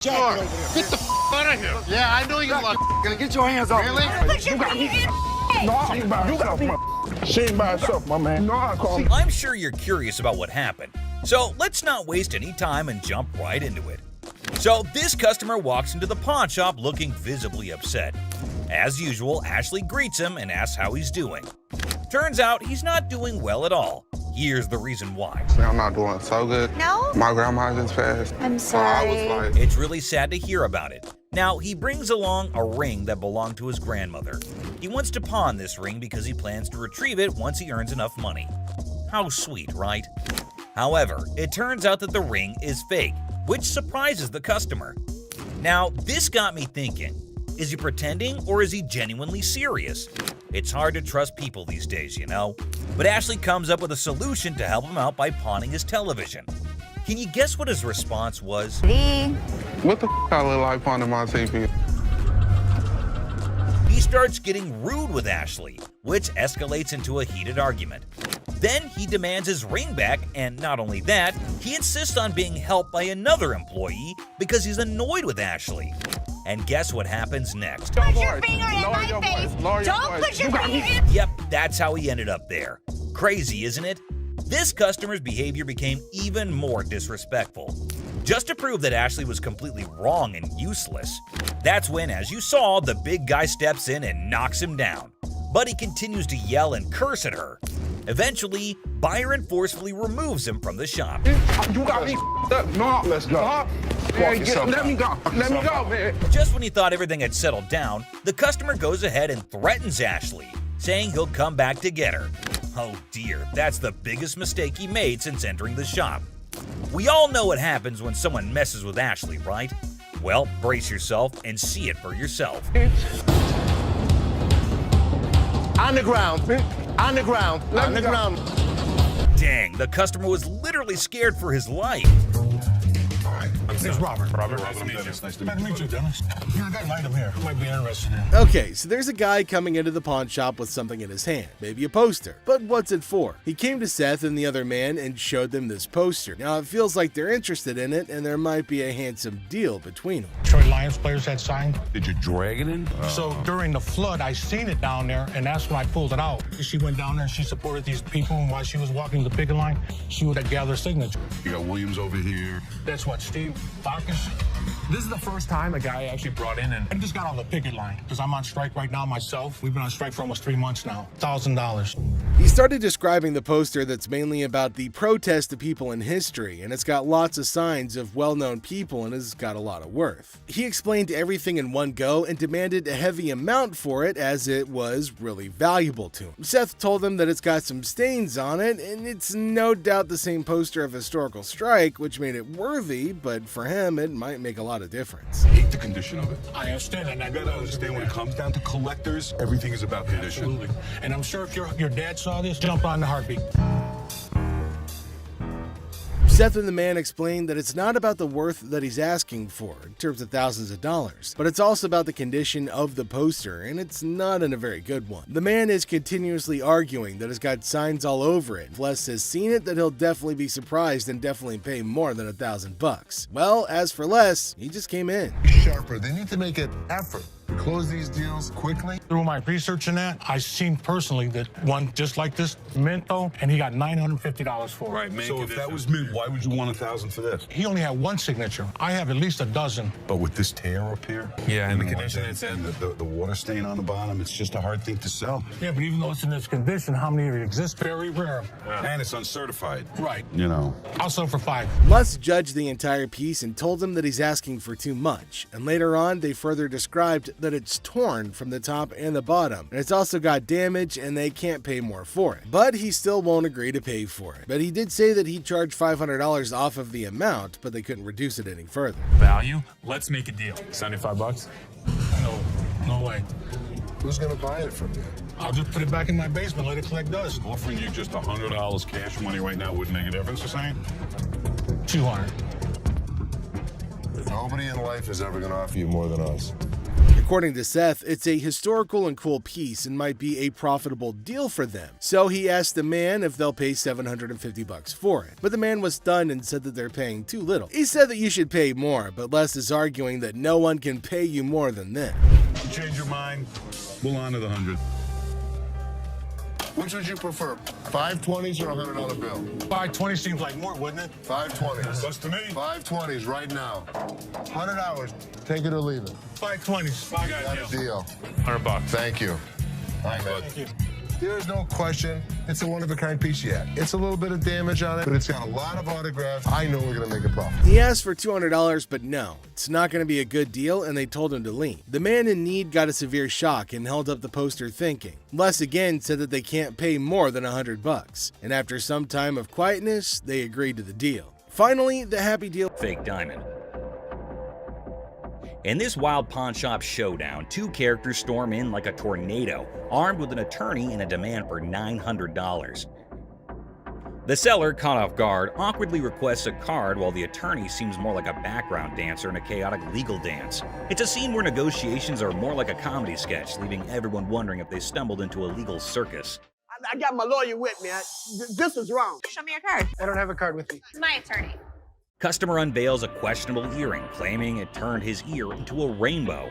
Jacket over there. Get the out of here. Yeah, I know you like. Gonna get your hands off. Really? You got me. No, she ain't by herself. She ain't by herself, my man. No, I call me. I'm sure you're curious about what happened, so let's not waste any time and jump right into it. So this customer walks into the pawn shop looking visibly upset. As usual, Ashley greets him and asks how he's doing. Turns out he's not doing well at all. Here's the reason why. I'm not doing so good. No? My grandma just passed. I'm So I sorry. was like, It's really sad to hear about it. Now, he brings along a ring that belonged to his grandmother. He wants to pawn this ring because he plans to retrieve it once he earns enough money. How sweet, right? However, it turns out that the ring is fake, which surprises the customer. Now, this got me thinking. Is he pretending or is he genuinely serious? It's hard to trust people these days, you know? But Ashley comes up with a solution to help him out by pawning his television. Can you guess what his response was? what the I look like pawning my TV? He starts getting rude with Ashley, which escalates into a heated argument. Then he demands his ring back, and not only that, he insists on being helped by another employee because he's annoyed with Ashley. And guess what happens next? Put your finger in my face. Don't put your finger in. Yep, that's how he ended up there. Crazy, isn't it? This customer's behavior became even more disrespectful. Just to prove that Ashley was completely wrong and useless, that's when, as you saw, the big guy steps in and knocks him down. But he continues to yell and curse at her. Eventually, Byron forcefully removes him from the shop. You got me up. No, let's go. Man, let me go. Let me go, man. Just when he thought everything had settled down, the customer goes ahead and threatens Ashley, saying he'll come back to get her. Oh dear, that's the biggest mistake he made since entering the shop. We all know what happens when someone messes with Ashley, right? Well, brace yourself and see it for yourself. On the ground. On the ground. On the ground. Dang, the customer was literally scared for his life. It's Robert. Nice to meet you. Nice to meet you, Dennis. Yeah, I got an item here. Might be interested in. Okay, so there's a guy coming into the pawn shop with something in his hand, maybe a poster. But what's it for? He came to Seth and the other man and showed them this poster. Now it feels like they're interested in it and there might be a handsome deal between them. Detroit Lions players had signed. Did you drag it in? So during the flood, I seen it down there, and that's when I pulled it out. She went down there and she supported these people, and while she was walking the picket line, she would gather signature. You got Williams over here. That's what, Steve Bacchus? This is the first time a guy actually brought in and I just got on the picket line because I'm on strike right now myself. We've been on strike for almost 3 months now. $1,000. He started describing the poster that's mainly about the protest of people in history, and it's got lots of signs of well-known people and has got a lot of worth. He explained everything in one go and demanded a heavy amount for it as it was really valuable to him. Seth told him that it's got some stains on it, and it's no doubt the same poster of historical strike, which made it worthy, but for him it might make a lot of difference. Hate the condition of it. I understand that. You gotta understand when it comes down to collectors, everything is about condition. Absolutely. And I'm sure if your dad saw this, jump on the heartbeat. Seth and the man explained that it's not about the worth that he's asking for, in terms of thousands of dollars, but it's also about the condition of the poster, and it's not in a very good one. The man is continuously arguing that it's got signs all over it. If Les has seen it, that he'll definitely be surprised and definitely pay more than $1,000. Well, as for Les, he just came in. Sharper. They need to make an effort to close these deals quickly. Through my research in that, I seen personally that one just like this, mint though, and he got $950 for it. Right, man. So if that was mint, why would you want $1,000 for this? He only had one signature. I have at least a dozen. But with this tear up here, and the condition it's in, the water stain on the bottom, it's just a hard thing to sell. Yeah, but even though it's in this condition, how many of it exist? Very rare. And it's uncertified. Right. You know. I'll sell for $5. Les judged the entire piece and told him that he's asking for too much, and later on they further described that it's torn from the top and the bottom, and it's also got damage and they can't pay more for it. But he still won't agree to pay for it. But he did say that he'd charge $500 off of the amount, but they couldn't reduce it any further. value. Let's make a deal. $75. No way. Who's gonna buy it from you? I'll just put it back in my basement, let it collect dust. Offering you just $100 cash money right now wouldn't make a difference, you're saying? 200. Nobody in life is ever gonna offer you more than us. According to Seth, it's a historical and cool piece and might be a profitable deal for them. So he asked the man if they'll pay $750 for it. But the man was stunned and said that they're paying too little. He said that you should pay more, but Les is arguing that no one can pay you more than this. You change your mind, we'll honor the 100. Which would you prefer, 520s or a $100 bill? 520 seems like more, wouldn't it? 520s. Close to me. 520s right now. 100 hours. Take it or leave it. 520s. Got a deal. $100. Thank you. All right, man. Thank you. There's no question. It's a one-of-a-kind piece yet. It's a little bit of damage on it, but it's got a lot of autographs. I know we're going to make a profit. He asked for $200, but no, it's not going to be a good deal, and they told him to leave. The man in need got a severe shock and held up the poster thinking. Les again said that they can't pay more than $100, and after some time of quietness, they agreed to the deal. Finally, the happy deal. Fake diamond. In this wild pawn shop showdown, two characters storm in like a tornado, armed with an attorney and a demand for $900. The seller, caught off guard, awkwardly requests a card while the attorney seems more like a background dancer in a chaotic legal dance. It's a scene where negotiations are more like a comedy sketch, leaving everyone wondering if they stumbled into a legal circus. I got my lawyer with me. This is wrong. Show me your card. I don't have a card with me. It's my attorney. Customer unveils a questionable earring, claiming it turned his ear into a rainbow.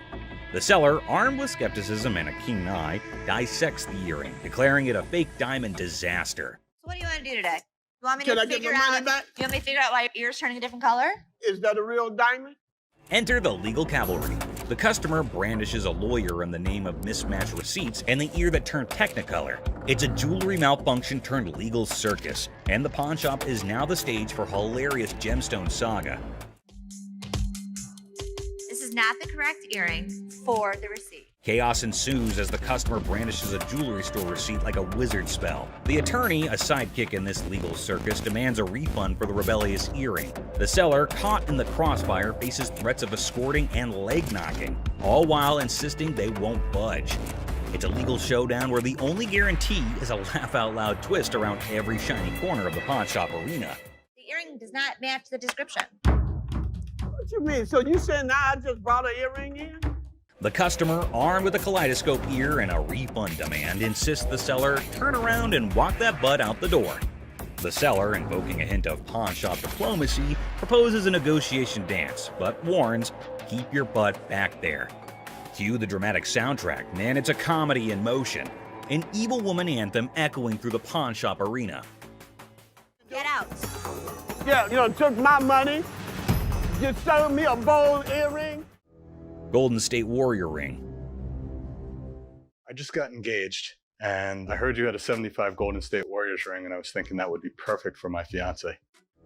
The seller, armed with skepticism and a keen eye, dissects the earring, declaring it a fake diamond disaster. So what do you want to do today? You want me Can to I get figure my money out? back? You want me to figure out why your ear's turning a different color? Is that a real diamond? Enter the legal cavalry. The customer brandishes a lawyer in the name of mismatched receipts and the ear that turned technicolor. It's a jewelry malfunction turned legal circus, and the pawn shop is now the stage for hilarious gemstone saga. This is not the correct earring for the receipt. Chaos ensues as the customer brandishes a jewelry store receipt like a wizard spell. The attorney, a sidekick in this legal circus, demands a refund for the rebellious earring. The seller, caught in the crossfire, faces threats of escorting and leg knocking, all while insisting they won't budge. It's a legal showdown where the only guarantee is a laugh-out-loud twist around every shiny corner of the pawn shop arena. The earring does not match the description. What you mean? So you saying now I just brought an earring in? The customer, armed with a kaleidoscope ear and a refund demand, insists the seller turn around and walk that butt out the door. The seller, invoking a hint of pawn shop diplomacy, proposes a negotiation dance, but warns, keep your butt back there. Cue the dramatic soundtrack, and it's a comedy in motion. An evil woman anthem echoing through the pawn shop arena. Get out. Yeah, took my money, just sold me a bold earring. Golden State Warrior ring. I just got engaged, and I heard you had a 75 Golden State Warriors ring, and I was thinking that would be perfect for my fiance.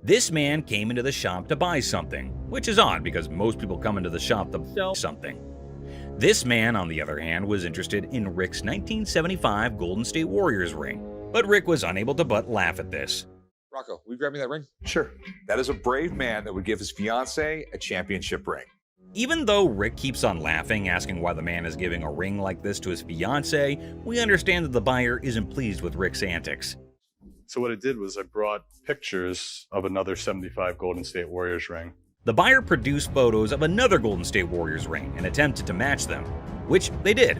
This man came into the shop to buy something, which is odd because most people come into the shop to sell something. This man, on the other hand, was interested in Rick's 1975 Golden State Warriors ring, but Rick was unable to but laugh at this. Rocco, will you grab me that ring? Sure. That is a brave man that would give his fiance a championship ring. Even though Rick keeps on laughing, asking why the man is giving a ring like this to his fiance, we understand that the buyer isn't pleased with Rick's antics. So what I did was I brought pictures of another 75 Golden State Warriors ring. The buyer produced photos of another Golden State Warriors ring and attempted to match them, which they did.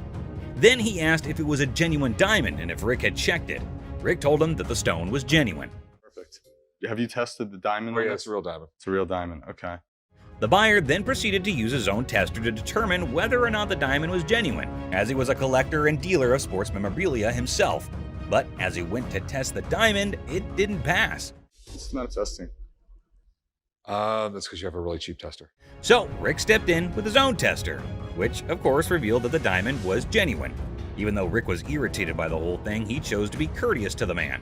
Then he asked if it was a genuine diamond and if Rick had checked it. Rick told him that the stone was genuine. Perfect. Have you tested the diamond? Oh, yeah, it's a real diamond. It's a real diamond, okay. The buyer then proceeded to use his own tester to determine whether or not the diamond was genuine, as he was a collector and dealer of sports memorabilia himself. But as he went to test the diamond, it didn't pass. It's not testing. That's because you have a really cheap tester. So Rick stepped in with his own tester, which of course revealed that the diamond was genuine. Even though Rick was irritated by the whole thing, he chose to be courteous to the man.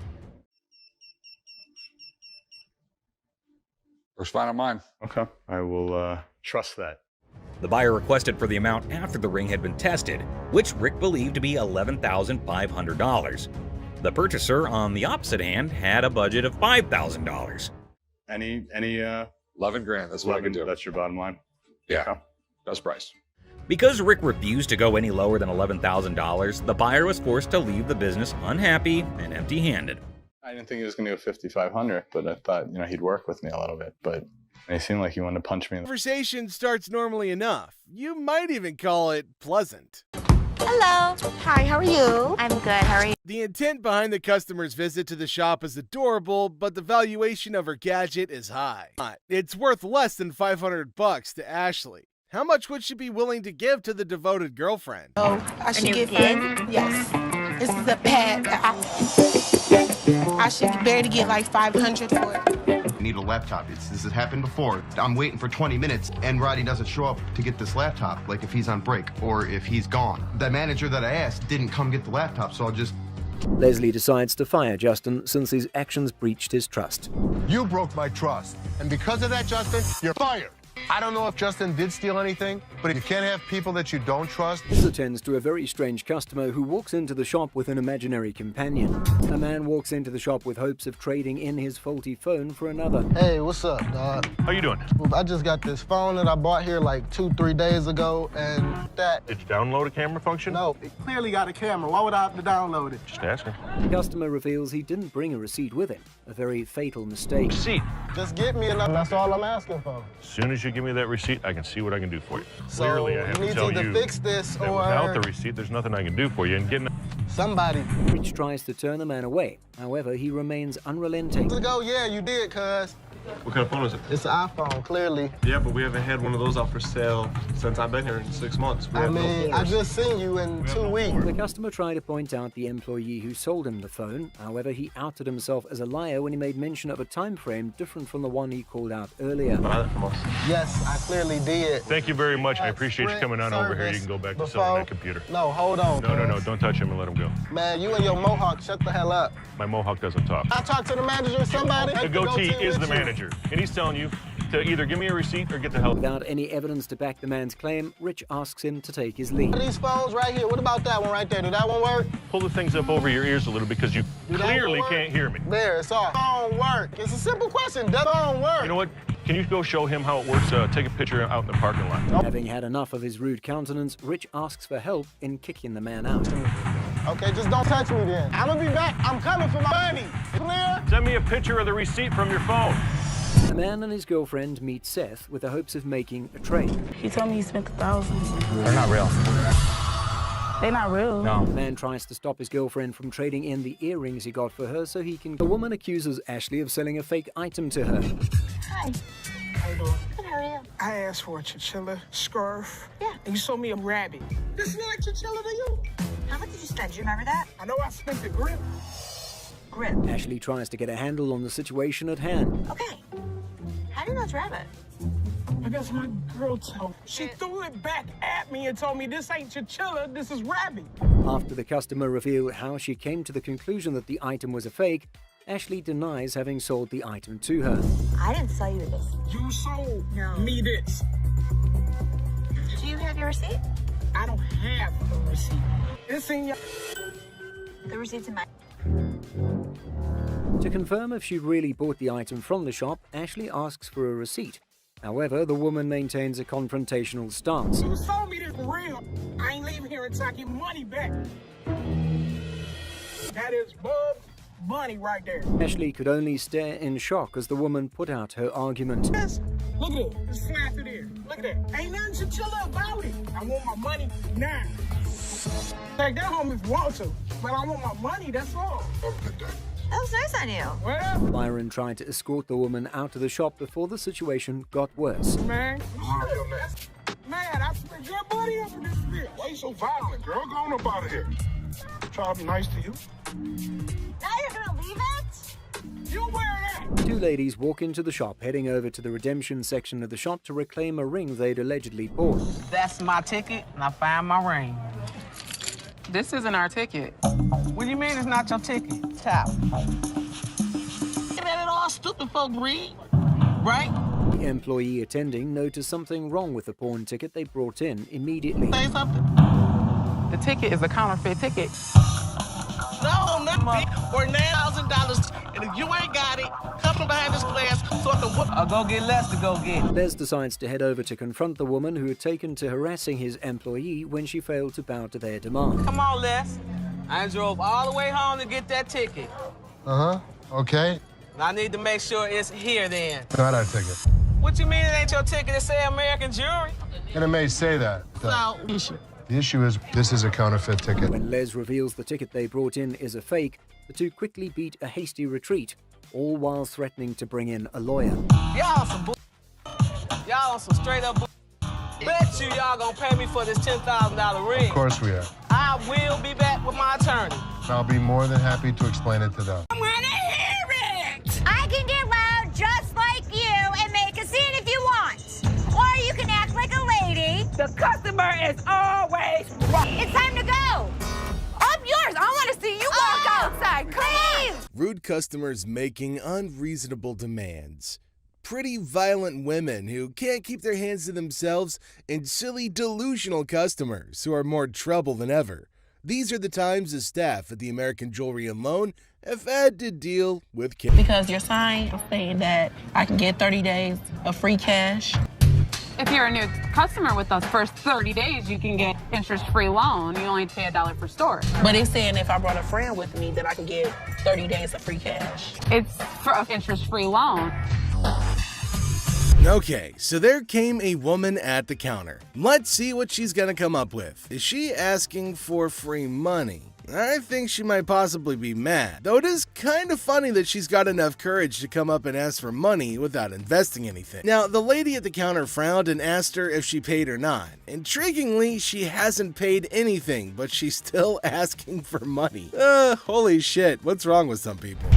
First fine on mine. Okay, I will trust that. The buyer requested for the amount after the ring had been tested, which Rick believed to be $11,500. The purchaser, on the opposite hand, had a budget of $5,000. Any 11 grand, that's what I can do. That's your bottom line? Yeah, okay. Best price. Because Rick refused to go any lower than $11,000, the buyer was forced to leave the business unhappy and empty-handed. I didn't think he was going to go 5,500, but I thought, he'd work with me a little bit. But And he seemed like he wanted to punch me. Conversation starts normally enough. You might even call it pleasant. Hello. Hi, how are you? I'm good, how are you? The intent behind the customer's visit to the shop is adorable, but the valuation of her gadget is high. It's worth less than $500 to Ashley. How much would she be willing to give to the devoted girlfriend? Oh, I should get yes. This is a pad. I should barely get like 500 for it. I need a laptop. This has happened before. I'm waiting for 20 minutes and Roddy doesn't show up to get this laptop, like if he's on break or if he's gone. The manager that I asked didn't come get the laptop, so I'll just... Leslie decides to fire Justin since his actions breached his trust. You broke my trust. And because of that, Justin, you're fired. I don't know if Justin did steal anything, but you can't have people that you don't trust. This attends to a very strange customer who walks into the shop with an imaginary companion. A man walks into the shop with hopes of trading in his faulty phone for another. Hey, what's up, dog? How you doing? Well, I just got this phone that I bought here like 2-3 days ago, and that... Did you download a camera function? No, it clearly got a camera. Why would I have to download it? Just asking. The customer reveals he didn't bring a receipt with him. A very fatal mistake. Receipt? Just get me enough. That's all I'm asking for. As soon as you give me that receipt, I can see what I can do for you. So Clearly, I have you to tell need to you fix this that or... without the receipt, there's nothing I can do for you. And getting somebody. Rich tries to turn the man away. However, he remains unrelenting. Let's go. Yeah, you did, cuz. What kind of phone is it? It's an iPhone, clearly. Yeah, but we haven't had one of those out for sale since I've been here in 6 months. I mean, I just seen you in 2 weeks. The customer tried to point out the employee who sold him the phone. However, he outed himself as a liar when he made mention of a time frame different from the one he called out earlier. Yes, I clearly did. Thank you very much. I appreciate you coming on over here. You can go back to selling that computer. No, hold on. No. Don't touch him and let him go. Man, you and your mohawk, shut the hell up. My mohawk doesn't talk. I talked to the manager or somebody. The goatee is the manager, and he's telling you to either give me a receipt or get the hell. Without any evidence to back the man's claim, Rich asks him to take his lead. These phones right here, what about that one right there? Did that one work? Pull the things up over your ears a little because you clearly can't hear me. There, it's off. Phone work. It's a simple question. Does phone work? You know what? Can you go show him how it works? Take a picture out in the parking lot. Having had enough of his rude countenance, Rich asks for help in kicking the man out. Okay, just don't touch me then. I'm gonna be back. I'm coming for my money. Clear? Send me a picture of the receipt from your phone. A man and his girlfriend meet Seth with the hopes of making a trade. He told me he spent $1,000. They're not real. They're not real. No. The man tries to stop his girlfriend from trading in the earrings he got for her so he can... The woman accuses Ashley of selling a fake item to her. Hi. How you doing? Good, how are you? I asked for a chinchilla scarf. Yeah. And you sold me a rabbit. This look like chinchilla to you? How much did you spend? Do you remember that? I know I spent the grip. Grip. Ashley tries to get a handle on the situation at hand. Okay. How do you know it's rabbit? I guess my girl told. She threw it back at me and told me this ain't chinchilla, this is rabbit. After the customer revealed how she came to the conclusion that the item was a fake, Ashley denies having sold the item to her. I didn't sell you this. You sold me this. Do you have your receipt? I don't have a receipt. It's in your... The receipt's in my... To confirm if she really bought the item from the shop, Ashley asks for a receipt. However, the woman maintains a confrontational stance. You sold me this for real. I ain't leaving here until I get money back. That is Bub's money right there. Ashley could only stare in shock as the woman put out her argument. Yes. Look at it. It's flat through there. Look at that. Ain't nothing chinchilla about it. I want my money now. Take that home if you want to, but I want my money, that's all. That was nice on you. Well, Byron tried to escort the woman out of the shop before the situation got worse. man, I spent good money up in this bit. Why you so violent, girl? Go on up out of here. Try to be nice to you. Now you're gonna leave it? You wear that. Two ladies walk into the shop, heading over to the redemption section of the shop to reclaim a ring they'd allegedly bought. That's my ticket, and I found my ring. This isn't our ticket. What do you mean it's not your ticket? Tap. Ain't that all stupid folk read, right? The employee attending noticed something wrong with the pawn ticket they brought in immediately. Say something. The ticket is a counterfeit ticket. No, nothing. For $9,000, and if you ain't got it, come from behind this glass so I can whoop. I'll go get Les to go get it. Les decides to head over to confront the woman who had taken to harassing his employee when she failed to bow to their demand. Come on, Les. I drove all the way home to get that ticket. Uh-huh. Okay. I need to make sure it's here then. Got our ticket. What you mean it ain't your ticket to say American Jewelry? And it may say that. So, The issue is, this is a counterfeit ticket. When Les reveals the ticket they brought in is a fake, the two quickly beat a hasty retreat, all while threatening to bring in a lawyer. y'all some bull. Y'all on some straight up bull. Bet you y'all gonna pay me for this $10,000 ring. Of course we are. I will be back with my attorney. I'll be more than happy to explain it to them. I wanna hear it! I can get loud just like you and make a scene if you want. Or you can act like a lady. The customer is always right. It's time to go. I'm yours. I want to see you walk outside. Come on. Rude customers making unreasonable demands. Pretty violent women who can't keep their hands to themselves, and silly delusional customers who are more trouble than ever. These are the times the staff at the American Jewelry and Loan have had to deal with kids. Because your sign is saying that I can get 30 days of free cash. If you're a new customer with those first 30 days, you can get interest-free loan. You only pay $1 per store. But it's saying if I brought a friend with me that I can get 30 days of free cash. It's for an interest-free loan. Okay, so there came a woman at the counter. Let's see what she's gonna come up with. Is she asking for free money? I think she might possibly be mad, though it is kind of funny that she's got enough courage to come up and ask for money without investing anything. Now, the lady at the counter frowned and asked her if she paid or not. Intriguingly, she hasn't paid anything, but she's still asking for money. Holy shit, what's wrong with some people?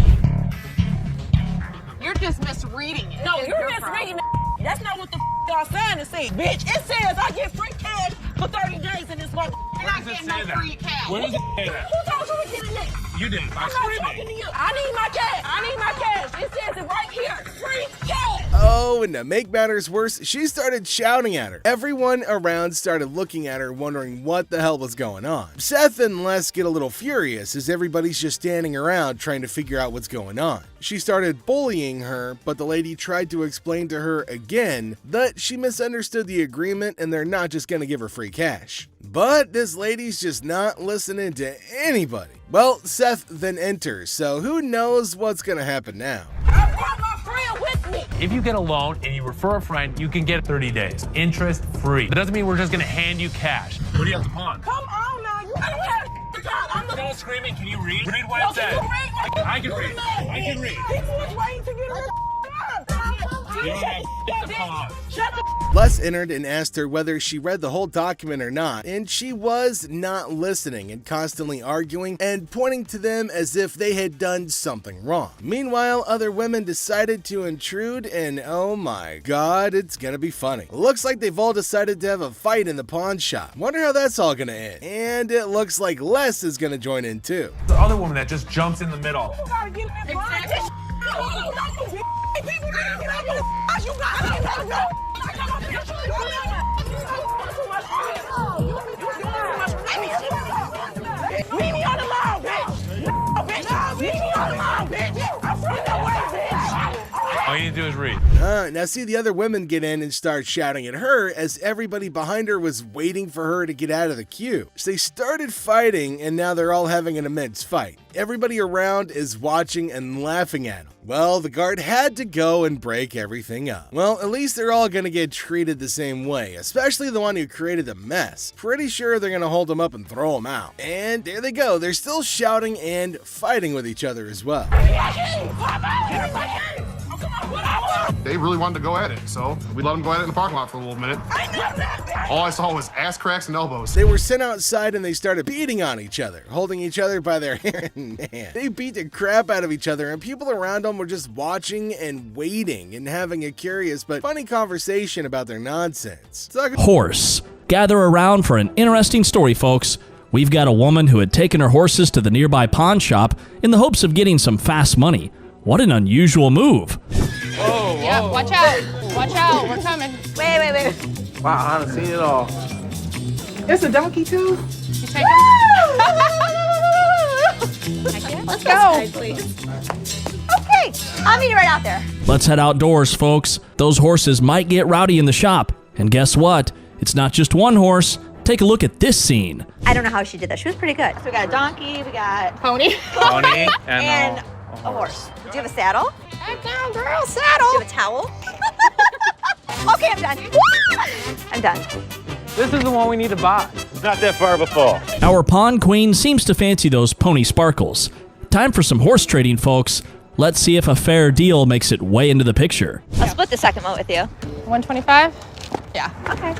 You're just misreading it. No, you're misreading it. That's not what the y'all sign is saying, bitch. It says I get free cash for 30 days in this month. You're not getting no free cash. Where does it say that? Who told you to get it next? You did. I'm not talking to you. I need my cash. I need my cash. It says it right here. Free cash. Oh, and to make matters worse, she started shouting at her. Everyone around started looking at her, wondering what the hell was going on. Seth and Les get a little furious as everybody's just standing around trying to figure out what's going on. She started bullying her, but the lady tried to explain to her again that she misunderstood the agreement and they're not just gonna give her free cash. But this lady's just not listening to anybody. Well, Seth then enters, so who knows what's gonna happen now. I brought my friend with me. If you get a loan and you refer a friend, you can get 30 days, interest free. That doesn't mean we're just gonna hand you cash. What do you have to pawn? Come on now. You don't have to talk. I'm the Don't screaming. Can you read? Read what No, it says. can you read? I can read. I can read. People was waiting to get her. You don't have to pawn. Shut up. Les entered and asked her whether she read the whole document or not, and she was not listening and constantly arguing and pointing to them as if they had done something wrong. Meanwhile, other women decided to intrude, and oh my god, it's gonna be funny. Looks like they've all decided to have a fight in the pawn shop. Wonder how that's all gonna end. And it looks like Les is gonna join in too. The other woman that just jumps in the middle. You gotta get that blind. People gotta get out of you gotta go. Leave me on the lawn, bitch. No, bitch. Leave me on the lawn, bitch. I'm from the way, bitch. All you need to do is read. Now see the other women get in and start shouting at her as everybody behind her was waiting for her to get out of the queue. So they started fighting and now they're all having an immense fight. Everybody around is watching and laughing at them. Well, the guard had to go and break everything up. Well, at least they're all gonna get treated the same way, especially the one who created the mess. Pretty sure they're gonna hold him up and throw him out. And there they go, they're still shouting and fighting with each other as well. They really wanted to go at it, so we let them go at it in the parking lot for a little minute. All I saw was ass cracks and elbows. They were sent outside and they started beating on each other, holding each other by their hair and man. They beat the crap out of each other and people around them were just watching and waiting and having a curious but funny conversation about their nonsense. Horse. Gather around for an interesting story, folks. We've got a woman who had taken her horses to the nearby pawn shop in the hopes of getting some fast money. What an unusual move. Oh, Yeah, watch out. Watch out. We're coming. Wait. Wow, I haven't seen it all. It's a donkey too. You take him. Let's go. Okay, I'll meet you right out there. Let's head outdoors, folks. Those horses might get rowdy in the shop. And guess what? It's not just one horse. Take a look at this scene. I don't know how she did that. She was pretty good. So we got a donkey, we got Pony. Pony and a horse. Do you have a saddle? Head down, girl. Saddle. Do you have a towel? Okay, I'm done. I'm done. This is the one we need to buy. It's not that far of a fall. Our pawn queen seems to fancy those pony sparkles. Time for some horse trading, folks. Let's see if a fair deal makes it way into the picture. I'll split the second one with you. 125? Yeah. Okay.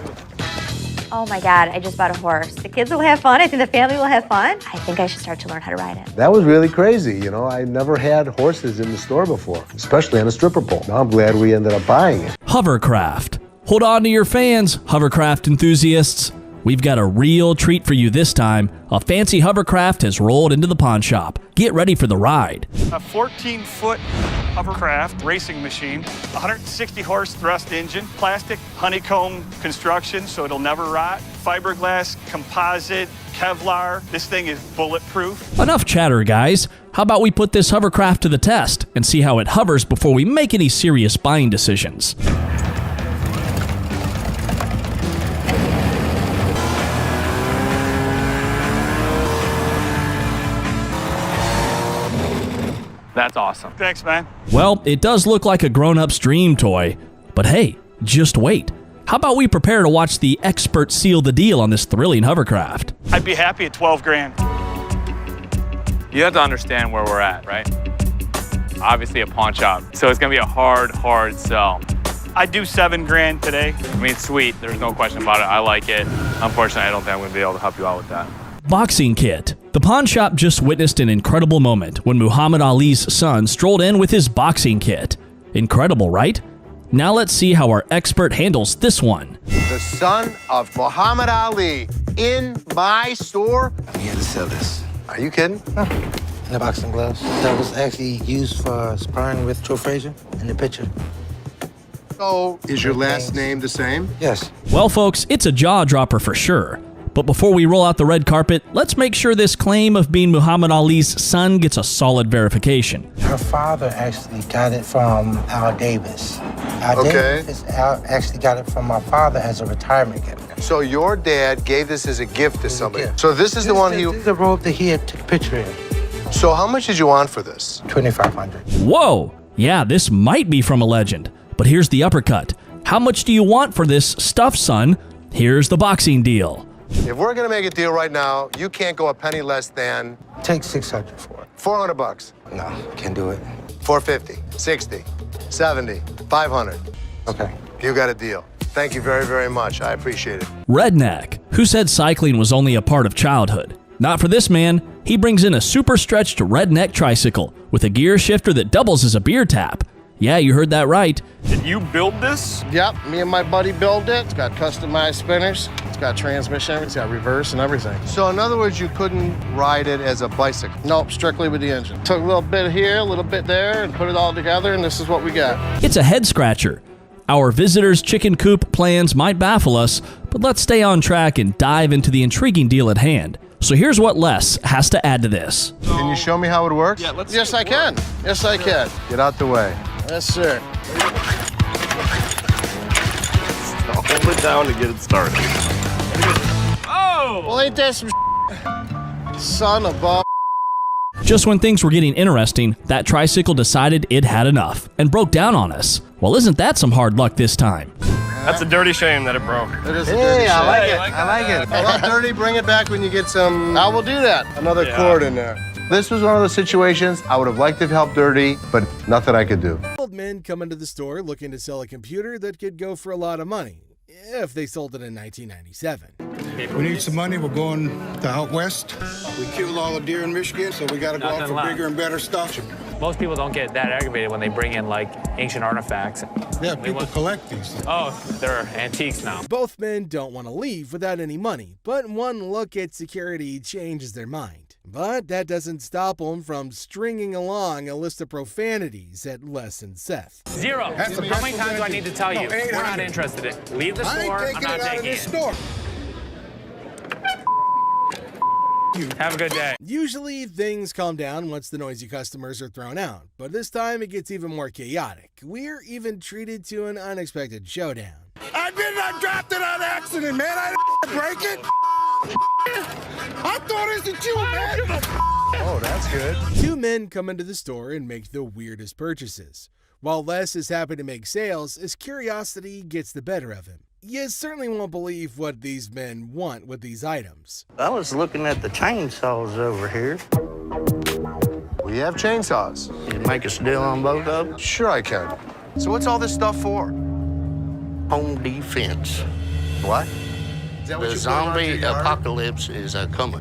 Oh my God, I just bought a horse. The kids will have fun. I think the family will have fun. I think I should start to learn how to ride it. That was really crazy. You know, I never had horses in the store before, especially on a stripper pole. Now I'm glad we ended up buying it. Hovercraft. Hold on to your fans, Hovercraft enthusiasts. We've got a real treat for you this time. A fancy hovercraft has rolled into the pawn shop. Get ready for the ride. A 14-foot hovercraft racing machine, 160 horse thrust engine, plastic honeycomb construction so it'll never rot, fiberglass, composite, Kevlar. This thing is bulletproof. Enough chatter, guys. How about we put this hovercraft to the test and see how it hovers before we make any serious buying decisions. That's awesome. Thanks, man. Well, it does look like a grown-up's dream toy. But hey, just wait. How about we prepare to watch the expert seal the deal on this thrilling hovercraft? I'd be happy at 12 grand. You have to understand where we're at, right? Obviously a pawn shop, so it's gonna be a hard sell. I'd do 7 grand today. I mean, it's sweet, there's no question about it. I like it. Unfortunately, I don't think I'm gonna be able to help you out with that. Boxing kit. The pawn shop just witnessed an incredible moment when Muhammad Ali's son strolled in with his boxing kit. Incredible, right? Now let's see how our expert handles this one. The son of Muhammad Ali in my store? I'm here to sell this. Are you kidding? Huh. And the boxing gloves that was actually used for sparring with Joe Frazier in the picture. So, is your last name the same? Yes. Well, folks, it's a jaw-dropper for sure. But before we roll out the red carpet, let's make sure this claim of being Muhammad Ali's son gets a solid verification. Her father actually got it from Al Davis. Al Davis actually got it from my father as a retirement gift. So your dad gave this as a gift to somebody. So this is the one he... This is the robe that he had took a picture in. So how much did you want for this? $2,500. Whoa! Yeah, this might be from a legend. But here's the uppercut. How much do you want for this stuff, son? Here's the boxing deal. If we're gonna make a deal right now, you can't go a penny less than... Take $600 for it. $400. No, can't do it. 450, 60, 70, 500. Okay. You got a deal. Thank you very, very much. I appreciate it. Redneck. Who said cycling was only a part of childhood? Not for this man. He brings in a super stretched redneck tricycle with a gear shifter that doubles as a beer tap. Yeah, you heard that right. Did you build this? Yep, me and my buddy built it. It's got customized spinners. It's got transmission, it's got reverse and everything. So in other words, you couldn't ride it as a bicycle? Nope, strictly with the engine. Took a little bit here, a little bit there, and put it all together, and this is what we got. It's a head scratcher. Our visitor's chicken coop plans might baffle us, but let's stay on track and dive into the intriguing deal at hand. So here's what Les has to add to this. Can you show me how it works? Yeah, yes, I can. Yes, I can. Get out the way. Yes, sir. Hold it down to get it started. Oh! Well, ain't that some son of a... Just when things were getting interesting, that tricycle decided it had enough and broke down on us. Well, isn't that some hard luck this time? That's a dirty shame that it broke. It is a dirty shame. I like it. I like it. Well, dirty, bring it back when you get some... I will do that. Another cord in there. This was one of those situations I would have liked to have helped Dirty, but nothing I could do. Old men come into the store looking to sell a computer that could go for a lot of money, if they sold it in 1997. We need some money. We're going to out west. We killed all the deer in Michigan, so we got to go out for bigger and better stuff. Most people don't get that aggravated when they bring in like ancient artifacts. Yeah, people collect these. Oh, they're antiques now. Both men don't want to leave without any money, but one look at security changes their mind. But that doesn't stop them from stringing along a list of profanities at Les and Seth. 0. How many times do I need to tell you? We're not interested in. Leave the store. I'm not taking it. Have a good day. Usually things calm down once the noisy customers are thrown out, but this time it gets even more chaotic. We're even treated to an unexpected showdown. I did not drop it on accident, man. I didn't break it. I thought it was you, man. Oh, that's good. Two men come into the store and make the weirdest purchases. While Les is happy to make sales, his curiosity gets the better of him. You certainly won't believe what these men want with these items. I was looking at the chainsaws over here. We have chainsaws. You make us a deal on both of them? Sure I can. So what's all this stuff for? Home defense. What? Is that what The you put on zombie your yard? apocalypse is coming.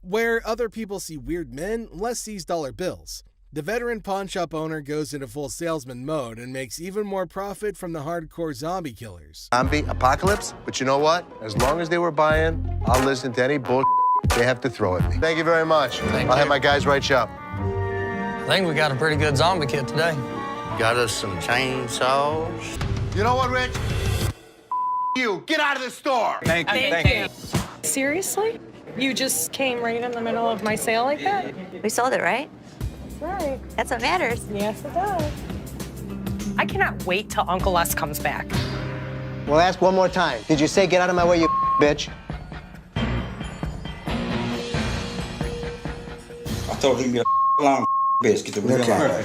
Where other people see weird men, Les sees dollar bills. The veteran pawn shop owner goes into full salesman mode and makes even more profit from the hardcore zombie killers. Zombie apocalypse? But you know what? As long as they were buying, I'll listen to any bull they have to throw at me. Thank you very much. I'll have my guys write you up. I think we got a pretty good zombie kit today. Got us some chainsaws. You know what, Rich? You, get out of the store. Thank you. Seriously? You just came right in the middle of my sale like that? We sold it, right? That's right. That's what matters. Yes, it does. I cannot wait till Uncle Les comes back. Well, ask one more time. Did you say get out of my way, you bitch? I told him you're a long bitch. Get the real line.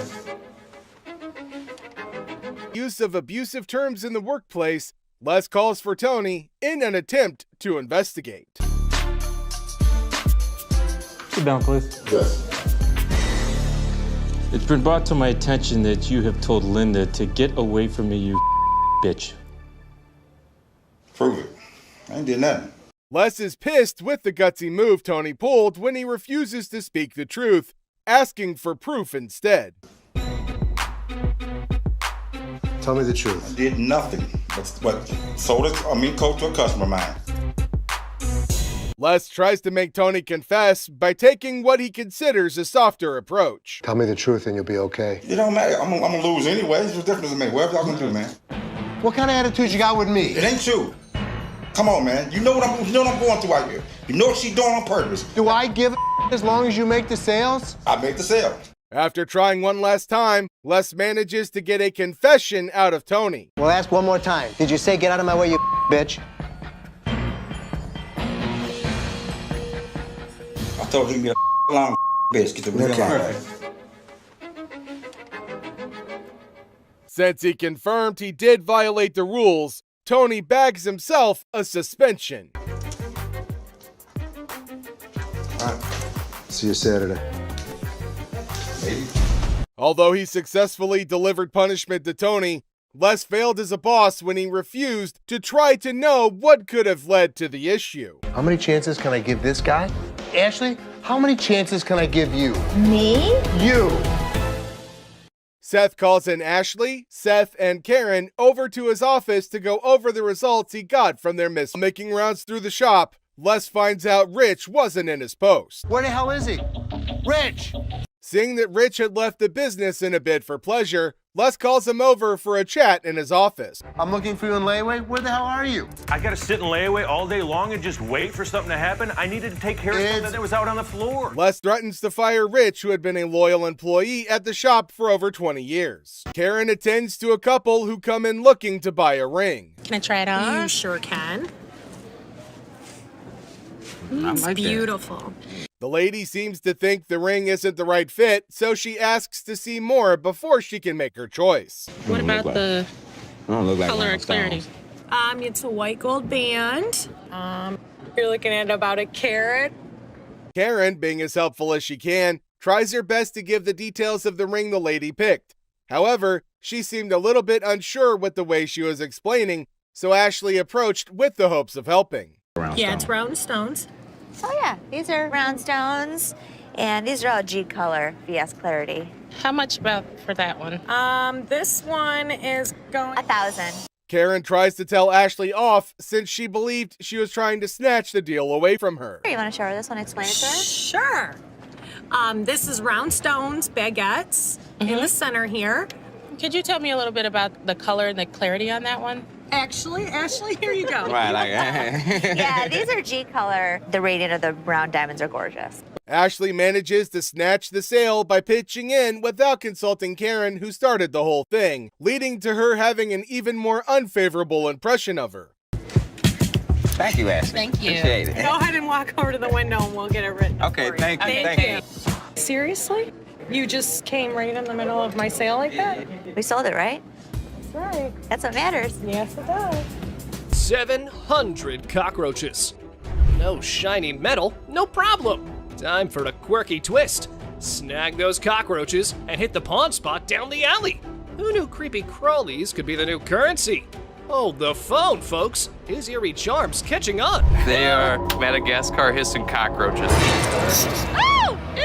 Use of abusive terms in the workplace, Les calls for Tony in an attempt to investigate. Sit down, please. Yes. It's been brought to my attention that you have told Linda to get away from me, you bitch. Prove it. I ain't did nothing. Les is pissed with the gutsy move Tony pulled when he refuses to speak the truth, asking for proof instead. Tell me the truth. I did nothing but sold a coat to a customer of mine. Les tries to make Tony confess by taking what he considers a softer approach. Tell me the truth and you'll be okay. It don't matter. I'm gonna lose anyway. What's the difference to me? Whatever y'all gonna do, man. What kind of attitude you got with me? It ain't you. Come on, man. You know what I'm going through out here. You know what she's doing on purpose. Do I give a as long as you make the sales? I make the sale. After trying one last time, Les manages to get a confession out of Tony. Well, ask one more time. Did you say get out of my way, you bitch? I told him you're a long bitch. Get the real line. Since he confirmed he did violate the rules, Tony bags himself a suspension. All right. See you Saturday. Maybe. Although he successfully delivered punishment to Tony, Les failed as a boss when he refused to try to know what could have led to the issue. How many chances can I give this guy? Ashley, how many chances can I give you? Me? You. Seth calls in Ashley, Seth, and Karen over to his office to go over the results he got from their making rounds through the shop. Les finds out Rich wasn't in his post. Where the hell is he? Rich! Seeing that Rich had left the business in a bid for pleasure, Les calls him over for a chat in his office. I'm looking for you in layaway. Where the hell are you? I gotta sit in layaway all day long and just wait for something to happen. I needed to take care of something that was out on the floor. Les threatens to fire Rich, who had been a loyal employee at the shop for over 20 years. Karen attends to a couple who come in looking to buy a ring. Can I try it on? You sure can. It's beautiful. The lady seems to think the ring isn't the right fit, so she asks to see more before she can make her choice. What about the color and clarity? It's a white gold band. You're looking at about a carat. Karen, being as helpful as she can, tries her best to give the details of the ring the lady picked. However, she seemed a little bit unsure with the way she was explaining, so Ashley approached with the hopes of helping. It's round stones. Oh yeah, these are round stones, and these are all G color, VS clarity. How much about for that one? This one is going 1,000. Karen tries to tell Ashley off since she believed she was trying to snatch the deal away from her. You want to show her this one? Explain it to her. Sure. This is round stones, baguettes in the center here. Could you tell me a little bit about the color and the clarity on that one? Ashley, here you go. Yeah, these are G color. The radiant of the round diamonds are gorgeous. Ashley manages to snatch the sale by pitching in without consulting Karen, who started the whole thing, leading to her having an even more unfavorable impression of her. Thank you, Ashley. Thank you. Appreciate it. Go ahead and walk over to the window and we'll get it written. Okay, for you. thank you. Seriously? You just came right in the middle of my sale like that? We sold it, right? That's right. That's what matters. Yes, it does. 700 cockroaches. No shiny metal, no problem. Time for a quirky twist. Snag those cockroaches and hit the pawn spot down the alley. Who knew creepy crawlies could be the new currency? Hold the phone, folks. His eerie charm's catching on. They are Madagascar hissing cockroaches. Oh! Ew!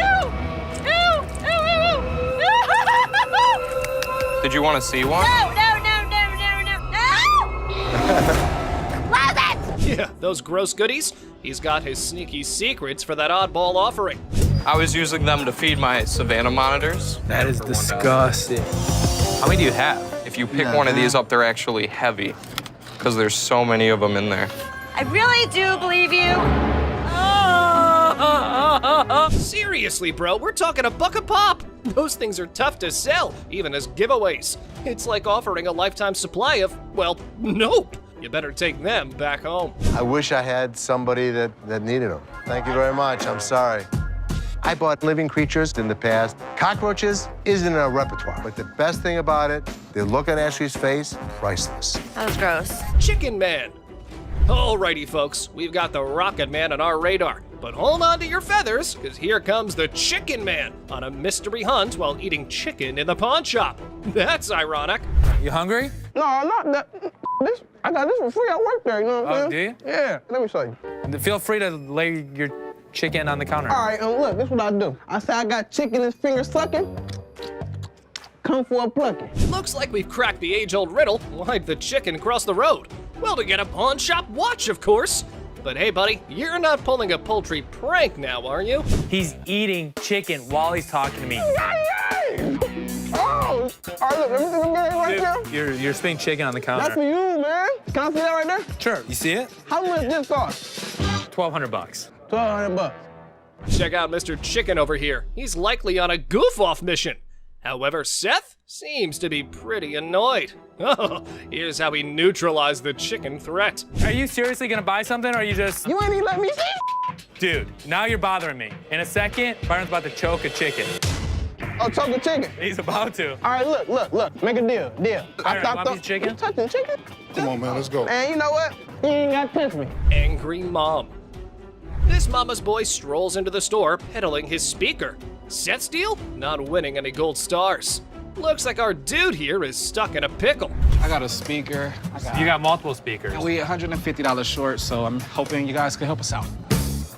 Ew! Ew! Ew! Did you want to see one? No! Close it! Yeah, those gross goodies. He's got his sneaky secrets for that oddball offering. I was using them to feed my Savannah monitors. That is disgusting. How many do you have? If you pick one of these up, they're actually heavy because there's so many of them in there. I really do believe you. Seriously, bro, we're talking a buck a pop. Those things are tough to sell, even as giveaways. It's like offering a lifetime supply of, well, nope. You better take them back home. I wish I had somebody that needed them. Thank you very much. I'm sorry. I bought living creatures in the past. Cockroaches isn't in our repertoire, but the best thing about it, the look on Ashley's face, priceless. That was gross. Chicken Man. Alrighty, folks, we've got the Rocket Man on our radar. But hold on to your feathers, because here comes the Chicken Man on a mystery hunt while eating chicken in the pawn shop. That's ironic. You hungry? No, I'm not. I got this for free. I work there, you know what I'm saying? Do you? Yeah, let me show you. Feel free to lay your chicken on the counter. All right, look, this is what I do. I say I got chicken and finger sucking. Come for a plucking. Looks like we've cracked the age-old riddle. Why'd the chicken cross the road? Well, to get a pawn shop watch, of course. But hey, buddy, you're not pulling a poultry prank now, are you? He's eating chicken while he's talking to me. Oh, all right, look, let me see them getting right there. You're spitting chicken on the counter. That's for you, man. Can I see that right there? Sure. You see it? How much this cost? $1,200. $1,200. Check out Mr. Chicken over here. He's likely on a goof-off mission. However, Seth seems to be pretty annoyed. Oh, here's how he neutralized the chicken threat. Are you seriously gonna buy something, or are you just... You ain't even let me see. Dude, now you're bothering me. In a second, Byron's about to choke a chicken. Oh, choke a chicken? He's about to. All right, look. Make a deal. Byron, want a piece of chicken? You touching chicken? Come on, man, let's go. Man, you know what? You ain't got to touch me. Angry mom. This mama's boy strolls into the store, peddling his speaker. Seth's deal? Not winning any gold stars. Looks like our dude here is stuck in a pickle. I got a speaker. You got multiple speakers. And we $150 short, so I'm hoping you guys can help us out.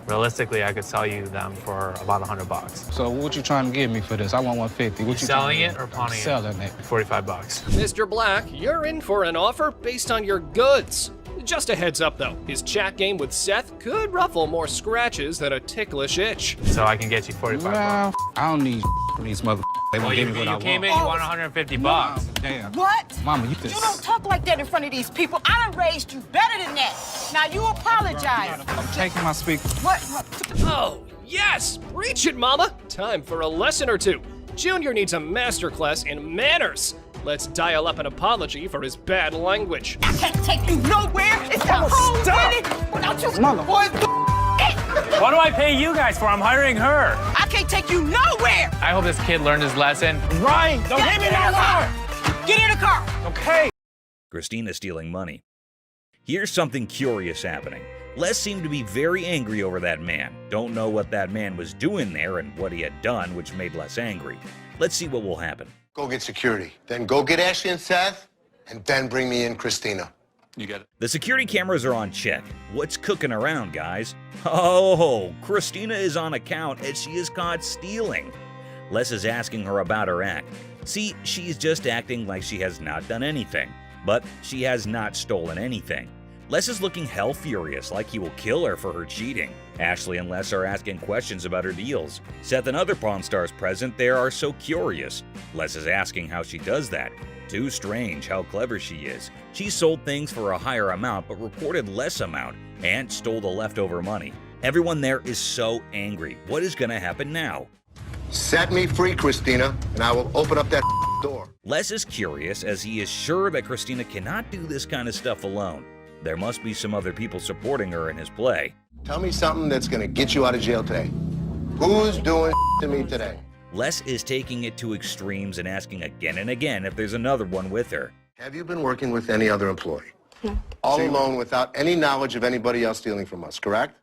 Realistically, I could sell you them for about $100. So what you trying to give me for this? I want 150. What you selling it or pawning it? Selling it. $45. Mr. Black, you're in for an offer based on your goods. Just a heads up, though, his chat game with Seth could ruffle more scratches than a ticklish itch. So I can get you $45. I don't need from these mother. They won't give me what I want. You came in, you want $150. Damn. What? Mama, you You don't talk like that in front of these people. I done raised you better than that. Now you apologize. I'm taking my speaker. What? Oh, yes! Preach it, Mama! Time for a lesson or two. Junior needs a masterclass in manners. Let's dial up an apology for his bad language. I can't take you nowhere. It's the whole city without you boys do it. What do I pay you guys for? I'm hiring her. I can't take you nowhere. I hope this kid learned his lesson. Right. Don't hit me in the car. Get in the car. Okay. Christina's stealing money. Here's something curious happening. Les seemed to be very angry over that man. Don't know what that man was doing there and what he had done, which made Les angry. Let's see what will happen. Go get security. Then go get Ashley and Seth, and then bring me in Christina. You get it. The security cameras are on check. What's cooking around, guys? Oh, Christina is on account as she is caught stealing. Les is asking her about her act. See, she's just acting like she has not done anything, but she has not stolen anything. Les is looking hell furious, like he will kill her for her cheating. Ashley and Les are asking questions about her deals. Seth and other Pawn Stars present there are so curious. Les is asking how she does that. Too strange how clever she is. She sold things for a higher amount but reported less amount and stole the leftover money. Everyone there is so angry. What is gonna happen now? Set me free, Christina, and I will open up that door. Les is curious as he is sure that Christina cannot do this kind of stuff alone. There must be some other people supporting her in his play. Tell me something that's gonna get you out of jail today. Who's doing to me today? Les is taking it to extremes and asking again and again if there's another one with her. Have you been working with any other employee? No. All alone without any knowledge of anybody else stealing from us, correct?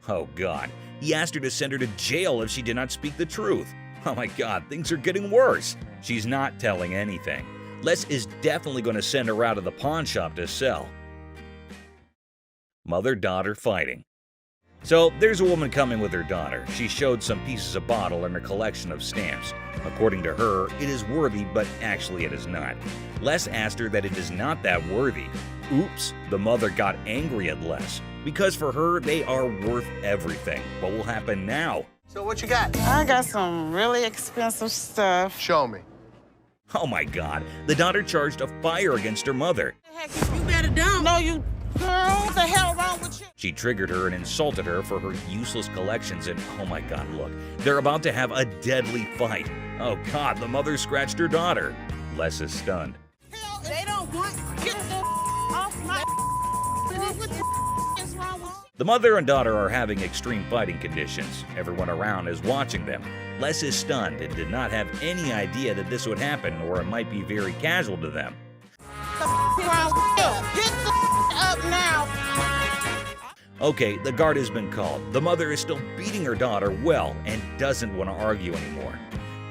Oh God, he asked her to send her to jail if she did not speak the truth. Oh my God, things are getting worse. She's not telling anything. Les is definitely going to send her out of the pawn shop to sell. Mother-daughter fighting. So there's a woman coming with her daughter. She showed some pieces of bottle and her collection of stamps. According to her, it is worthy, but actually it is not. Les asked her that it is not that worthy. Oops, the mother got angry at Les, because for her, they are worth everything. What will happen now? So what you got? I got some really expensive stuff. Show me. Oh my God, the daughter charged a fire against her mother. You better dumb. No, you girl, what the hell wrong with you? She triggered her and insulted her for her useless collections, and oh my God, look, they're about to have a deadly fight. Oh God, the mother scratched her daughter. Les is stunned. Hell, they don't want get the off my what the is wrong with you? The mother and daughter are having extreme fighting conditions. Everyone around is watching them. Les is stunned and did not have any idea that this would happen, or it might be very casual to them. Get the up now. Okay, the guard has been called. The mother is still beating her daughter well and doesn't want to argue anymore.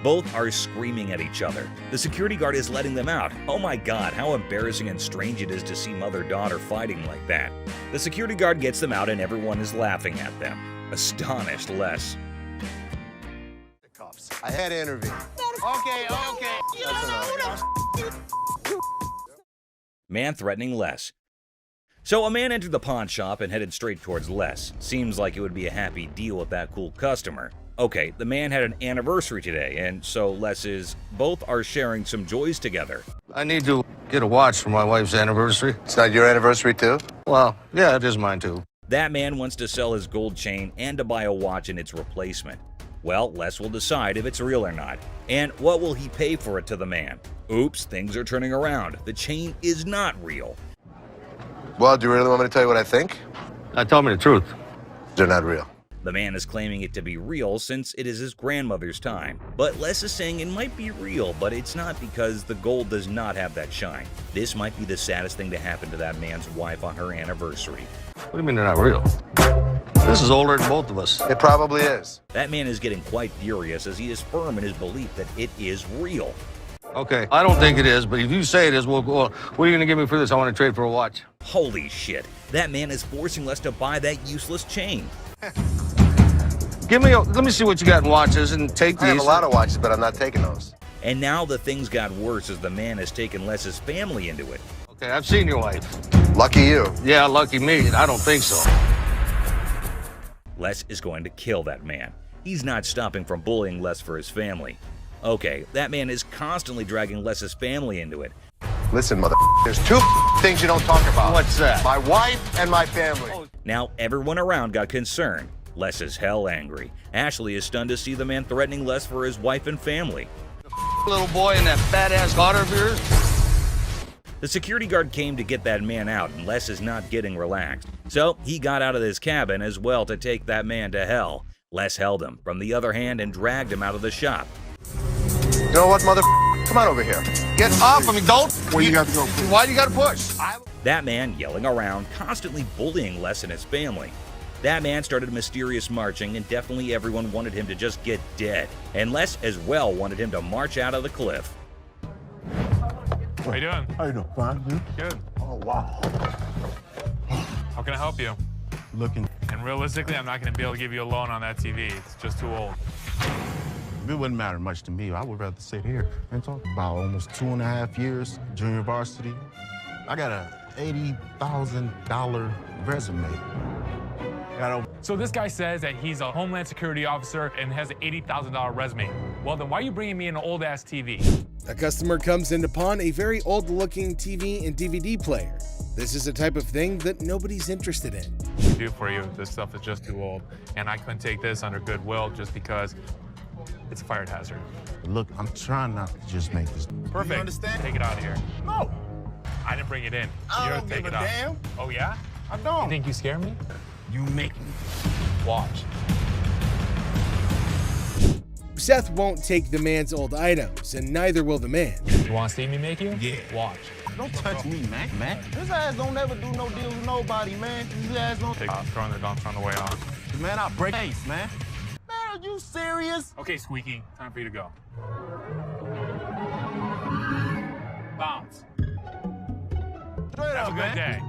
Both are screaming at each other. The security guard is letting them out. Oh my God, how embarrassing and strange it is to see mother-daughter fighting like that. The security guard gets them out and everyone is laughing at them. Astonished Les. I had to intervene. Okay. Man threatening Les. So a man entered the pawn shop and headed straight towards Les. Seems like it would be a happy deal with that cool customer. Okay, the man had an anniversary today, and so both are sharing some joys together. I need to get a watch for my wife's anniversary. It's not your anniversary too? Well, yeah, it is mine too. That man wants to sell his gold chain and to buy a watch and its replacement. Well, Les will decide if it's real or not. And what will he pay for it to the man? Oops, things are turning around. The chain is not real. Well, do you really want me to tell you what I think? Tell me the truth. They're not real. The man is claiming it to be real since it is his grandmother's time. But Les is saying it might be real, but it's not because the gold does not have that shine. This might be the saddest thing to happen to that man's wife on her anniversary. What do you mean they're not real? This is older than both of us. It probably is. That man is getting quite furious as he is firm in his belief that it is real. Okay, I don't think it is, but if you say it is, well, what are you going to give me for this? I want to trade for a watch. Holy shit, that man is forcing Les to buy that useless chain. Let me see what you got in watches and take these. I have a lot of watches, but I'm not taking those. And now the things got worse as the man has taken Les's family into it. Okay, I've seen your wife. Lucky you. Yeah, lucky me. I don't think so. Les is going to kill that man. He's not stopping from bullying Les for his family. Okay, that man is constantly dragging Les's family into it. Listen, mother, there's two things you don't talk about. What's that? My wife and my family. Now everyone around got concerned. Les is hell angry. Ashley is stunned to see the man threatening Les for his wife and family. Little boy and that fat-ass daughter of yours? The security guard came to get that man out, and Les is not getting relaxed. So he got out of his cabin as well to take that man to hell. Les held him from the other hand and dragged him out of the shop. You know what, mother? Come on over here. Get off of me, don't. Where you got to go? Why do you got to push? That man yelling around, constantly bullying Les and his family. That man started mysterious marching, and definitely everyone wanted him to just get dead. And Les as well wanted him to march out of the cliff. How you doing? How you doing? Fine, dude. Good. Oh, wow. How can I help you? Looking. And realistically, I'm not going to be able to give you a loan on that TV. It's just too old. It wouldn't matter much to me. I would rather sit here and talk about almost 2.5 years, junior varsity. I got a $80,000 resume. So this guy says that he's a Homeland Security officer and has an $80,000 resume. Well, then why are you bringing me an old-ass TV? A customer comes in to pawn a very old-looking TV and DVD player. This is a type of thing that nobody's interested in. I do for you. This stuff is just too old, and I couldn't take this under goodwill just because it's a fire hazard. Look, I'm trying not to just make this. Perfect. You understand? Take it out of here. No. I didn't bring it in. I You're don't take give it a out. damn. Oh, yeah? I don't. You think you scare me? You make me. Watch. Seth won't take the man's old items, and neither will the man. You want to see me make you? Yeah. Watch. Don't touch me, man. His ass don't never do no deals with nobody, man. His ass don't. Throwing the dunks on the way off. Man, I'll break face, man. Man, are you serious? Okay, Squeaky, time for you to go. Bounce. Straight Have up, a good man. day.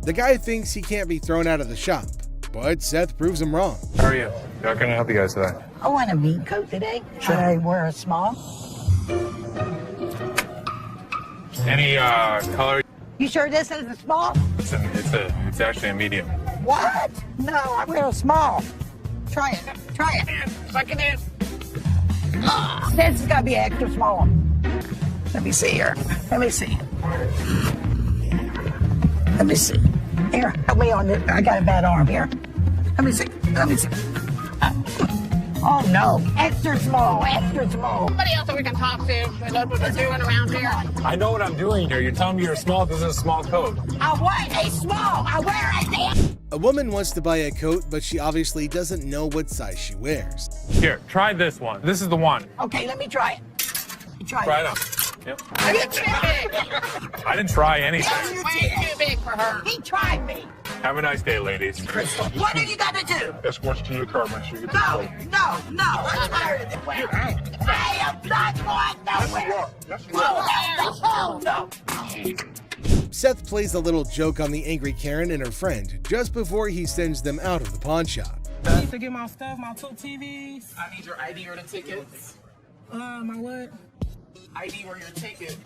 The guy thinks he can't be thrown out of the shop, but Seth proves him wrong. How are you? How can I help you guys today? I want a meat coat today. Should I wear a small? Any color? You sure this is a small? It's actually a medium. What? No, I wear a small. Try it. Try it. Suck it in. This has got to be extra small. Let me see here. Let me see. Let me see. Here, help me on this. I got a bad arm here. Let me see. Let me see. Oh no, extra small, extra small. Somebody else that we can talk to. That's what they're doing around here. I know what I'm doing here. You're telling me you're small. This is a small coat. I want a small. I wear a damn. A woman wants to buy a coat, but she obviously doesn't know what size she wears. Here, try this one. This is the one. Okay, let me try it. Try it on. Yep. You're too big. I didn't try anything. You're way too big for her. He tried me. Have a nice day, ladies. What do you got to do? Escort you to your car. Make sure you get No. I'm tired of this. I am not going nowhere. No. Seth plays a little joke on the angry Karen and her friend just before he sends them out of the pawn shop. I need to get my stuff, my 2 TVs. I need your ID or the tickets. My what? ID or your ticket.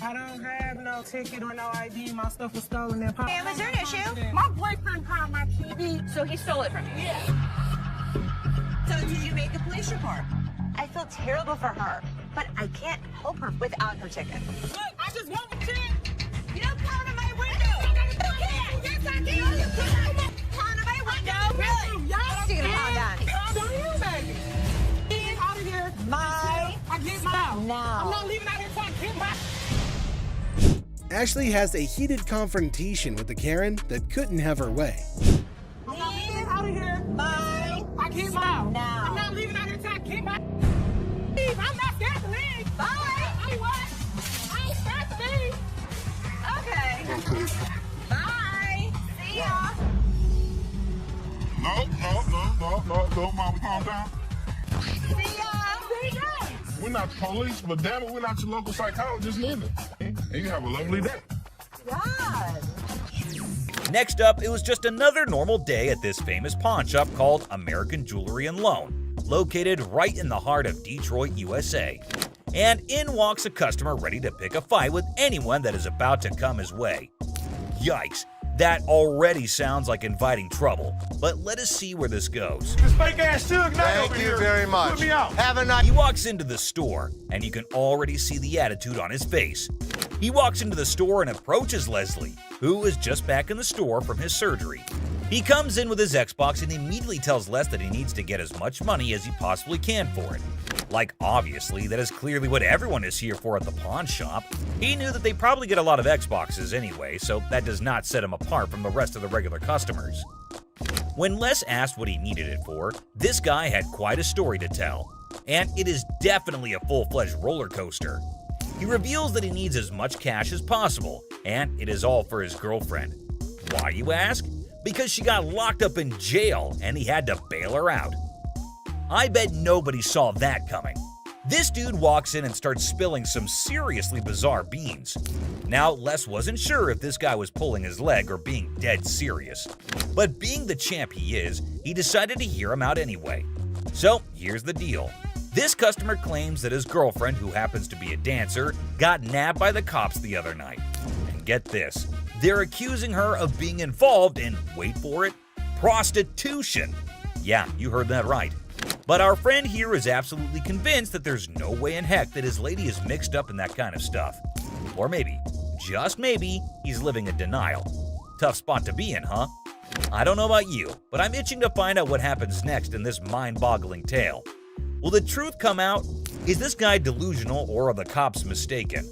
I don't have no ticket or no ID. My stuff was stolen. Hey, was there an issue? My boyfriend found my TV. So he stole it from you? Yeah. So did you make a police report? I feel terrible for her, but I can't help her without her ticket. Look, I just want the ticket. You don't come to my window! You can't! Yes, I can. You can't come to my window! Really? Yes, You're gonna calm down. Calm down here, baby. Get out of here. My I get my out. now. I'm not leaving out here until I get my. Ashley has a heated confrontation with the Karen that couldn't have her way. I'm not leaving out of here. My I get my out. now. I'm not leaving out here until I get my. Leave. I'm not scared to leave. Bye. I what? I ain't scared to leave. Okay. Bye. See ya. No, Mom, calm down. See ya. We're not the police, but damn it, we're not your local psychologist neither. And you have a lovely day. God. Next up, it was just another normal day at this famous pawn shop called American Jewelry and Loan, located right in the heart of Detroit, USA. And in walks a customer ready to pick a fight with anyone that is about to come his way. Yikes, that already sounds like inviting trouble, but let us see where this goes. This fake ass Suge Knight over Thank you here. very much. Put me out. Have a nice. He walks into the store, and you can already see the attitude on his face. He walks into the store and approaches Leslie, who is just back in the store from his surgery. He comes in with his Xbox and immediately tells Les that he needs to get as much money as he possibly can for it. Like, obviously, that is clearly what everyone is here for at the pawn shop. He knew that they probably get a lot of Xboxes anyway, so that does not set him apart from the rest of the regular customers. When Les asked what he needed it for, this guy had quite a story to tell. And it is definitely a full-fledged roller coaster. He reveals that he needs as much cash as possible, and it is all for his girlfriend. Why, you ask? Because she got locked up in jail and he had to bail her out. I bet nobody saw that coming. This dude walks in and starts spilling some seriously bizarre beans. Now, Les wasn't sure if this guy was pulling his leg or being dead serious. But being the champ he is, he decided to hear him out anyway. So, here's the deal. This customer claims that his girlfriend, who happens to be a dancer, got nabbed by the cops the other night. And get this, they're accusing her of being involved in, wait for it, prostitution. Yeah, you heard that right. But our friend here is absolutely convinced that there's no way in heck that his lady is mixed up in that kind of stuff. Or maybe, just maybe, he's living in denial. Tough spot to be in, huh? I don't know about you, but I'm itching to find out what happens next in this mind-boggling tale. Will the truth come out? Is this guy delusional or are the cops mistaken?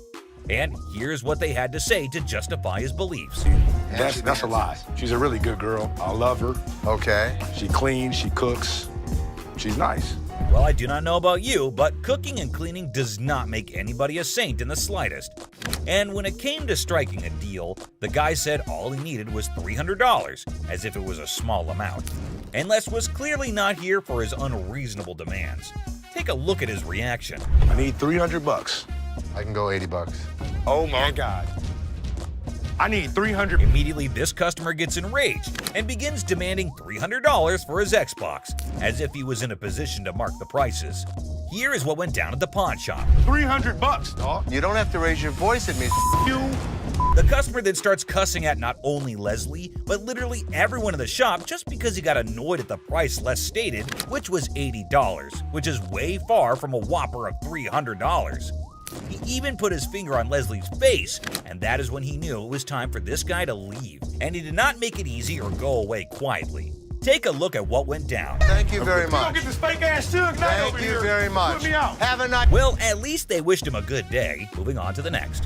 And here's what they had to say to justify his beliefs. That's a lie. She's a really good girl. I love her. Okay. She cleans, she cooks. She's nice. Well, I do not know about you, but cooking and cleaning does not make anybody a saint in the slightest. And when it came to striking a deal, the guy said all he needed was $300, as if it was a small amount. And Les was clearly not here for his unreasonable demands. Take a look at his reaction. I need $300. I can go 80 bucks. Oh my God. I need $300. Immediately, this customer gets enraged and begins demanding $300 for his Xbox, as if he was in a position to mark the prices. Here is what went down at the pawn shop. $300, dog. You don't have to raise your voice at me. You. The customer then starts cussing at not only Leslie, but literally everyone in the shop just because he got annoyed at the price Les stated, which was $80, which is way far from a whopper of $300. He even put his finger on Leslie's face, and that is when he knew it was time for this guy to leave. And he did not make it easy or go away quietly. Take a look at what went down. Thank you very much. Don't get this fake ass Suge Knight over here. Thank you very much. Put me out. Have a nice. Well, at least they wished him a good day. Moving on to the next.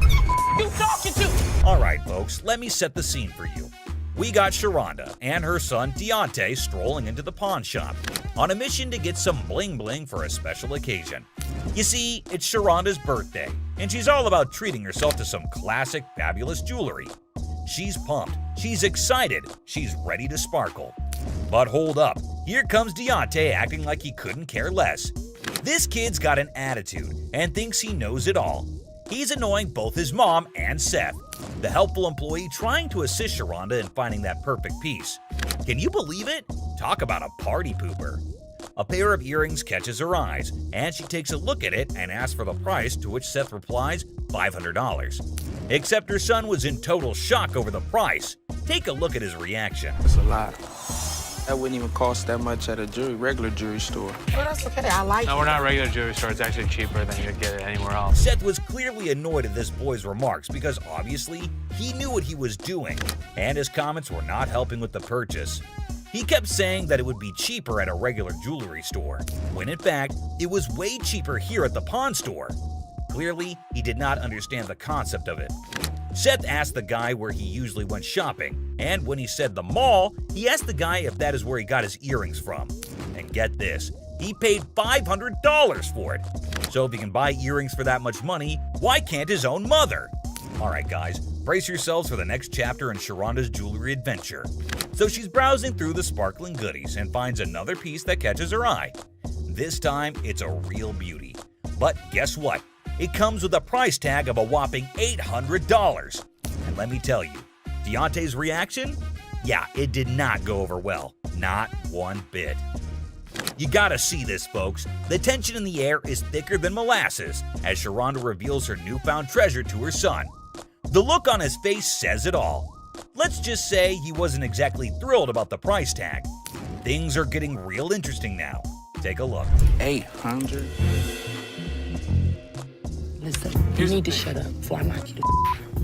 You talking to? All right, folks, let me set the scene for you. We got Sharonda and her son Deontay strolling into the pawn shop on a mission to get some bling bling for a special occasion. You see, it's Sharonda's birthday, and she's all about treating herself to some classic, fabulous jewelry. She's pumped, she's excited, she's ready to sparkle. But hold up, here comes Deontay acting like he couldn't care less. This kid's got an attitude and thinks he knows it all. He's annoying both his mom and Seth, the helpful employee trying to assist Sharonda in finding that perfect piece. Can you believe it? Talk about a party pooper. A pair of earrings catches her eyes, and she takes a look at it and asks for the price, to which Seth replies, $500. Except her son was in total shock over the price. Take a look at his reaction. That's a lot. That wouldn't even cost that much at a regular jewelry store. Well, that's okay. I like it. No, we're not a regular jewelry store. It's actually cheaper than you'd get it anywhere else. Seth was clearly annoyed at this boy's remarks because obviously he knew what he was doing, and his comments were not helping with the purchase. He kept saying that it would be cheaper at a regular jewelry store, when in fact, it was way cheaper here at the pawn store. Clearly, he did not understand the concept of it. Seth asked the guy where he usually went shopping, and when he said the mall, he asked the guy if that is where he got his earrings from. And get this, he paid $500 for it. So if he can buy earrings for that much money, why can't his own mother? Alright guys, brace yourselves for the next chapter in Sharonda's jewelry adventure. So she's browsing through the sparkling goodies and finds another piece that catches her eye. This time, it's a real beauty. But guess what? It comes with a price tag of a whopping $800. And let me tell you, Deontay's reaction? Yeah, it did not go over well. Not one bit. You gotta see this, folks. The tension in the air is thicker than molasses as Sharonda reveals her newfound treasure to her son. The look on his face says it all. Let's just say he wasn't exactly thrilled about the price tag. Things are getting real interesting now. Take a look. 800. Listen, you need to shut up before I knock you to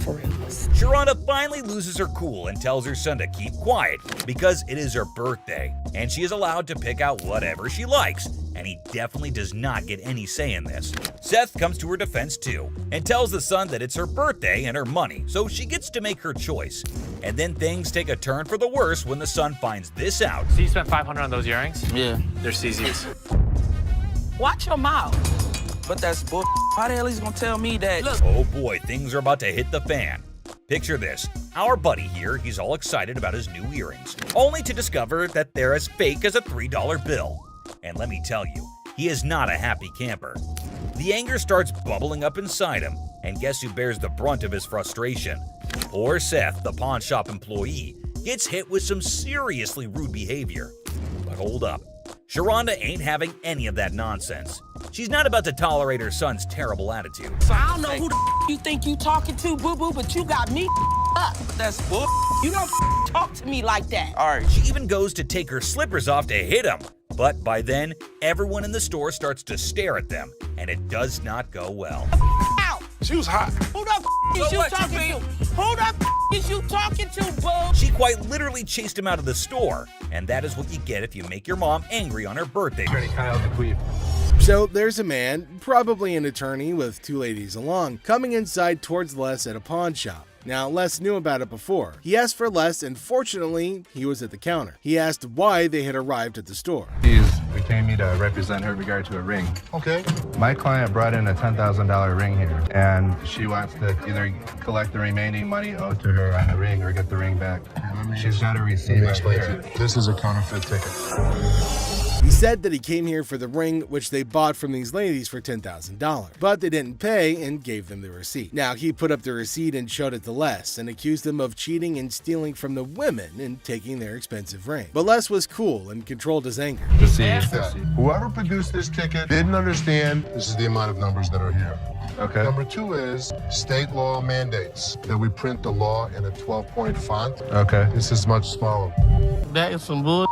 for real. Sharonda finally loses her cool and tells her son to keep quiet because it is her birthday and she is allowed to pick out whatever she likes, and he definitely does not get any say in this. Seth comes to her defense too and tells the son that it's her birthday and her money, so she gets to make her choice. And then things take a turn for the worse when the son finds this out. So you spent $500 on those earrings? Yeah. They're CZ's. Watch your mouth. But that's bull. How the hell he's gonna tell me that? Look. Oh boy, things are about to hit the fan. Picture this, our buddy here, he's all excited about his new earrings, only to discover that they're as fake as a $3 bill. And let me tell you, he is not a happy camper. The anger starts bubbling up inside him, and guess who bears the brunt of his frustration? Poor Seth, the pawn shop employee, gets hit with some seriously rude behavior. But hold up, Sharonda ain't having any of that nonsense. She's not about to tolerate her son's terrible attitude. So I don't know who the you think you talking to, boo-boo, but you got me up. That's bull. You don't talk to me like that. All right, she even goes to take her slippers off to hit him. But by then, everyone in the store starts to stare at them, and it does not go well. Out. She was hot. Who the is you talking to? Who the is you talking to, boo? She quite literally chased him out of the store, and that is what you get if you make your mom angry on her birthday. So there's a man, probably an attorney with two ladies along, coming inside towards Les at a pawn shop. Now, Les knew about it before. He asked for Les, and fortunately, he was at the counter. He asked why they had arrived at the store. She's retained me to represent her in regard to a ring. Okay. My client brought in a $10,000 ring here, and she wants to either collect the remaining money owed to her on the ring or get the ring back. She's got a receipt right here. This is a counterfeit ticket. He said that he came here for the ring, which they bought from these ladies for $10,000, but they didn't pay and gave them the receipt. Now, he put up the receipt and showed it to Les and accused them of cheating and stealing from the women and taking their expensive ring. But Les was cool and controlled his anger. Whoever produced this ticket didn't understand this is the amount of numbers that are here. Okay. Number 2 is state law mandates that we print the law in a 12-point font. Okay. This is much smaller. That is some bull.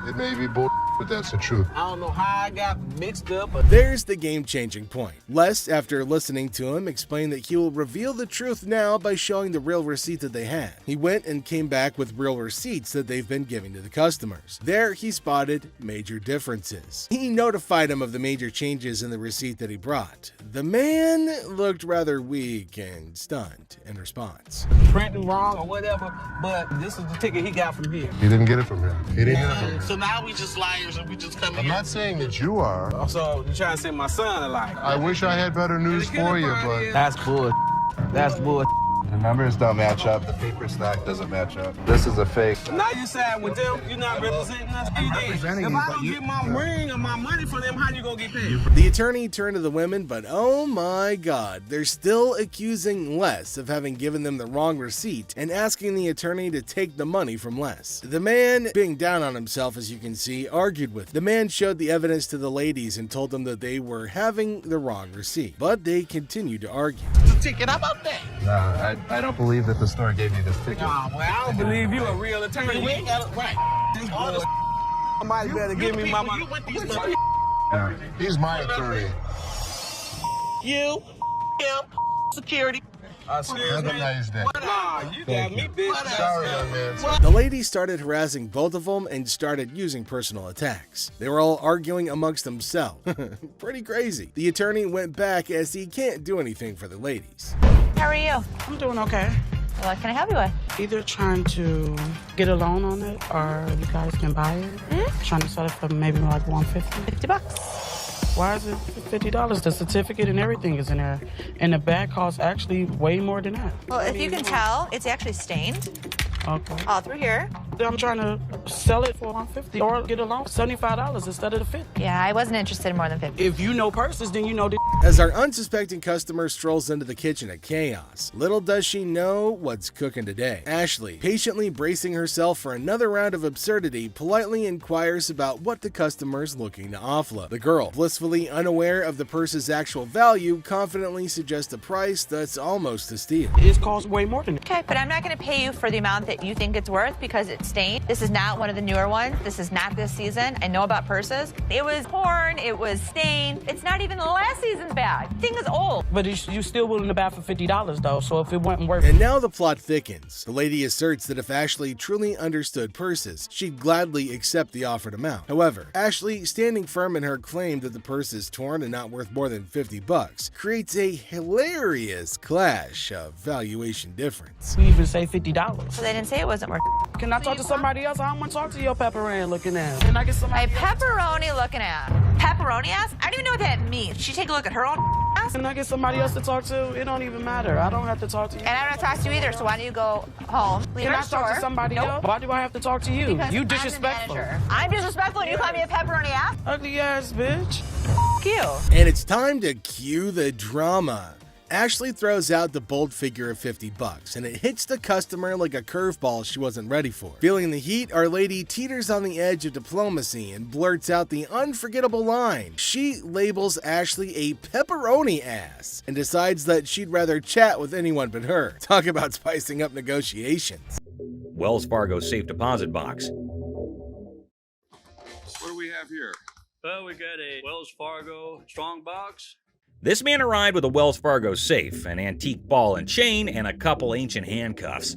It may be bull, but that's the truth. I don't know how I got mixed up, but There's the game-changing point. Les, after listening to him, explained that he will reveal the truth now by showing the real receipt that they had. He went and came back with real receipts that they've been giving to the customers. There, he spotted major differences. He notified him of the major changes in the receipt that he brought. The man looked rather weak and stunned in response. printing wrong or whatever, but this is the ticket he got from here. He didn't get it from him. He didn't get it from him. So now we just liars and we just come I'm not saying that you are. So you're trying to say my son a liar. I wish I had better news for you, but... That's bull. That's bull. The numbers don't match up. The paper stock doesn't match up. This is a fake. Now you side with them. You're not representing us. I'm representing if you, I but don't you- get my ring or my money from them, how you gonna get paid? The attorney turned to the women, but oh my god, they're still accusing Les of having given them the wrong receipt and asking the attorney to take the money from Les. The man, being down on himself as you can see, argued with them. The man showed the evidence to the ladies and told them that they were having the wrong receipt, but they continued to argue. The ticket, how about that? No, I don't believe that the store gave you this ticket. Nah, well, I don't believe you a real attorney. We ain't got it right. This bull. Somebody better give me my money. Yeah. He's my attorney. You, him, security. Have a nice day. Nah, you got me, bitch. Sorry, young man. The ladies started harassing both of them and started using personal attacks. They were all arguing amongst themselves. Pretty crazy. The attorney went back as he can't do anything for the ladies. How are you? I'm doing okay. What can I help you with? Either trying to get a loan on it or you guys can buy it. Trying to sell it for maybe like $150. $50. Why is it $50? The certificate and everything is in there. And the bag costs actually way more than that. Well, if you can tell, it's actually stained Okay. all through here. I'm trying to sell it for $150 or get a loan for $75 instead of the $50. Yeah, I wasn't interested in more than 50. If you know purses, then you know the As our unsuspecting customer strolls into the kitchen at chaos, little does she know what's cooking today. Ashley, patiently bracing herself for another round of absurdity, politely inquires about what the customer's looking to offload. The girl, blissfully unaware of the purse's actual value, confidently suggests a price that's almost a steal. It costs way more than that. Okay, but I'm not going to pay you for the amount that you think it's worth because it's stained. This is not one of the newer ones. This is not this season. I know about purses. It was torn. It was stained. It's not even the last season's bag. The thing is old. But you still willing to buy for $50 though, so if it wasn't worth And now the plot thickens. The lady asserts that if Ashley truly understood purses, she'd gladly accept the offered amount. However, Ashley, standing firm in her claim that the purse is torn and not worth more than $50, creates a hilarious clash of valuation difference. we even say $50. So they didn't say it wasn't worth it. Can I talk to somebody else? I don't want to talk to your pepperoni looking ass. Can I get somebody My pepperoni looking at. Pepperoni ass? I don't even know what that means. She take a look at her own ass? Can I get somebody else to talk to? It don't even matter. I don't have to talk to you. And I don't have to talk to you either, so why don't you go home, leave Can our I talk store? to somebody Nope. else? Why do I have to talk to you? Because You I'm the disrespectful. manager. I'm disrespectful and you call me a pepperoni ass? Ugly ass bitch. F you. And it's time to cue the drama. Ashley throws out the bold figure of $50, and it hits the customer like a curveball she wasn't ready for. Feeling the heat, our lady teeters on the edge of diplomacy and blurts out the unforgettable line. She labels Ashley a pepperoni ass and decides that she'd rather chat with anyone but her. Talk about spicing up negotiations. Wells Fargo safe deposit box. What do we have here? Well, we got a Wells Fargo strong box. This man arrived with a Wells Fargo safe, an antique ball and chain, and a couple ancient handcuffs.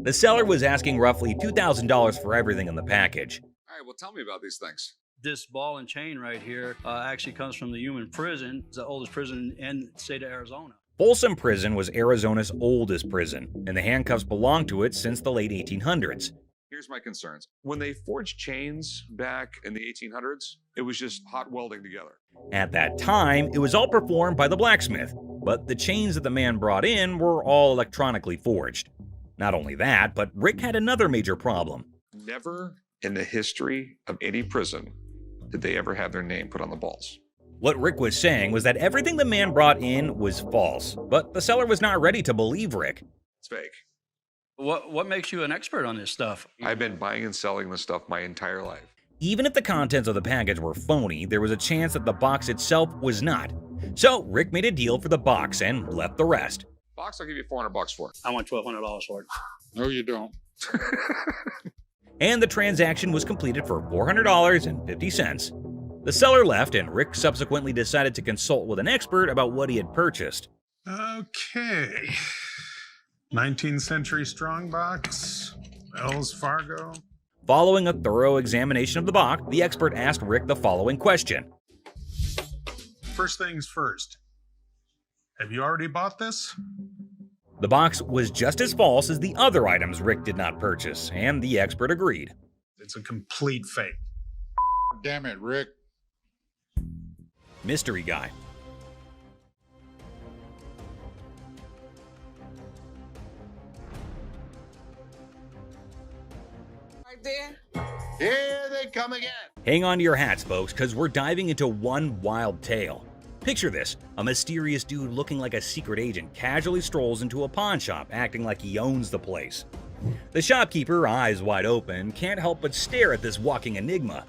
The seller was asking roughly $2,000 for everything in the package. All right, well, tell me about these things. This ball and chain right here actually comes from the human prison. It's the oldest prison in the state of Arizona. Folsom Prison was Arizona's oldest prison, and the handcuffs belonged to it since the late 1800s. Here's my concerns. When they forged chains back in the 1800s, it was just hot welding together. At that time, it was all performed by the blacksmith, but the chains that the man brought in were all electronically forged. Not only that, but Rick had another major problem. Never in the history of any prison did they ever have their name put on the balls. What Rick was saying was that everything the man brought in was false, but the seller was not ready to believe Rick. It's fake. What makes you an expert on this stuff? I've been buying and selling this stuff my entire life. Even if the contents of the package were phony, there was a chance that the box itself was not. So Rick made a deal for the box and left the rest. Box, I'll give you $400 for it. I want $1,200 for it. No, you don't. And the transaction was completed for $400.50. The seller left, and Rick subsequently decided to consult with an expert about what he had purchased. Okay. 19th century strongbox, Wells Fargo. Following a thorough examination of the box, the expert asked Rick the following question. First things first. Have you already bought this? The box was just as false as the other items Rick did not purchase, and the expert agreed. It's a complete fake. Damn it, Rick. Mystery guy. Right there. Here they come again. Hang on to your hats, folks, because we're diving into one wild tale. Picture this, a mysterious dude looking like a secret agent casually strolls into a pawn shop, acting like he owns the place. The shopkeeper, eyes wide open, can't help but stare at this walking enigma.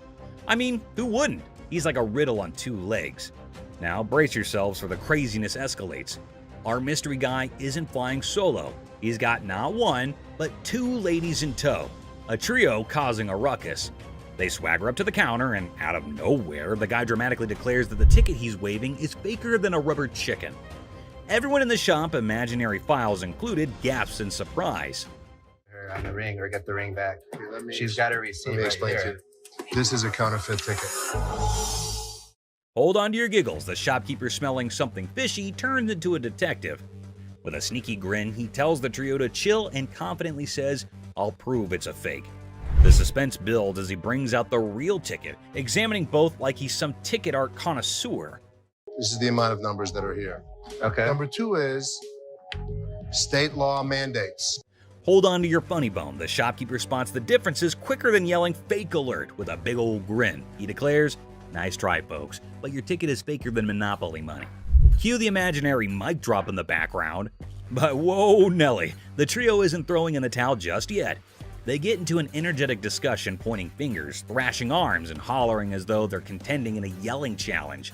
I mean, who wouldn't? He's like a riddle on two legs. Now brace yourselves for the craziness escalates. Our mystery guy isn't flying solo. He's got not one, but two ladies in tow, a trio causing a ruckus. They swagger up to the counter, and out of nowhere, the guy dramatically declares that the ticket he's waving is faker than a rubber chicken. Everyone in the shop, imaginary files included, gasps in surprise. Her on the ring or get the ring back. She's got a receipt. Let me explain right to here. you. This is a counterfeit ticket. Hold on to your giggles. The shopkeeper, smelling something fishy, turns into a detective. With a sneaky grin, he tells the trio to chill and confidently says, "I'll prove it's a fake." The suspense builds as he brings out the real ticket, examining both like he's some ticket art connoisseur. This is the amount of numbers that are here. Okay. Number 2 is state law mandates. Hold on to your funny bone. The shopkeeper spots the differences quicker than yelling "fake alert" with a big old grin. He declares, "Nice try, folks, but your ticket is faker than Monopoly money." Cue the imaginary mic drop in the background. But whoa, Nelly, the trio isn't throwing in the towel just yet. They get into an energetic discussion, pointing fingers, thrashing arms, and hollering as though they're contending in a yelling challenge.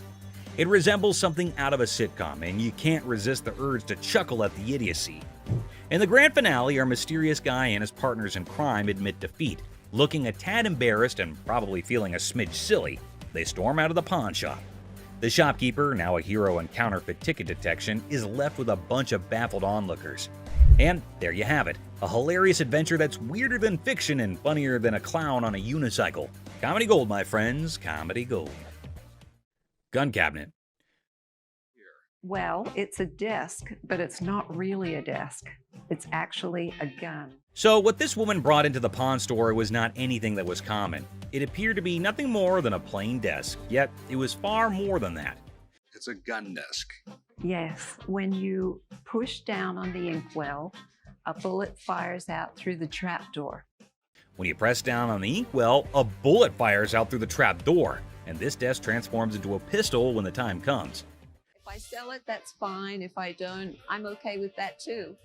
It resembles something out of a sitcom, and you can't resist the urge to chuckle at the idiocy. In the grand finale, our mysterious guy and his partners in crime admit defeat. Looking a tad embarrassed and probably feeling a smidge silly, they storm out of the pawn shop. The shopkeeper, now a hero in counterfeit ticket detection, is left with a bunch of baffled onlookers. And there you have it, a hilarious adventure that's weirder than fiction and funnier than a clown on a unicycle. Comedy gold, my friends, comedy gold. Gun cabinet. Well, it's a desk, but it's not really a desk. It's actually a gun. So what this woman brought into the pawn store was not anything that was common. It appeared to be nothing more than a plain desk, yet it was far more than that. It's a gun desk. Yes, when you push down on the inkwell, a bullet fires out through the trapdoor. When you press down on the inkwell, a bullet fires out through the trap door, and this desk transforms into a pistol when the time comes. If I sell it, that's fine. If I don't, I'm okay with that too.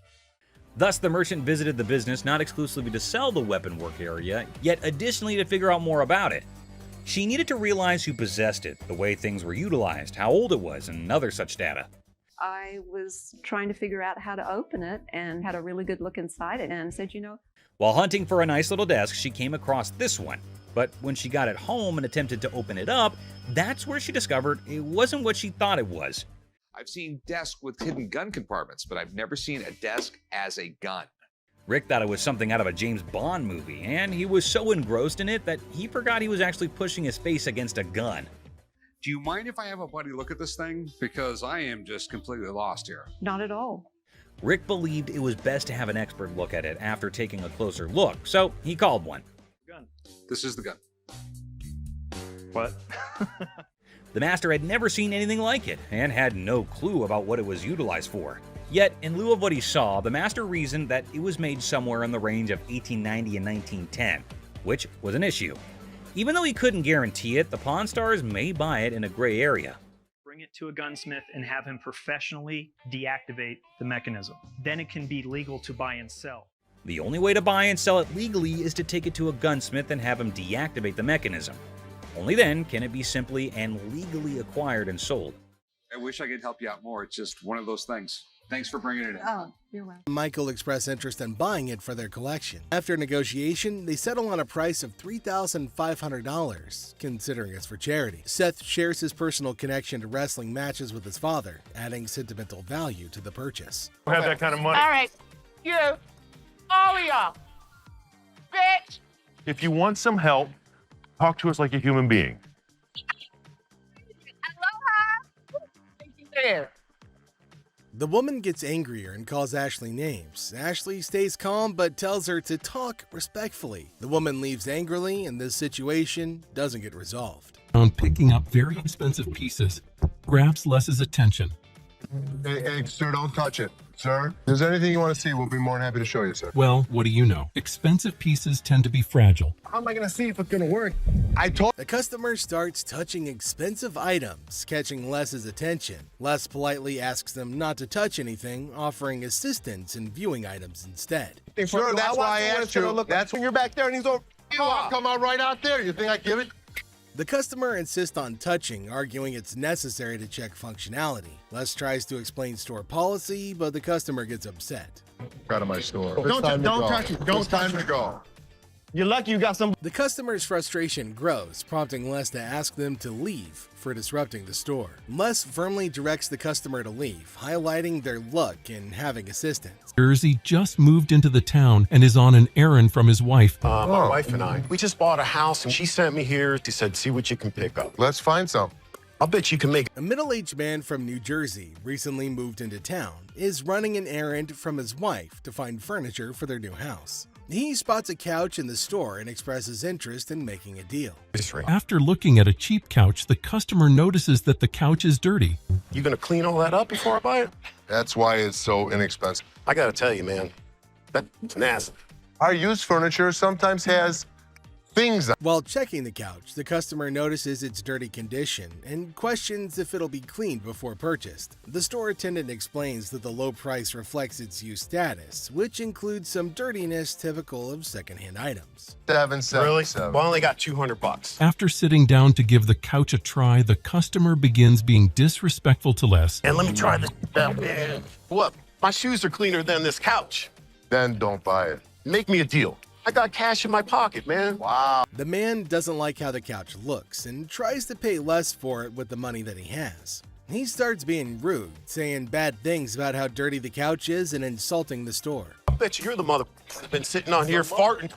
Thus, the merchant visited the business not exclusively to sell the weapon work area, yet additionally to figure out more about it. She needed to realize who possessed it, the way things were utilized, how old it was, and other such data. I was trying to figure out how to open it and had a really good look inside it and said, While hunting for a nice little desk, she came across this one. But when she got it home and attempted to open it up, that's where she discovered it wasn't what she thought it was. I've seen desks with hidden gun compartments, but I've never seen a desk as a gun. Rick thought it was something out of a James Bond movie, and he was so engrossed in it that he forgot he was actually pushing his face against a gun. Do you mind if I have a buddy look at this thing? Because I am just completely lost here. Not at all. Rick believed it was best to have an expert look at it after taking a closer look, so he called one. Gun. This is the gun. What? The master had never seen anything like it and had no clue about what it was utilized for. Yet, in lieu of what he saw, the master reasoned that it was made somewhere in the range of 1890 and 1910, which was an issue. Even though he couldn't guarantee it, the Pawn Stars may buy it in a gray area. Bring it to a gunsmith and have him professionally deactivate the mechanism. Then it can be legal to buy and sell. The only way to buy and sell it legally is to take it to a gunsmith and have him deactivate the mechanism. Only then can it be simply and legally acquired and sold. I wish I could help you out more. It's just one of those things. Thanks for bringing it in. Oh, you're welcome. Michael expressed interest in buying it for their collection. After negotiation, they settle on a price of $3,500, considering it's for charity. Seth shares his personal connection to wrestling matches with his father, adding sentimental value to the purchase. I have that kind of money. All right, you, all of y'all, bitch. If you want some help, talk to us like a human being. Aloha. Thank you there. The woman gets angrier and calls Ashley names. Ashley stays calm but tells her to talk respectfully. The woman leaves angrily and this situation doesn't get resolved. On picking up very expensive pieces, grabs Les's attention. Hey, sir, don't touch it. Sir, if there's anything you want to see, we'll be more than happy to show you, sir. Well, what do you know? Expensive pieces tend to be fragile. How am I going to see if it's going to work? The customer starts touching expensive items, catching Les's attention. Les politely asks them not to touch anything, offering assistance in viewing items instead. Sure, that's why I asked you. That's when you're back there and he's over. Come on right out there. You think I give it? The customer insists on touching, arguing it's necessary to check functionality. Les tries to explain store policy, but the customer gets upset. Out of my store. Don't touch it. Don't touch it. Go. You're lucky you got some. The customer's frustration grows, prompting Les to ask them to leave for disrupting the store. Les firmly directs the customer to leave, highlighting their luck in having assistance. Jersey just moved into the town and is on an errand from his wife. My wife and I, we just bought a house and she sent me here. She said, see what you can pick up. Let's find some. I'll bet you can make it. A middle-aged man from New Jersey, recently moved into town, is running an errand from his wife to find furniture for their new house. He spots a couch in the store and expresses interest in making a deal. After looking at a cheap couch, the customer notices that the couch is dirty. You gonna clean all that up before I buy it? That's why it's so inexpensive. I gotta tell you, man, that's nasty. Our used furniture sometimes has things. While checking the couch, the customer notices its dirty condition and questions if it'll be cleaned before purchased. The store attendant explains that the low price reflects its used status, which includes some dirtiness typical of secondhand items. Really? Well, I only got $200. After sitting down to give the couch a try, the customer begins being disrespectful to Les. And let me try this out. What? My shoes are cleaner than this couch. Then don't buy it. Make me a deal. I got cash in my pocket, man. Wow. The man doesn't like how the couch looks and tries to pay less for it with the money that he has. He starts being rude, saying bad things about how dirty the couch is and insulting the store. I bet you're the mother that's been sitting on here farting.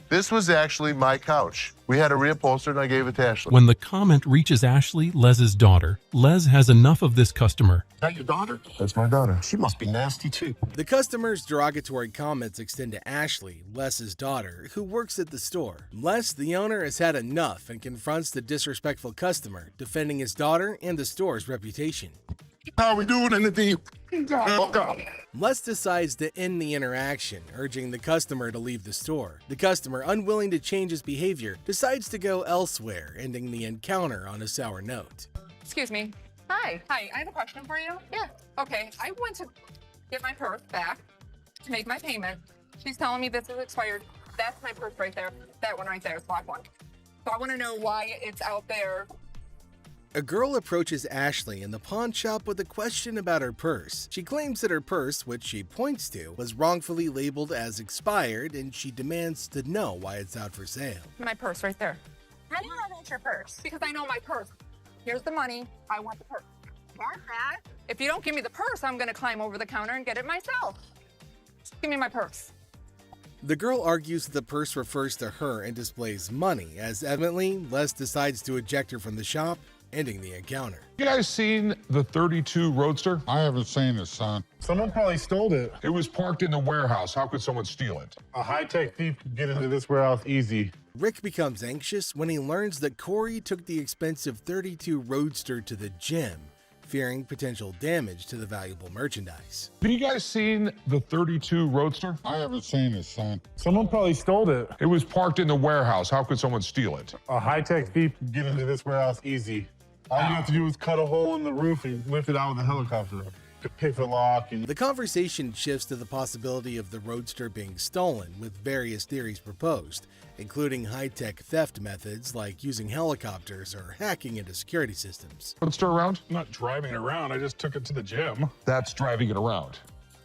This was actually my couch. We had a reupholstered and I gave it to Ashley. When the comment reaches Ashley, Les's daughter, Les has enough of this customer. Is that your daughter? That's my daughter. She must be nasty too. The customer's derogatory comments extend to Ashley, Les's daughter, who works at the store. Les, the owner, has had enough and confronts the disrespectful customer, defending his daughter and the store's reputation. How we doing anything? Les decides to end the interaction, urging the customer to leave the store. The customer, unwilling to change his behavior, decides to go elsewhere, ending the encounter on a sour note. Excuse me. Hi. Hi, I have a question for you. Yeah. Okay, I went to get my purse back to make my payment. She's telling me this is expired. That's my purse right there. That one right there is black one. So I want to know why it's out there. A girl approaches Ashley in the pawn shop with a question about her purse. She claims that her purse, which she points to, was wrongfully labeled as expired, and she demands to know why it's out for sale. My purse right there. How do you know that's your purse? Because I know my purse. Here's the money. I want the purse. Want that? If you don't give me the purse, I'm going to climb over the counter and get it myself. Just give me my purse. The girl argues that the purse refers to her and displays money, as evidently Les decides to eject her from the shop ending the encounter. You guys seen the 32 Roadster? I haven't seen it, son. Someone probably stole it. It was parked in the warehouse. How could someone steal it? A high-tech thief could get into this warehouse easy. Rick becomes anxious when he learns that Corey took the expensive 32 Roadster to the gym, fearing potential damage to the valuable merchandise. Have you guys seen the 32 Roadster? I haven't seen it, son. Someone probably stole it. It was parked in the warehouse. How could someone steal it? A high-tech thief could get into this warehouse easy. All you have to do is cut a hole in the roof and lift it out with a helicopter. Pick the lock. And the conversation shifts to the possibility of the Roadster being stolen, with various theories proposed, including high-tech theft methods like using helicopters or hacking into security systems. Roadster around? I'm not driving it around. I just took it to the gym. That's driving it around.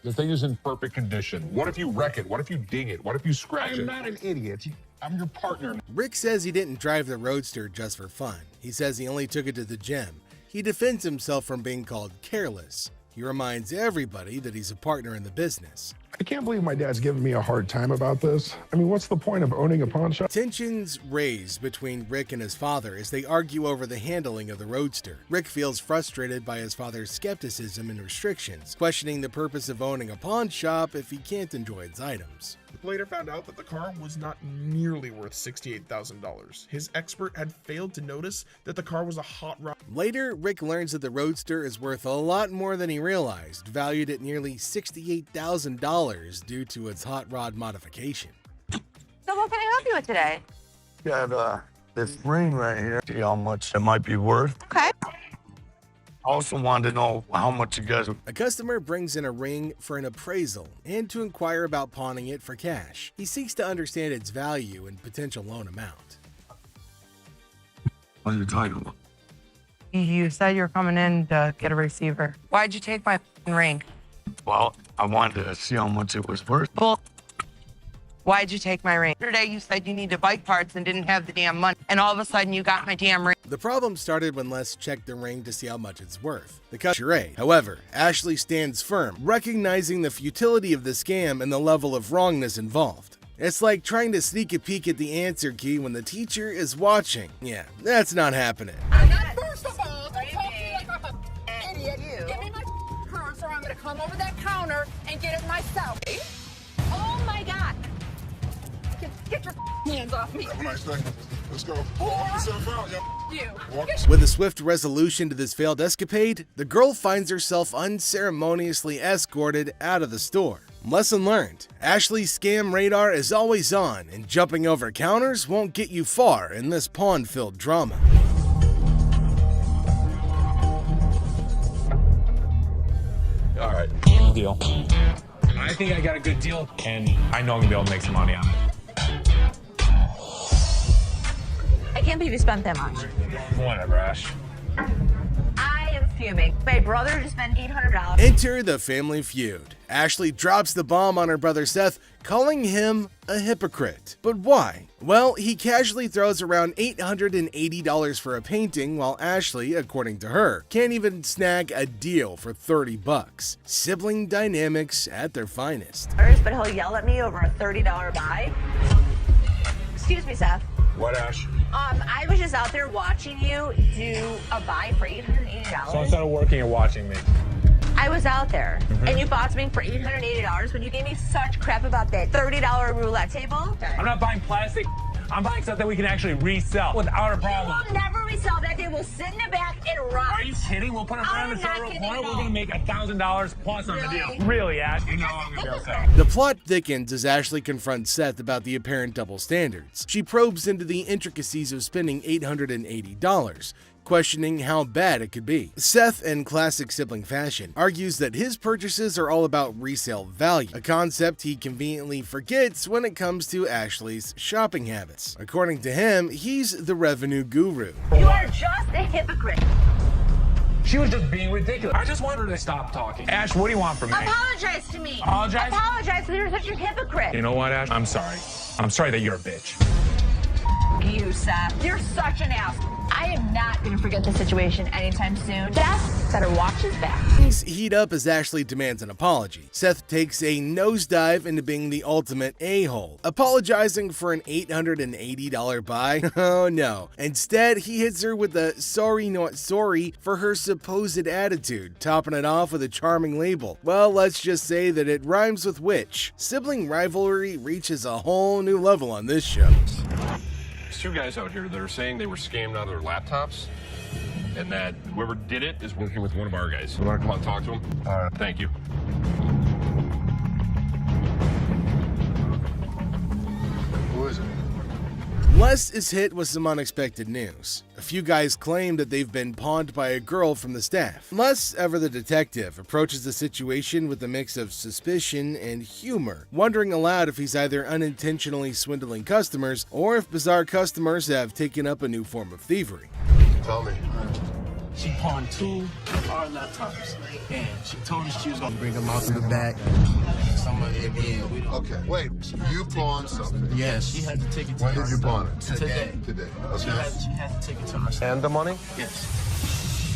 The thing is in perfect condition. What if you wreck it? What if you ding it? What if you scratch it? I'm not an idiot. I'm your partner. Rick says he didn't drive the Roadster just for fun. He says he only took it to the gym. He defends himself from being called careless. He reminds everybody that he's a partner in the business. I can't believe my dad's giving me a hard time about this. I mean, what's the point of owning a pawn shop? Tensions raise between Rick and his father as they argue over the handling of the Roadster. Rick feels frustrated by his father's skepticism and restrictions, questioning the purpose of owning a pawn shop if he can't enjoy its items. Later found out that the car was not nearly worth $68,000. His expert had failed to notice that the car was a hot rod. Later, Rick learns that the Roadster is worth a lot more than he realized, valued at nearly $68,000 due to its hot rod modification. So what can I help you with today? Got this ring right here. See how much it might be worth. Okay. I also wanted to know how much you guys... A customer brings in a ring for an appraisal and to inquire about pawning it for cash. He seeks to understand its value and potential loan amount. What are you talking about? You said you're coming in to get a receiver. Why'd you take my ring? Well, I wanted to see how much it was worth. Bull. Why'd you take my ring? Yesterday you said you needed bike parts and didn't have the damn money, and all of a sudden you got my damn ring. The problem started when Les checked the ring to see how much it's worth. The customer. However, Ashley stands firm, recognizing the futility of the scam and the level of wrongness involved. It's like trying to sneak a peek at the answer key when the teacher is watching. Yeah, that's not happening. First of all, don't talk to me like I'm an idiot. Give me my purse or I'm gonna come over that counter and get it myself. Oh my God. Get your hands off me. Have a nice day. Let's go. You. With a swift resolution to this failed escapade, the girl finds herself unceremoniously escorted out of the store. Lesson learned. Ashley's scam radar is always on, and jumping over counters won't get you far in this pawn-filled drama. All right, deal. I think I got a good deal, and I know I'm gonna be able to make some money on it. I can't believe you spent that much. Whatever, Ash. I am fuming. My brother just spent $800. Enter the family feud. Ashley drops the bomb on her brother Seth, calling him a hypocrite. But why? Well, he casually throws around $880 for a painting, while Ashley, according to her, can't even snag a deal for $30. Sibling dynamics at their finest. But he'll yell at me over a $30 buy. Excuse me, Seth. What, Ash? I was just out there watching you do a buy for $880. So instead of working, you're watching me. I was out there, and you bought something for $880 when you gave me such crap about that $30 roulette table. I'm not buying plastic. I'm buying stuff that we can actually resell without a problem. You will never resell that. They will sit in the back and rot. Are you kidding? We'll put it around the third corner. We're going to make $1,000 plus on the deal. Really, Ash? You know I'm going to be upset. The plot thickens as Ashley confronts Seth about the apparent double standards. She probes into the intricacies of spending $880, questioning how bad it could be. Seth, in classic sibling fashion, argues that his purchases are all about resale value, a concept he conveniently forgets when it comes to Ashley's shopping habits. According to him, he's the revenue guru. You are just a hypocrite. She was just being ridiculous. I just want her to stop talking. Ash, what do you want from me? Apologize to me. Apologize? Apologize because you're such a hypocrite. You know what, Ash? I'm sorry. I'm sorry that you're a bitch. You, Seth. You're such an ass. I am not going to forget the situation anytime soon. Seth better watch his back. Things heat up as Ashley demands an apology. Seth takes a nosedive into being the ultimate a-hole, apologizing for an $880 buy. Oh no. Instead, he hits her with a sorry not sorry for her supposed attitude, topping it off with a charming label. Well, let's just say that it rhymes with witch. Sibling rivalry reaches a whole new level on this show. There's two guys out here that are saying they were scammed out of their laptops, and that whoever did it is working with one of our guys. You want to come out and talk to him? All right. Thank you. Who is it? Les is hit with some unexpected news. A few guys claim that they've been pawned by a girl from the staff. Les, ever the detective, approaches the situation with a mix of suspicion and humor, wondering aloud if he's either unintentionally swindling customers or if bizarre customers have taken up a new form of thievery. Tell me. She pawned 2 of our laptops, and she told us she was gonna bring them out to the back. Somebody again. Okay, wait. You pawned something? Yes, she had to take it to When her did you pawn it? Today. Today. She had to take it to her. And the money? Yes.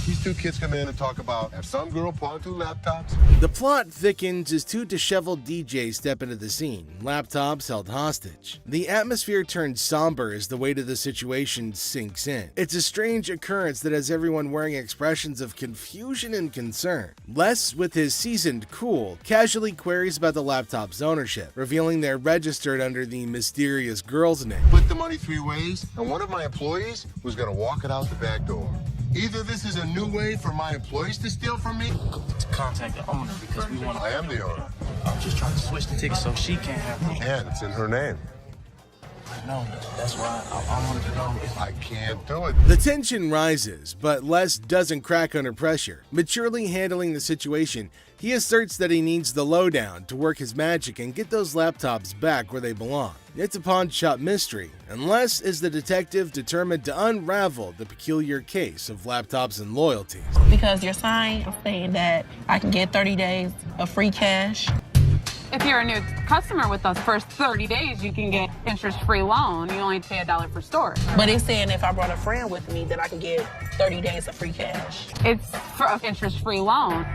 These two kids come in and talk about have some girl pawned 2 laptops. The plot thickens as 2 disheveled DJs step into the scene, laptops held hostage. The atmosphere turns somber as the weight of the situation sinks in. It's a strange occurrence that has everyone wearing expressions of confusion and concern. Les, with his seasoned cool, casually queries about the laptop's ownership, revealing they're registered under the mysterious girl's name. Split the money 3 ways, and one of my employees was gonna walk it out the back door. Either this is a new way for my employees to steal from me. To contact the owner because we want to. I am the owner. I'm just trying to switch the ticket so she can't have them. And it's in her name. No, that's why I wanted to know if I can't do it. The tension rises, but Les doesn't crack under pressure. Maturely handling the situation, he asserts that he needs the lowdown to work his magic and get those laptops back where they belong. It's a pawn shop mystery, and Les is the detective determined to unravel the peculiar case of laptops and loyalties. Because your sign is saying that I can get 30 days of free cash. If you're a new customer with us, first 30 days, you can get interest-free loan. You only pay $1 for storage. But it's saying if I brought a friend with me that I can get 30 days of free cash. It's for an interest-free loan.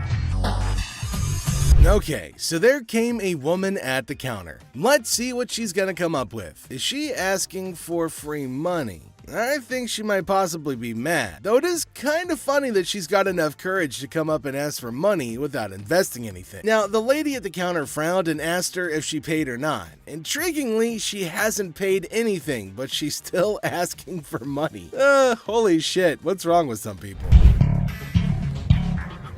Okay, so there came a woman at the counter. Let's see what she's gonna come up with. Is she asking for free money? I think she might possibly be mad, though it is kind of funny that she's got enough courage to come up and ask for money without investing anything. Now, the lady at the counter frowned and asked her if she paid or not. Intriguingly, she hasn't paid anything, but she's still asking for money. Holy shit, what's wrong with some people?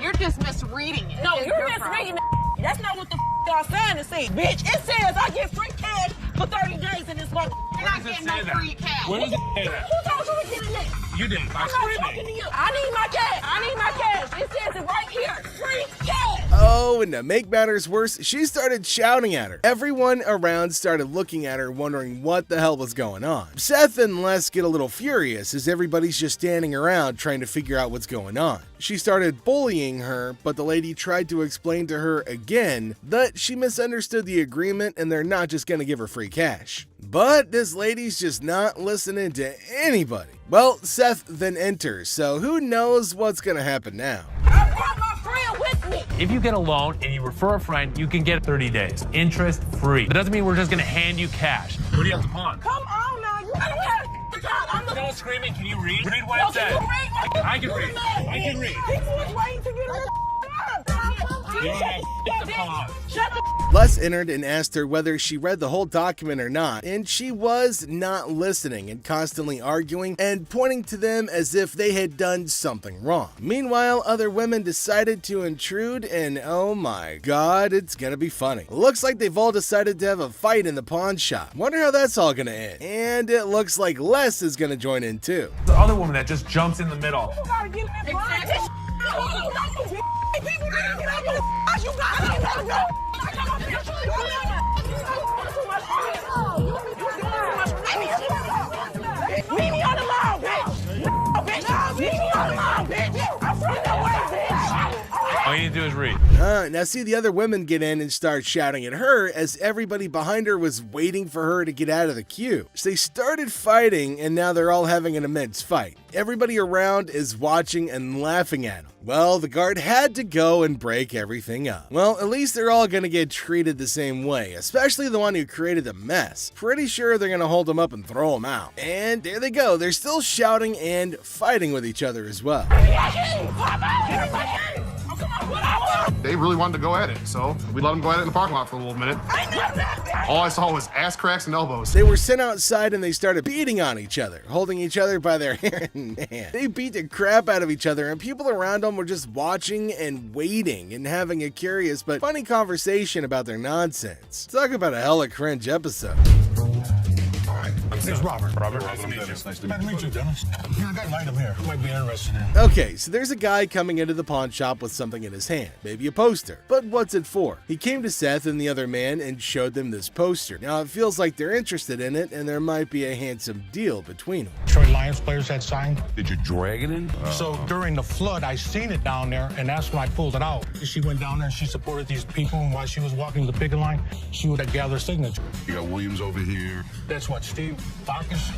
You're just misreading it. No, you're misreading it. That's not what the y'all sign is saying, bitch. It says I get free cash for 30 days in this month. You're not getting no free cash. Where does it say that? Who told you to get it? You did. I'm not talking to you. I need my cash. I need my cash. It says it right here. Free cash. Oh, and to make matters worse, she started shouting at her. Everyone around started looking at her, wondering what the hell was going on. Seth and Les get a little furious as everybody's just standing around trying to figure out what's going on. She started bullying her, but the lady tried to explain to her again that she misunderstood the agreement and they're not just gonna give her free cash. But this lady's just not listening to anybody. Well, Seth then enters, so who knows what's gonna happen now. I brought my friend with me. If you get a loan and you refer a friend, you can get 30 days, interest free. That doesn't mean we're just gonna hand you cash. What do you have to pawn? Come on now. I don't have a job. I'm Don't screaming. Can you read? Read what it says. I can read. I can read. People was waiting to get her. Shut the Les entered and asked her whether she read the whole document or not, and she was not listening and constantly arguing and pointing to them as if they had done something wrong. Meanwhile, other women decided to intrude, and oh my god, it's gonna be funny. Looks like they've all decided to have a fight in the pawn shop. Wonder how that's all gonna end. And it looks like Les is gonna join in too. The other woman that just jumps in the middle. You gotta get this money. People didn't get out of the you gotta go. Leave me on the line, bitch. Leave me on the line, bitch. I'm from the way, bitch. All you need to do is read. Now see, the other women get in and start shouting at her as everybody behind her was waiting for her to get out of the queue. So they started fighting, and now they're all having an immense fight. Everybody around is watching and laughing at them. Well, the guard had to go and break everything up. Well, at least they're all gonna get treated the same way, especially the one who created the mess. Pretty sure they're gonna hold him up and throw him out. And there they go, they're still shouting and fighting with each other as well. They really wanted to go at it, so we let them go at it in the parking lot for a little minute. All I saw was ass cracks and elbows. They were sent outside and they started beating on each other, holding each other by their hair. Man, they beat the crap out of each other, and people around them were just watching and waiting and having a curious but funny conversation about their nonsense. Talk about a hella cringe episode. It's Robert. Robert, Nice to meet you. Nice to meet you, Dennis. Yeah, I got an item here. Might be interested in. Okay, so there's a guy coming into the pawn shop with something in his hand, maybe a poster. But what's it for? He came to Seth and the other man and showed them this poster. Now it feels like they're interested in it, and there might be a handsome deal between them. Detroit Lions players had signed. Did you drag it in? So during the flood, I seen it down there, and that's when I pulled it out. She went down there and she supported these people, and while she was walking the picket line, she would gather signature. You got Williams over here. That's what, Steve Farkas?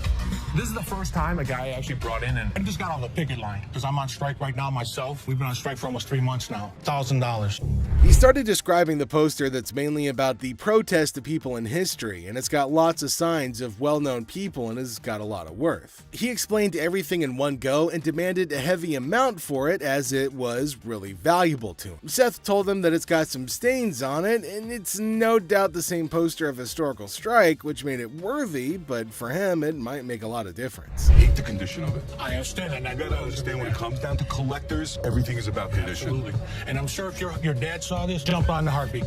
This is the first time a guy actually brought in and I just got on the picket line because I'm on strike right now myself. We've been on strike for almost 3 months now. $1,000. He started describing the poster that's mainly about the protest of people in history, and it's got lots of signs of well-known people and has got a lot of worth. He explained everything in one go and demanded a heavy amount for it as it was really valuable to him. Seth told him that it's got some stains on it, and it's no doubt the same poster of historical strike, which made it worthy, but for him it might make a lot of difference. Hate the condition of it. I understand, and I You gotta understand when it comes down to collectors, everything is about condition. Absolutely. And I'm sure if your dad saw this, jump on the heartbeat.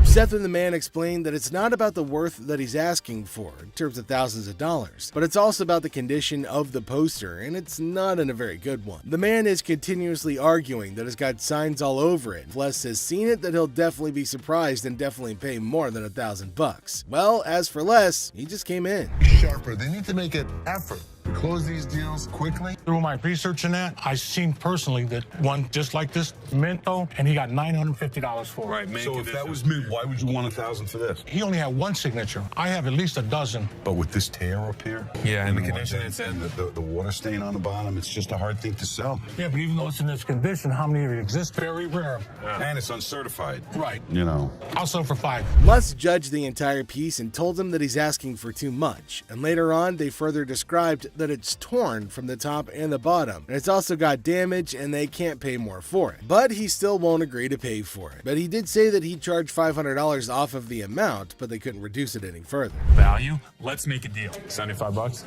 Seth and the man explained that it's not about the worth that he's asking for, in terms of thousands of dollars, but it's also about the condition of the poster, and it's not in a very good one. The man is continuously arguing that it's got signs all over it. If Les has seen it, that he'll definitely be surprised and definitely pay more than $1,000. Well, as for Les, he just came in. Sharper. They need to make an effort to close these deals quickly. Through my research in that, I seen personally that one just like this, Minto, and he got $950 for it. Right, man. So if that was me, why would you want $1,000 for this? He only had one signature. I have at least a dozen. But with this tear up here, Yeah, and the and condition it's in, the water stain on the bottom, it's just a hard thing to sell. Yeah, but even though it's in this condition, how many of it exist? Very rare. And it's uncertified. Right. You know. I'll sell for $5. Les judged the entire piece and told him that he's asking for too much, and later on they further described that it's torn from the top and the bottom, and it's also got damage and they can't pay more for it. But he still won't agree to pay for it. But he did say that he'd charge $500 off of the amount, but they couldn't reduce it any further. value. Let's make a deal. $75.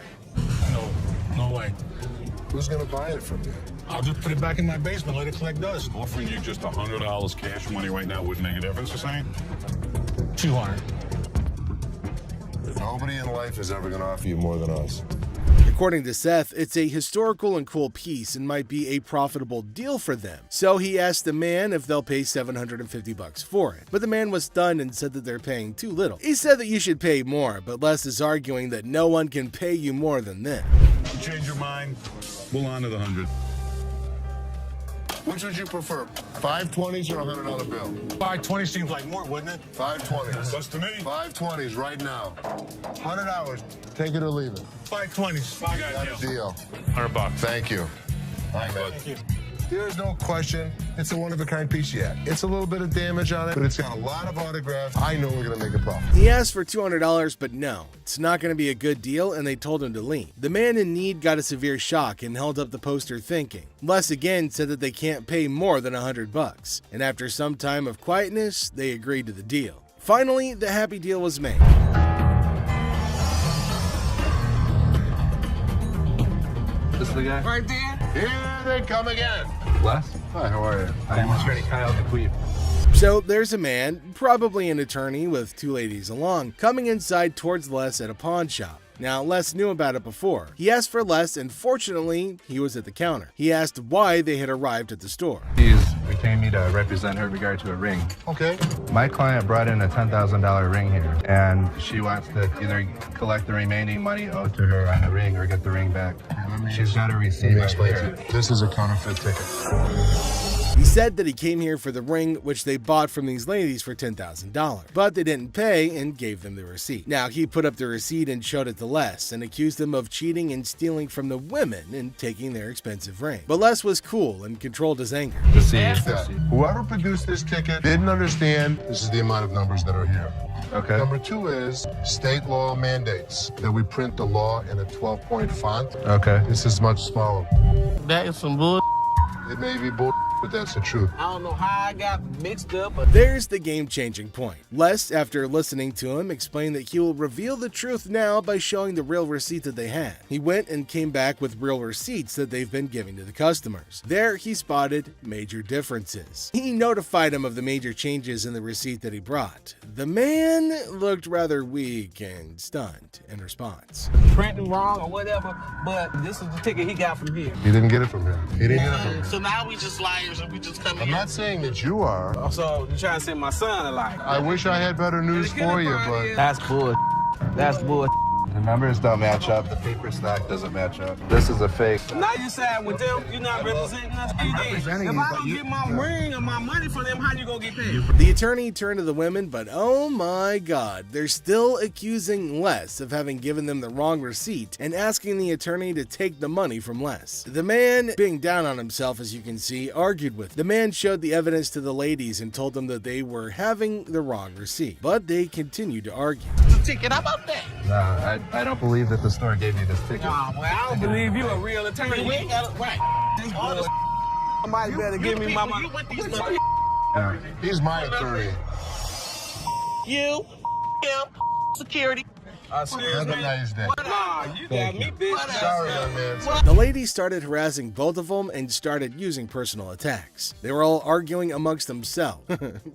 No way. Who's gonna buy it from you? I'll just put it back in my basement, let it collect dust. Offering you just $100 cash money right now wouldn't make a difference, you're saying? 200. Nobody in life is ever gonna offer you more than us. According to Seth, it's a historical and cool piece and might be a profitable deal for them. So he asked the man if they'll pay $750 for it. But the man was stunned and said that they're paying too little. He said that you should pay more, but Les is arguing that no one can pay you more than them. You change your mind, we'll honor the 100. Which would you prefer, 520s or a $100 bill? 520 seems like more, wouldn't it? 520s. That's to me. 520s right now. $100. Take it or leave it. 520s. Got a deal. $100. Thank you. All right, man. Thank you. There's no question. It's a one-of-a-kind piece yet. It's a little bit of damage on it, but it's got a lot of autographs. I know we're going to make a profit. He asked for $200, but no, it's not going to be a good deal, and they told him to leave. The man in need got a severe shock and held up the poster thinking. Les again said that they can't pay more than $100, and after some time of quietness, they agreed to the deal. Finally, the happy deal was made. This is the guy? Right there. Here they come again. Les? Hi, how are you? I'm Attorney Kyle DeQueeve. So there's a man, probably an attorney with two ladies along, coming inside towards Les at a pawn shop. Now, Les knew about it before. He asked for Les, and fortunately, he was at the counter. He asked why they had arrived at the store. She's retained me to represent her in regard to a ring. Okay. My client brought in a $10,000 ring here, and she wants to either collect the remaining money owed to her on the ring or get the ring back. She's got a receipt. Let me right explain here. to you. This is a counterfeit ticket. He said that he came here for the ring, which they bought from these ladies for $10,000, but they didn't pay and gave them the receipt. Now, he put up the receipt and showed it to Les and accused them of cheating and stealing from the women and taking their expensive ring. But Les was cool and controlled his anger. Whoever produced this ticket didn't understand this is the amount of numbers that are here. Okay. Number 2 is state law mandates that we print the law in a 12-point font. Okay. This is much smaller. That is some bull. It may be bull, but that's the truth. I don't know how I got mixed up. There's the game-changing point. Les, after listening to him, explained that he will reveal the truth now by showing the real receipt that they had. He went and came back with real receipts that they've been giving to the customers. There, he spotted major differences. He notified him of the major changes in the receipt that he brought. The man looked rather weak and stunned in response. Printing wrong or whatever, but this is the ticket he got from here. He didn't get it from him. He didn't get it from him. So now we just liars and we just come I'm not saying that you are. So you're trying to send my son a lie. I wish I had better news for you, but That's bull. That's bull. The numbers don't match up. The paper stock doesn't match up. This is a fake. Now you side with them. You're not representing us. If I don't get my ring or my money from them, how you gonna get paid? The attorney turned to the women, but oh my god, they're still accusing Les of having given them the wrong receipt and asking the attorney to take the money from Les. The man, being down on himself as you can see, argued with them. The man showed the evidence to the ladies and told them that they were having the wrong receipt, but they continued to argue. Ticket, how about that? No, I don't believe that the store gave you this ticket. Nah, well, I don't believe you a real attorney. We ain't got it right. Somebody better give me my money. Yeah. he's my attorney. You, him, security. Have a nice day. Nah, you got me, bitch. Sorry, young man. The ladies started harassing both of them and started using personal attacks. They were all arguing amongst themselves.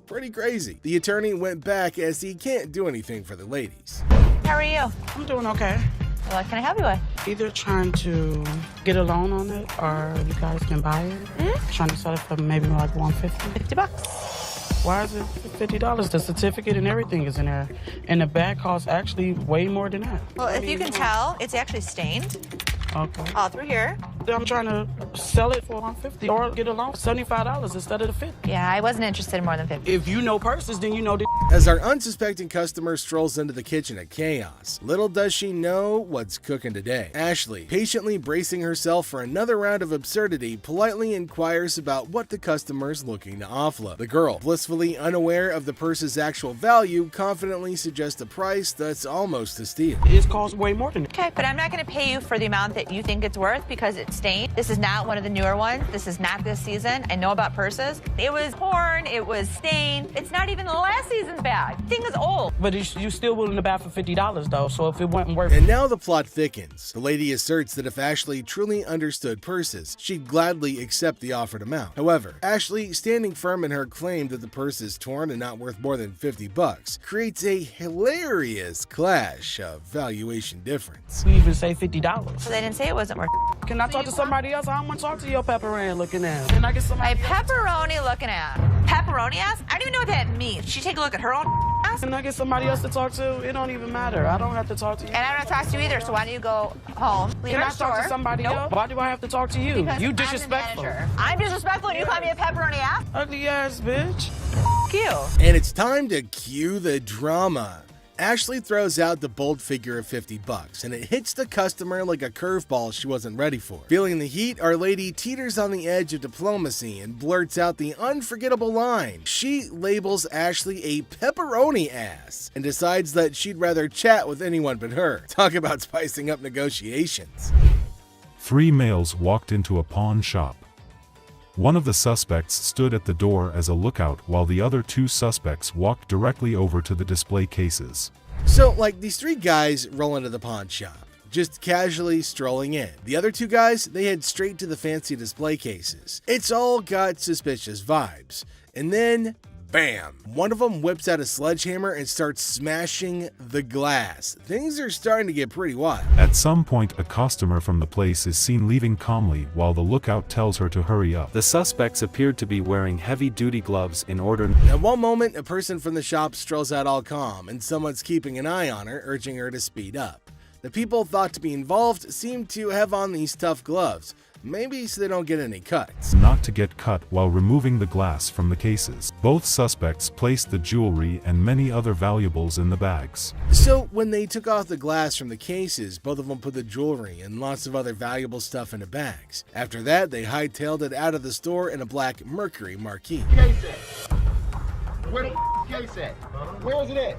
Pretty crazy. The attorney went back as he can't do anything for the ladies. How are you? I'm doing okay. What can I help you with? Either trying to get a loan on it or you guys can buy it. Trying to sell it for maybe like $150. $50. Why is it $50? The certificate and everything is in there. And the bag costs actually way more than that. Well, if you can tell, it's actually stained Okay. all through here. I'm trying to sell it for $150 or get a loan for $75 instead of the $50. Yeah, I wasn't interested in more than 50. If you know purses, then you know the As our unsuspecting customer strolls into the kitchen at chaos, little does she know what's cooking today. Ashley, patiently bracing herself for another round of absurdity, politely inquires about what the customer's looking to offload. The girl, blissfully unaware of the purse's actual value, confidently suggests a price that's almost a steal. It costs way more than that. Okay, but I'm not going to pay you for the amount that you think it's worth because it's stained. This is not one of the newer ones. This is not this season. I know about purses. It was torn. It was stained. It's not even the last season's bag. The thing is old. But you still willing to buy for $50 though, so if it wasn't worth And now the plot thickens. The lady asserts that if Ashley truly understood purses, she'd gladly accept the offered amount. However, Ashley, standing firm in her claim that the purse is torn and not worth more than $50, creates a hilarious clash of valuation difference. we even say $50. So they didn't say it wasn't worth. Can I talk to somebody else? I don't want to talk to your pepperoni looking at. Can I get My somebody pepperoni looking at. Pepperoni ass? I don't even know what that means. She take a look at her own ass? Can I get somebody else to talk to? It don't even matter. I don't have to talk to you. And I don't talk to you either, so why don't you go home, leave Can our I talk to store? somebody else? Why do I have to talk to you? Because You I'm the disrespectful. manager. I'm disrespectful and you call me a pepperoni ass? Ugly ass bitch. F you. And it's time to cue the drama. Ashley throws out the bold figure of $50, and it hits the customer like a curveball she wasn't ready for. Feeling the heat, our lady teeters on the edge of diplomacy and blurts out the unforgettable line. She labels Ashley a pepperoni ass and decides that she'd rather chat with anyone but her. Talk about spicing up negotiations. 3 males walked into a pawn shop. One of the suspects stood at the door as a lookout while the other 2 suspects walked directly over to the display cases. So, like, these 3 guys roll into the pawn shop, just casually strolling in. The other 2 guys, they head straight to the fancy display cases. It's all got suspicious vibes. And then, Bam! One of them whips out a sledgehammer and starts smashing the glass. Things are starting to get pretty wild. At some point, a customer from the place is seen leaving calmly while the lookout tells her to hurry up. The suspects appeared to be wearing heavy-duty gloves in order. At one moment, a person from the shop strolls out all calm, and someone's keeping an eye on her, urging her to speed up. The people thought to be involved seem to have on these tough gloves, maybe so they don't get any cuts. Not to get cut while removing the glass from the cases. Both suspects placed the jewelry and many other valuables in the bags. So when they took off the glass from the cases, both of them put the jewelry and lots of other valuable stuff into bags. After that, they hightailed it out of the store in a black Mercury Marquis. Case at? Where the case at? Where is it at?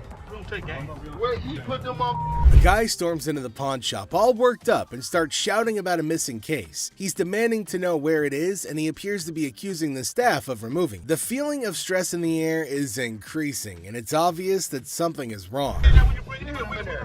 Where he put them on? The guy storms into the pawn shop all worked up and starts shouting about a missing case. He's demanding to know where it is, and he appears to be accusing the staff of removing. The feeling of stress in the air is increasing, and it's obvious that something is wrong.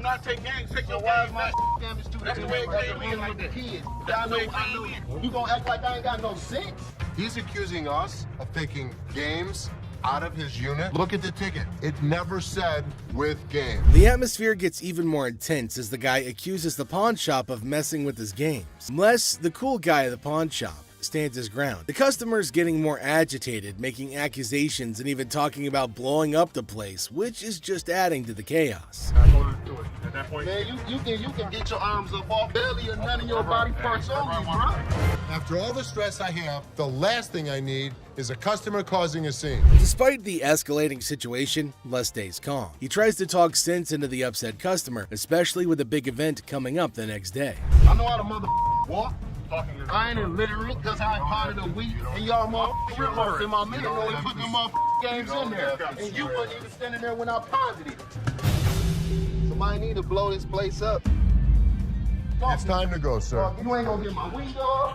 Not take games, take your wise my damage to that's the way it came in with the kids. I know. You gonna act like I ain't got no sense? He's accusing us of taking games out of his unit. Look at the ticket. It never said with game. The atmosphere gets even more intense as the guy accuses the pawn shop of messing with his games. Les, the cool guy at the pawn shop, stands his ground. The customer's getting more agitated, making accusations and even talking about blowing up the place, which is just adding to the chaos. At that point, man, you can get your arms up off belly and none of your body parts on you, bro. After all the stress I have, the last thing I need is a customer causing a scene. Despite the escalating situation, Les stays calm. He tries to talk sense into the upset customer, especially with a big event coming up the next day. I know how to walk. I ain't illiterate because I ain't part of the week, and y'all motherfuckers in my middle and put them games in there. And you wasn't even standing there when I pawned it. Somebody need to blow this place up. It's time to go, sir. You ain't gonna get my window.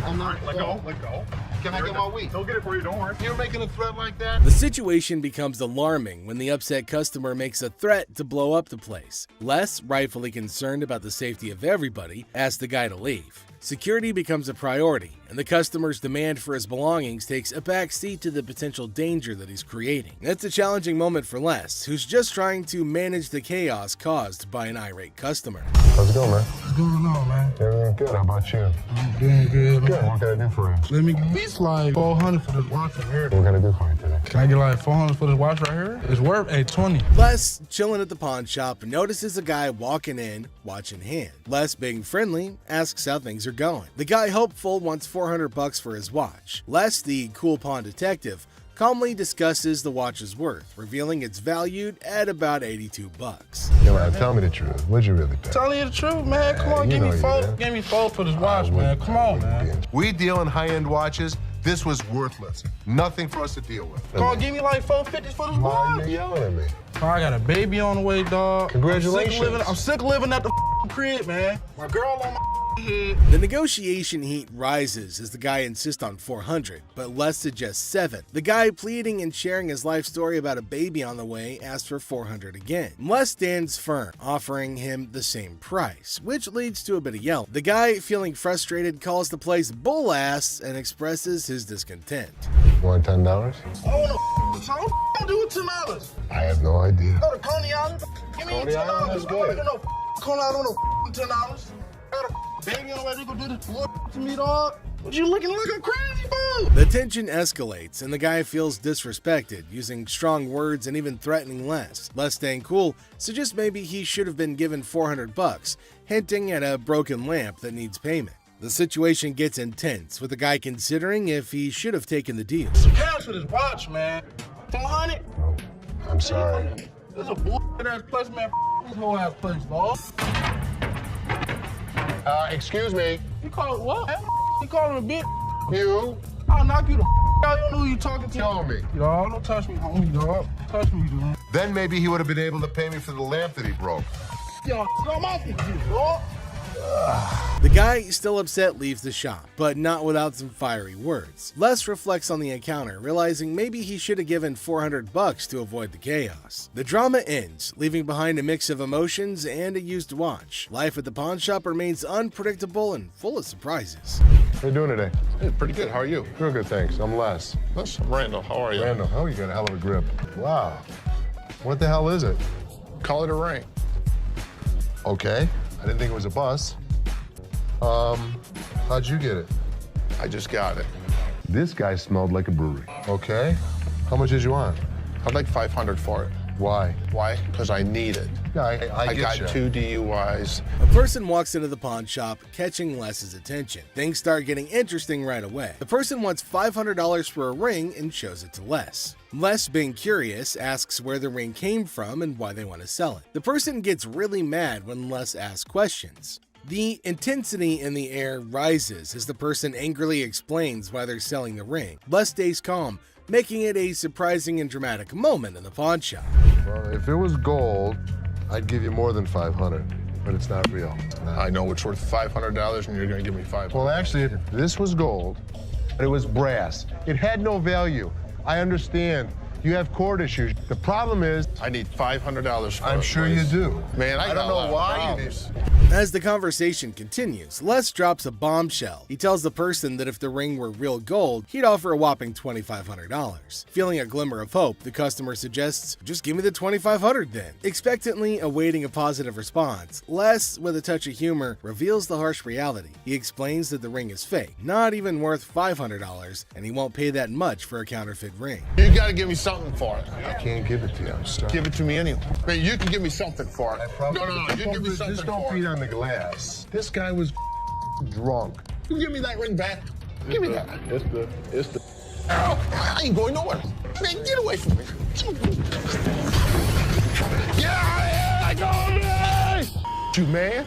I'm not. Let go. Can I get my weed? Don't get it for you, don't worry. You're making a threat like that? The situation becomes alarming when the upset customer makes a threat to blow up the place. Les, rightfully concerned about the safety of everybody, asks the guy to leave. Security becomes a priority, and the customer's demand for his belongings takes a backseat to the potential danger that he's creating. It's a challenging moment for Les, who's just trying to manage the chaos caused by an irate customer. How's it going, man? What's going on, man? Everything good. How about you? I'm doing good. Good. What can I do for you? Let me get these like $400 for this watch right here. What can I do for you today? Can I get like $400 for this watch right here? It's worth $820. Les, chilling at the pawn shop, notices a guy walking in, watch in hand. Les, being friendly, asks how things are going. The guy, hopeful, wants $400 for his watch. Les, the cool pawn detective, calmly discusses the watch's worth, revealing it's valued at about $82. Yeah, man, tell me the truth. What'd you really pay? Telling you the truth, man. Come on, give me $4 for this watch, man. Come on, man. We deal in high-end watches. This was worthless. Nothing for us to deal with. Come on, give me like $450 for this watch. You yelling at me? Oh, I got a baby on the way, dog. Congratulations. I'm sick of living at the crib, man. My girl on my head. The negotiation heat rises as the guy insists on $400, but Les suggests $7. The guy, pleading and sharing his life story about a baby on the way, asks for $400 again. Les stands firm, offering him the same price, which leads to a bit of yelling. The guy, feeling frustrated, calls the place bull ass and expresses his discontent. You want $10? Oh, no, so don't do it $10. I have no idea. Go to Coney Island. Give me Coney Island is good. No, Coney Island on $10. Got a baby on the way to go do this to me, dog. What you looking like a crazy fool? The tension escalates, and the guy feels disrespected, using strong words and even threatening Les. Les, staying cool, suggests maybe he should have been given $400, hinting at a broken lamp that needs payment. The situation gets intense, with the guy considering if he should have taken the deal. Some cash for this watch, man. 400? Oh, I'm sorry. This is a bullshit ass place, man. This whole ass place, dog. Excuse me. You call it what? You calling a bitch? You? I'll knock you the out. You don't know who you talking to. Tell me. Dog, don't touch me, homie, dog. Touch me, dude. Then maybe he would have been able to pay me for the lamp that he broke. Yo, I'm off you, dog. The guy, still upset, leaves the shop, but not without some fiery words. Les reflects on the encounter, realizing maybe he should have given $400 to avoid the chaos. The drama ends, leaving behind a mix of emotions and a used watch. Life at the pawn shop remains unpredictable and full of surprises. How you doing today? Hey, pretty good. How are you? Real good, thanks. I'm Les. I'm Randall. How are you? Randall, oh, you got a hell of a grip. Wow. What the hell is it? Call it a ring. Okay. I didn't think it was a bus. How'd you get it? I just got it. This guy smelled like a brewery. Okay. How much did you want? I'd like $500 for it. Why? Why? Because I need it. Yeah, I got get 2 DUIs. A person walks into the pawn shop, catching Les's attention. Things start getting interesting right away. The person wants $500 for a ring and shows it to Les. Les, being curious, asks where the ring came from and why they want to sell it. The person gets really mad when Les asks questions. The intensity in the air rises as the person angrily explains why they're selling the ring. Les stays calm, making it a surprising and dramatic moment in the pawn shop. Well, if it was gold, I'd give you more than $500, but it's not real. I know it's worth $500 and you're going to give me $500. Well, actually, if this was gold, and it was brass, it had no value. I understand. You have court issues. The problem is, I need $500 for it. I'm sure you do. Man, I don't know why you do. As the conversation continues, Les drops a bombshell. He tells the person that if the ring were real gold, he'd offer a whopping $2,500. Feeling a glimmer of hope, the customer suggests, just give me the $2,500 then. Expectantly awaiting a positive response, Les, with a touch of humor, reveals the harsh reality. He explains that the ring is fake, not even worth $500, and he won't pay that much for a counterfeit ring. You gotta give me something for it. I can't give it to you. I'm sorry. Give it to me anyway. Man, you can give me something for it. No, you give me something Just don't for beat it. on the glass. This guy was drunk. You give me that ring back. Give me that. It's the. I ain't going nowhere. Man, get away from me. Get out of here! I told you! You man?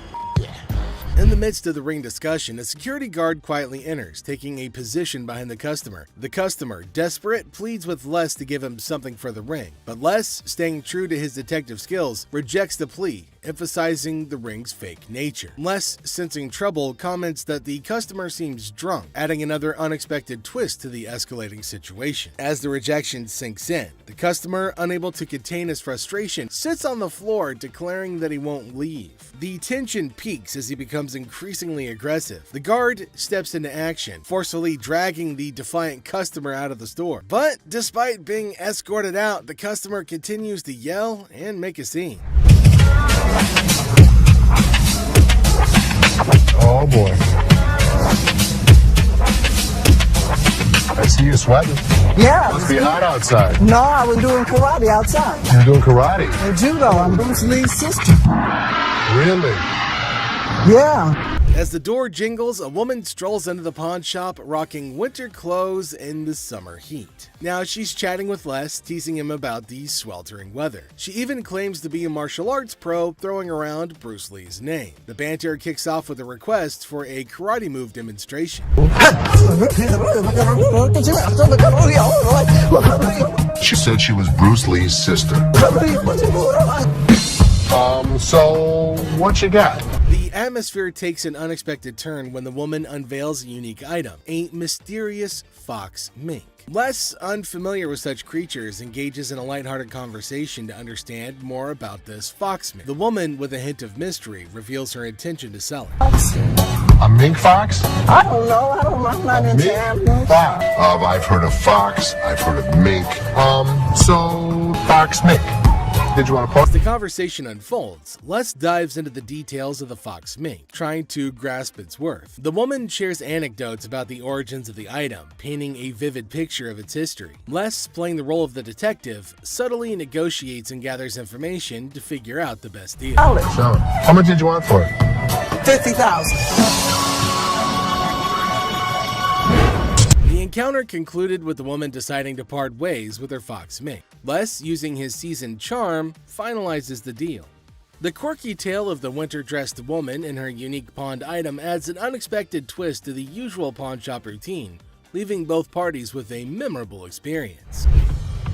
In the midst of the ring discussion, a security guard quietly enters, taking a position behind the customer. The customer, desperate, pleads with Les to give him something for the ring, but Les, staying true to his detective skills, rejects the plea, emphasizing the ring's fake nature. Les, sensing trouble, comments that the customer seems drunk, adding another unexpected twist to the escalating situation. As the rejection sinks in, the customer, unable to contain his frustration, sits on the floor, declaring that he won't leave. The tension peaks as he becomes increasingly aggressive. The guard steps into action, forcefully dragging the defiant customer out of the store. But despite being escorted out, the customer continues to yell and make a scene. Oh boy. I see you sweating. Yeah. Must be hot outside. No, I was doing karate outside. You're doing karate? And judo. I'm Bruce Lee's sister. Really? Yeah. As the door jingles, a woman strolls into the pawn shop rocking winter clothes in the summer heat. Now she's chatting with Les, teasing him about the sweltering weather. She even claims to be a martial arts pro, throwing around Bruce Lee's name. The banter kicks off with a request for a karate move demonstration. She said she was Bruce Lee's sister. So what you got? The atmosphere takes an unexpected turn when the woman unveils a unique item, a mysterious fox mink. Les, unfamiliar with such creatures, engages in a lighthearted conversation to understand more about this fox mink. The woman, with a hint of mystery, reveals her intention to sell it. A mink fox? I don't know. I don't know. I'm not into animals. Fox. I've heard of fox. I've heard of mink. So fox mink. Did you want to post? As the conversation unfolds, Les dives into the details of the fox mink, trying to grasp its worth. The woman shares anecdotes about the origins of the item, painting a vivid picture of its history. Les, playing the role of the detective, subtly negotiates and gathers information to figure out the best deal. So, how much did you want for it? $50,000. The encounter concluded with the woman deciding to part ways with her fox mink. Les, using his seasoned charm, finalizes the deal. The quirky tale of the winter-dressed woman and her unique pawned item adds an unexpected twist to the usual pawn shop routine, leaving both parties with a memorable experience.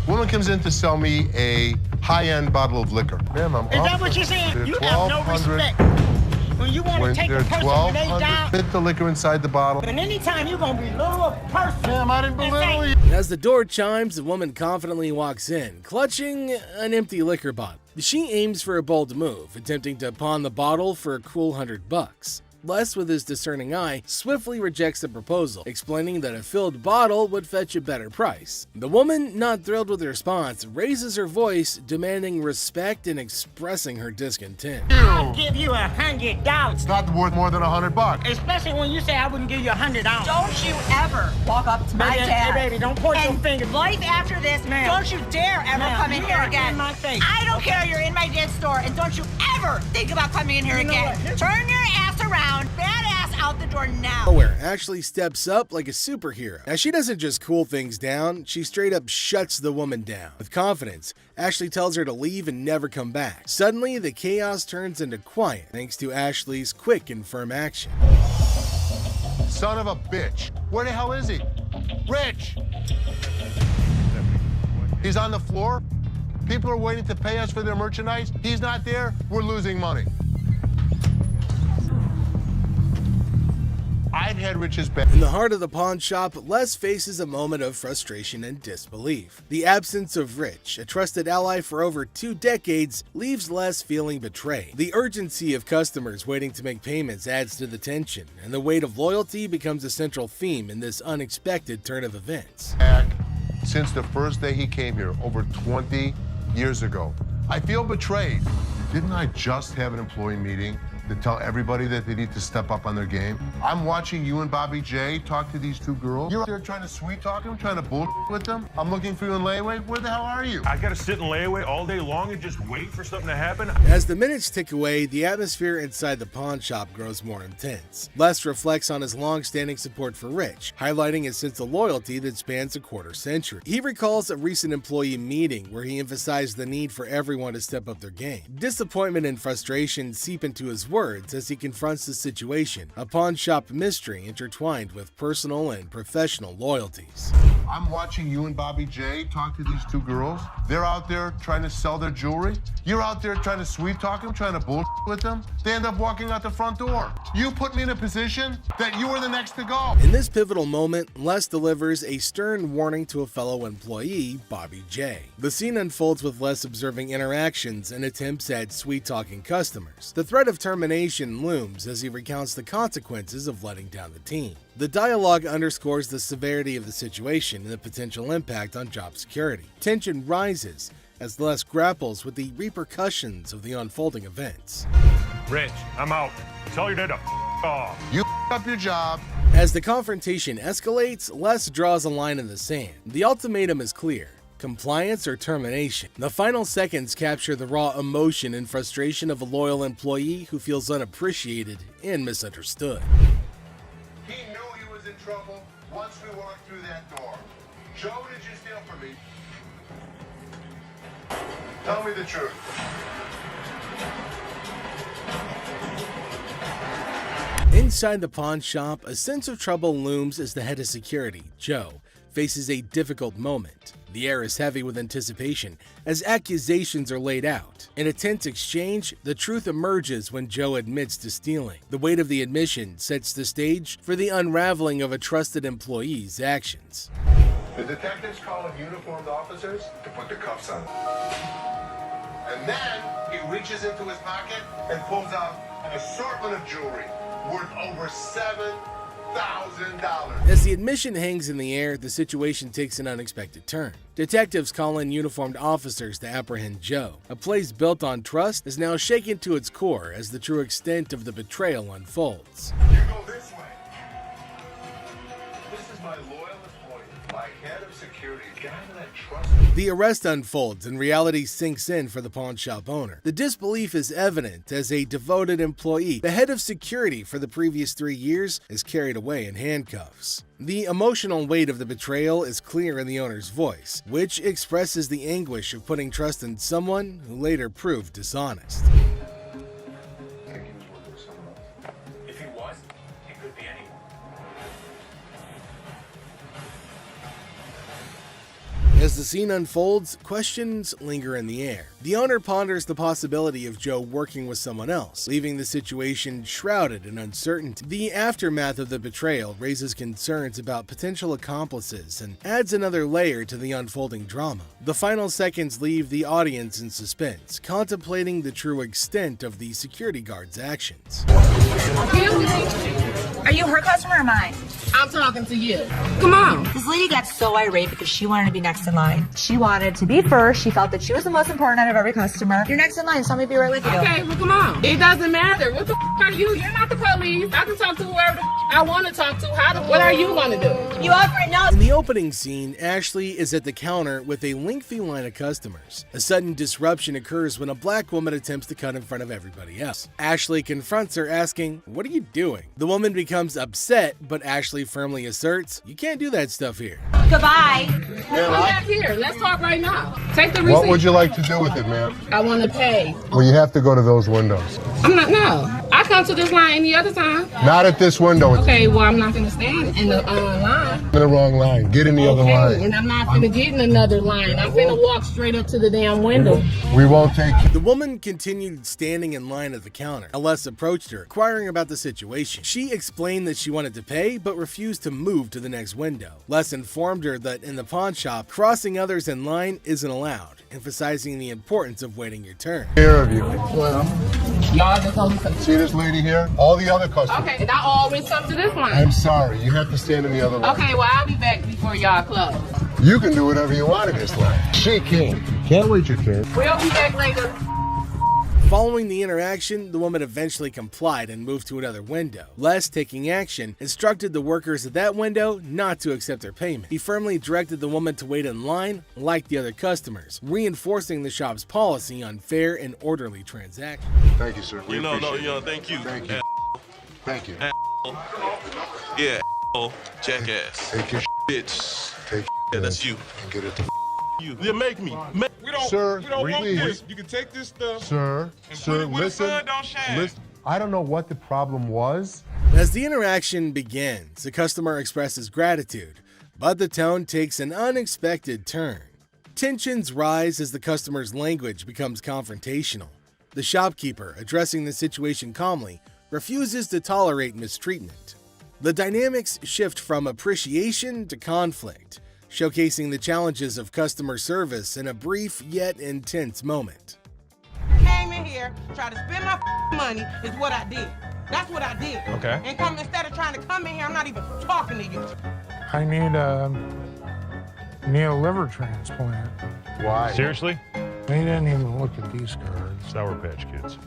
Woman comes in to sell me a high-end bottle of liquor. Ma'am, I'm Is that what you're saying? You have no respect. when you want to take a They're person when they down. Fit the liquor inside the bottle. And anytime you're going to be little a person. Damn, I didn't belittle you. As the door chimes, the woman confidently walks in, clutching an empty liquor bottle. She aims for a bold move, attempting to pawn the bottle for a cool $100. Les, with his discerning eye, swiftly rejects the proposal, explaining that a filled bottle would fetch a better price. The woman, not thrilled with the response, raises her voice, demanding respect and expressing her discontent. I'll give you $100. It's not worth more than $100. Especially when you say I wouldn't give you $100. Don't you ever walk up to my dad. Hey, baby, don't point your and finger. life after this, don't you dare ever come in here again. In my face. I don't care you're in my dad's store, and don't you ever think about coming in here again. Turn your ass around. Badass out the door now. Where Ashley steps up like a superhero. Now, she doesn't just cool things down, she straight up shuts the woman down. With confidence, Ashley tells her to leave and never come back. Suddenly, the chaos turns into quiet thanks to Ashley's quick and firm action. Son of a bitch. Where the hell is he? Rich! He's on the floor. People are waiting to pay us for their merchandise. He's not there. We're losing money. I'd had Rich's back. In the heart of the pawn shop, Les faces a moment of frustration and disbelief. The absence of Rich, a trusted ally for over 2 decades, leaves Les feeling betrayed. The urgency of customers waiting to make payments adds to the tension, and the weight of loyalty becomes a central theme in this unexpected turn of events. Since the first day he came here, over 20 years ago. I feel betrayed. Didn't I just have an employee meeting to tell everybody that they need to step up on their game? I'm watching you and Bobby J talk to these 2 girls. You're out there trying to sweet talk them, trying to bullshit with them. I'm looking for you in layaway. Where the hell are you? I gotta sit in layaway all day long and just wait for something to happen? As the minutes tick away, the atmosphere inside the pawn shop grows more intense. Les reflects on his long-standing support for Rich, highlighting his sense of loyalty that spans a quarter century. He recalls a recent employee meeting where he emphasized the need for everyone to step up their game. Disappointment and frustration seep into his words as he confronts the situation, a pawn shop mystery intertwined with personal and professional loyalties. I'm watching you and Bobby J talk to these 2 girls. They're out there trying to sell their jewelry. You're out there trying to sweet talk them, trying to bullshit with them. They end up walking out the front door. You put me in a position that you were the next to go. In this pivotal moment, Les delivers a stern warning to a fellow employee, Bobby J. The scene unfolds with Les observing interactions and attempts at sweet-talking customers. The threat of termination looms as he recounts the consequences of letting down the team. The dialogue underscores the severity of the situation and the potential impact on job security. Tension rises as Les grapples with the repercussions of the unfolding events. Rich, I'm out. Tell your dad to off. You up your job. As the confrontation escalates, Les draws a line in the sand. The ultimatum is clear: compliance or termination. The final seconds capture the raw emotion and frustration of a loyal employee who feels unappreciated and misunderstood. He knew he was in trouble once we walked through that door. Joe, did you steal from me? Tell me the truth. Inside the pawn shop, a sense of trouble looms as the head of security, Joe, faces a difficult moment. The air is heavy with anticipation as accusations are laid out. In a tense exchange, the truth emerges when Joe admits to stealing. The weight of the admission sets the stage for the unraveling of a trusted employee's actions. The detectives call in uniformed officers to put the cuffs on. And then he reaches into his pocket and pulls out an assortment of jewelry worth over $7,000. As the admission hangs in the air, the situation takes an unexpected turn. Detectives call in uniformed officers to apprehend Joe. A place built on trust is now shaken to its core as the true extent of the betrayal unfolds. You go this way. This is my loyal employee, my head of security, guy that I trust. The arrest unfolds and reality sinks in for the pawn shop owner. The disbelief is evident as a devoted employee, the head of security for the previous 3 years, is carried away in handcuffs. The emotional weight of the betrayal is clear in the owner's voice, which expresses the anguish of putting trust in someone who later proved dishonest. If he was, he could be anyone. As the scene unfolds, questions linger in the air. The owner ponders the possibility of Joe working with someone else, leaving the situation shrouded in uncertainty. The aftermath of the betrayal raises concerns about potential accomplices and adds another layer to the unfolding drama. The final seconds leave the audience in suspense, contemplating the true extent of the security guard's actions. Are you her customer or mine? I'm talking to you. Come on. This lady got so irate because she wanted to be next in line. She wanted to be first. She felt that she was the most important out of every customer. You're next in line, so let me be right with you. Okay, well, come on. It doesn't matter. What the are you? You're not the police. I can talk to whoever the I want to talk to. What are you going to do? You already know. In the opening scene, Ashley is at the counter with a lengthy line of customers. A sudden disruption occurs when a black woman attempts to cut in front of everybody else. Ashley confronts her, asking, "What are you doing?" The woman becomes upset, but Ashley firmly asserts, "You can't do that stuff here." Goodbye. Come back here. Let's talk right now. Take the receipt. What would you like to do with it, ma'am? I want to pay. Well, you have to go to those windows. I'm not, no. I come to this line any other time. Not at this window. Okay, well, I'm not going to stand in the line. In the wrong line. Get in the other line. And I'm not going to get in another line. I'm going to walk straight up to the damn window. We won't take you. The woman continued standing in line at the counter. Les approached her, inquiring about the situation. She explained that she wanted to pay, but refused to move to the next window. Les informed her that in the pawn shop, crossing others in line isn't allowed, emphasizing the importance of waiting your turn. Here of you. Well, y'all just only come. See this lady here? All the other customers. Okay, and I always come to this line. I'm sorry. You have to stand in the other line. Okay, well, I'll be back before y'all close. You can do whatever you want in this line. She can't. Can't wait your turn. We'll be back later. Following the interaction, the woman eventually complied and moved to another window. Les, taking action, instructed the workers at that window not to accept her payment. He firmly directed the woman to wait in line like the other customers, reinforcing the shop's policy on fair and orderly transactions. Thank you, sir. Thank you. Thank you. Thank you. Yeah, jackass. Take your bitch. Take yeah, that's you. And get it to you. Yeah, make me. We don't want this. You can take this stuff. Sir, listen. I don't know what the problem was. As the interaction begins, the customer expresses gratitude, but the tone takes an unexpected turn. Tensions rise as the customer's language becomes confrontational. The shopkeeper, addressing the situation calmly, refuses to tolerate mistreatment. The dynamics shift from appreciation to conflict, showcasing the challenges of customer service in a brief yet intense moment. Came in here, tried to spend my money is what I did. That's what I did. Okay. And come instead of trying to come in here, I'm not even talking to you. I need a liver transplant. Why? Seriously? They didn't even look at these cards. Sour Patch Kids.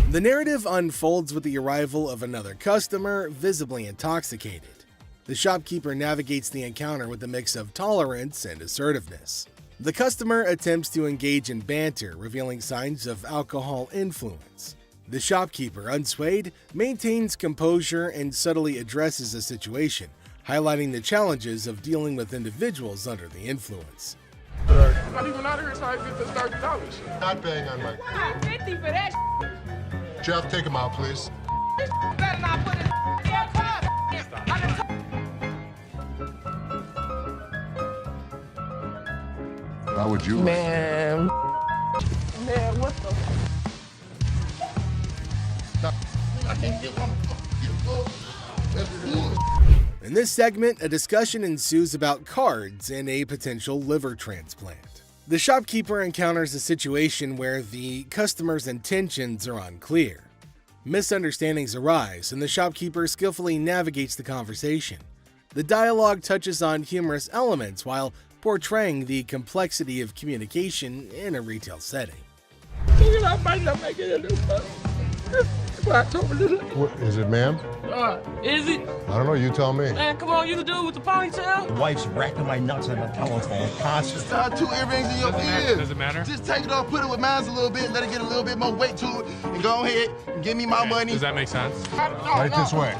The narrative unfolds with the arrival of another customer, visibly intoxicated. The shopkeeper navigates the encounter with a mix of tolerance and assertiveness. The customer attempts to engage in banter, revealing signs of alcohol influence. The shopkeeper, unswayed, maintains composure and subtly addresses the situation, highlighting the challenges of dealing with individuals under the influence. I'm not even out of here so I get this $30. Not paying on my... $50 for that. Jeff, take him out, please. Better not put it How would you? Man, what the? In this segment, a discussion ensues about cards and a potential liver transplant. The shopkeeper encounters a situation where the customer's intentions are unclear. Misunderstandings arise, and the shopkeeper skillfully navigates the conversation. The dialogue touches on humorous elements while portraying the complexity of communication in a retail setting. What, is it, ma'am? Is it? I don't know. You tell me. Man, come on, you the dude with the ponytail? The wife's racking my nuts on the telephone constantly. Tie 2 earrings in your ears. Does it matter? Just take it off, put it with mine a little bit, let it get a little bit more weight to it, and go ahead and give me my money. Does that make sense? Right this way.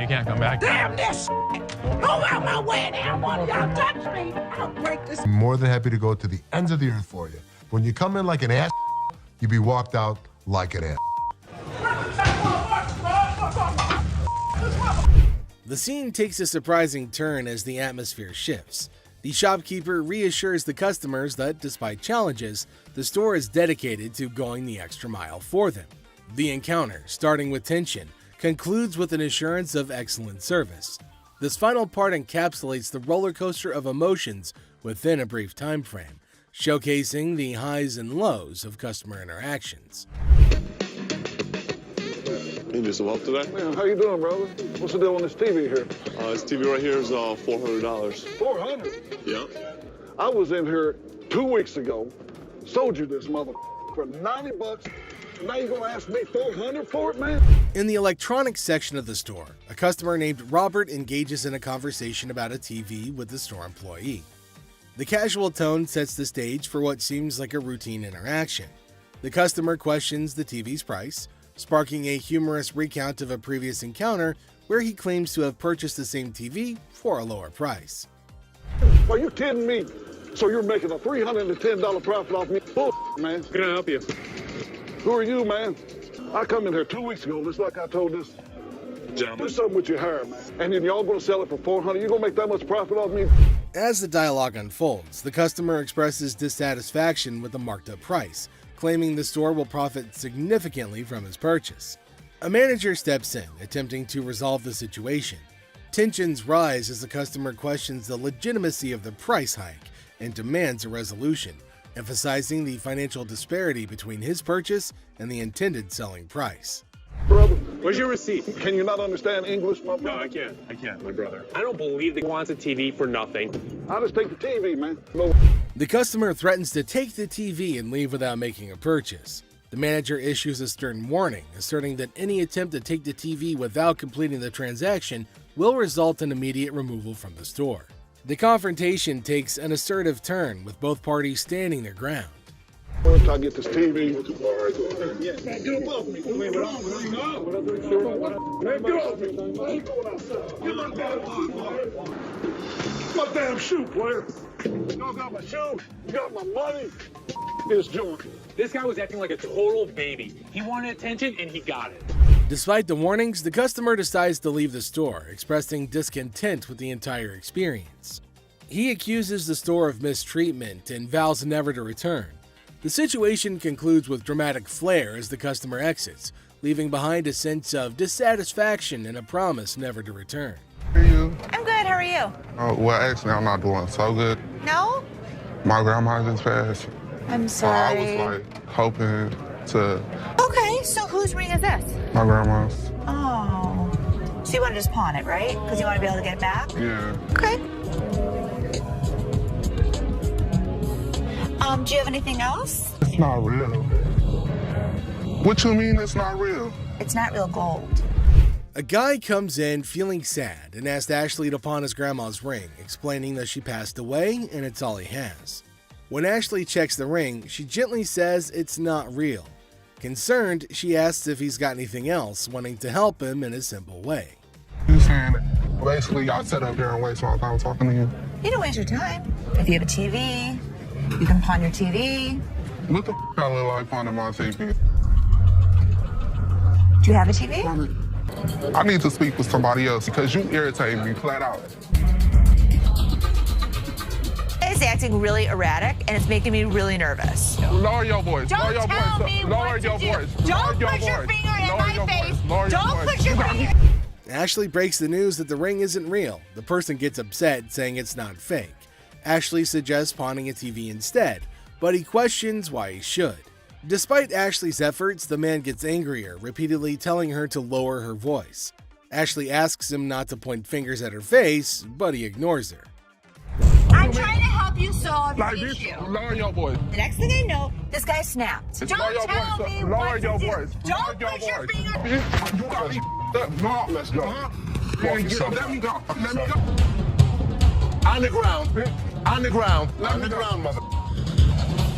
You can't come back. Damn this! Go out my way, damn one of y'all touch me! I'll break this. I'm more than happy to go to the ends of the earth for you. When you come in like an ass, you be walked out like an ass. The scene takes a surprising turn as the atmosphere shifts. The shopkeeper reassures the customers that despite challenges, the store is dedicated to going the extra mile for them. The encounter, starting with tension, concludes with an assurance of excellent service. This final part encapsulates the roller coaster of emotions within a brief time frame, showcasing the highs and lows of customer interactions. You need some help today? Man, how you doing, brother? What's the deal on this TV here? This TV right here is $400. $400? Yeah. I was in here 2 weeks ago, sold you this mother for $90. Now you gonna ask me $400 for it, man? In the electronics section of the store, a customer named Robert engages in a conversation about a TV with the store employee. The casual tone sets the stage for what seems like a routine interaction. The customer questions the TV's price, sparking a humorous recount of a previous encounter where he claims to have purchased the same TV for a lower price. Are you kidding me? So you're making a $310 profit off me? Bull, man. Can I help you? Who are you, man? I come in here 2 weeks ago, just like I told this gentleman. Do something with your hair, man. And then y'all gonna sell it for $400. You gonna make that much profit off me? As the dialogue unfolds, the customer expresses dissatisfaction with the marked up price, claiming the store will profit significantly from his purchase. A manager steps in, attempting to resolve the situation. Tensions rise as the customer questions the legitimacy of the price hike and demands a resolution, emphasizing the financial disparity between his purchase and the intended selling price. Brother, where's your receipt? Can you not understand English, my brother? No, I can't. I can't, my brother. I don't believe that he wants a TV for nothing. I'll just take the TV, man. No. The customer threatens to take the TV and leave without making a purchase. The manager issues a stern warning, asserting that any attempt to take the TV without completing the transaction will result in immediate removal from the store. The confrontation takes an assertive turn, with both parties standing their ground. Once I get this TV, man, get above me. Man, get off me. My damn shoe, player. Y'all got my shoe. You got my money. It's joint. This guy was acting like a total baby. He wanted attention and he got it. Despite the warnings, the customer decides to leave the store, expressing discontent with the entire experience. He accuses the store of mistreatment and vows never to return. The situation concludes with dramatic flair as the customer exits, leaving behind a sense of dissatisfaction and a promise never to return. How are you? I'm good. How are you? Well, actually, I'm not doing so good. No? My grandma just passed. I'm sorry. I was hoping to. Okay, so whose ring is this? My grandma's. Oh. So you want to just pawn it, right? Because you want to be able to get it back? Yeah. Okay. Do you have anything else? It's not real. What you mean it's not real? It's not real gold. A guy comes in feeling sad and asks Ashley to pawn his grandma's ring, explaining that she passed away and it's all he has. When Ashley checks the ring, she gently says it's not real. Concerned, she asks if he's got anything else, wanting to help him in a simple way. You saying basically y'all sat up there and waste my time talking to you? You don't waste your time. If you have a TV, you can pawn your TV. What the I look like pawning my TV? Do you have a TV? I need to speak with somebody else because you irritate me flat out. It's acting really erratic and it's making me really nervous. Lower your voice. Don't Lower your tell voice. me Lower what your to do. voice. Don't Lower put your voice. finger in Lower my your face. voice. Lower your Don't voice. put your finger. Ashley breaks the news that the ring isn't real. The person gets upset, saying it's not fake. Ashley suggests pawning a TV instead, but he questions why he should. Despite Ashley's efforts, the man gets angrier, repeatedly telling her to lower her voice. Ashley asks him not to point fingers at her face, but he ignores her. I'm trying to help you solve Like your this, issue. lower your voice. The next thing I know, this guy snapped. Lower Don't your tell voice. me Lower what your to do. voice. Don't Lower put your your voice. finger. You got me up. Let's go. Let me go. Let me go. On the ground. On the ground. On the ground, mother.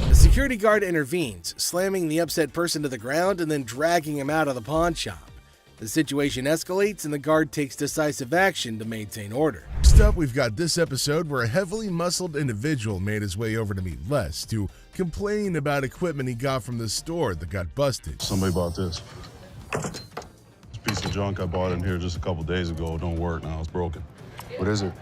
The security guard intervenes, slamming the upset person to the ground and then dragging him out of the pawn shop. The situation escalates and the guard takes decisive action to maintain order. Next up, we've got this episode where a heavily muscled individual made his way over to meet Les to complain about equipment he got from the store that got busted. Somebody bought this. This piece of junk I bought in here just a couple days ago. It don't work now. It's broken. What is it?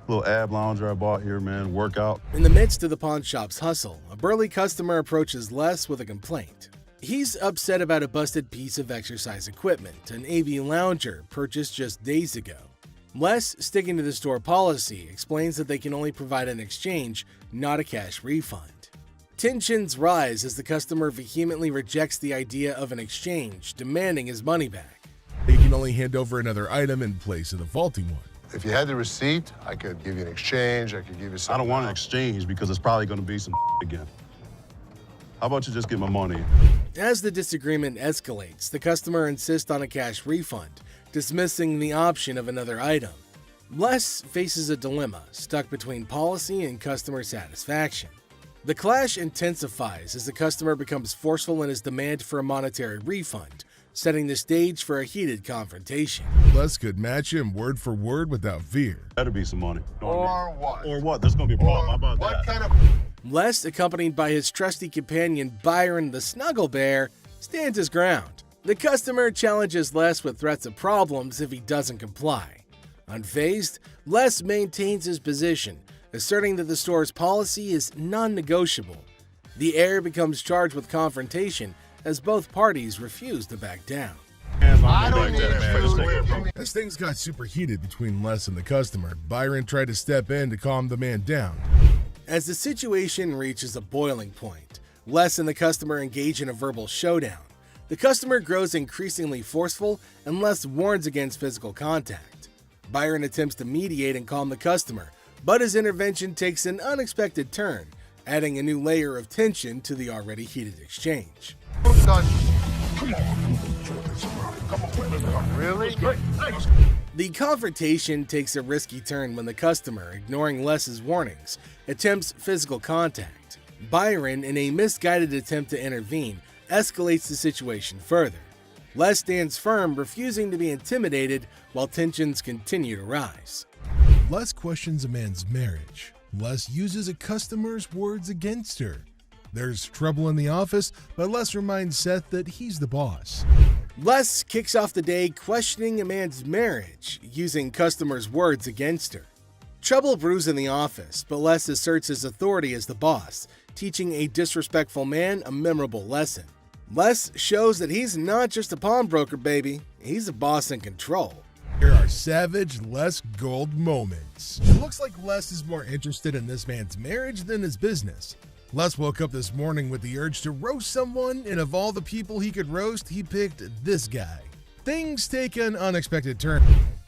Little ab lounger I bought here, man. Workout. In the midst of the pawn shop's hustle, a burly customer approaches Les with a complaint. He's upset about a busted piece of exercise equipment, an AV lounger purchased just days ago. Les, sticking to the store policy, explains that they can only provide an exchange, not a cash refund. Tensions rise as the customer vehemently rejects the idea of an exchange, demanding his money back. They can only hand over another item in place of the faulty one. If you had the receipt, I could give you an exchange, I could give you something. I don't want an exchange because it's probably going to be some again. How about you just get my money? As the disagreement escalates, the customer insists on a cash refund, dismissing the option of another item. Les faces a dilemma, stuck between policy and customer satisfaction. The clash intensifies as the customer becomes forceful in his demand for a monetary refund, setting the stage for a heated confrontation. Les could match him word for word without fear. Better be some money. Or what? Or what? There's going to be a problem. How about What that? kind of... Les, accompanied by his trusty companion Byron the Snuggle Bear, stands his ground. The customer challenges Les with threats of problems if he doesn't comply. Unfazed, Les maintains his position, asserting that the store's policy is non-negotiable. The heir becomes charged with confrontation as both parties refuse to back down. I don't need food. As things got super heated between Les and the customer, Byron tried to step in to calm the man down. As the situation reaches a boiling point, Les and the customer engage in a verbal showdown. The customer grows increasingly forceful and Les warns against physical contact. Byron attempts to mediate and calm the customer, but his intervention takes an unexpected turn, adding a new layer of tension to the already heated exchange. Really? The confrontation takes a risky turn when the customer, ignoring Les's warnings, attempts physical contact. Byron, in a misguided attempt to intervene, escalates the situation further. Les stands firm, refusing to be intimidated while tensions continue to rise. Les questions a man's marriage. Les uses a customer's words against her. There's trouble in the office, but Les reminds Seth that he's the boss. Les kicks off the day questioning a man's marriage, using customers' words against her. Trouble brews in the office, but Les asserts his authority as the boss, teaching a disrespectful man a memorable lesson. Les shows that he's not just a pawnbroker, baby. He's a boss in control. Here are savage Les Gold moments. It looks like Les is more interested in this man's marriage than his business. Les woke up this morning with the urge to roast someone, and of all the people he could roast, he picked this guy. Things take an unexpected turn.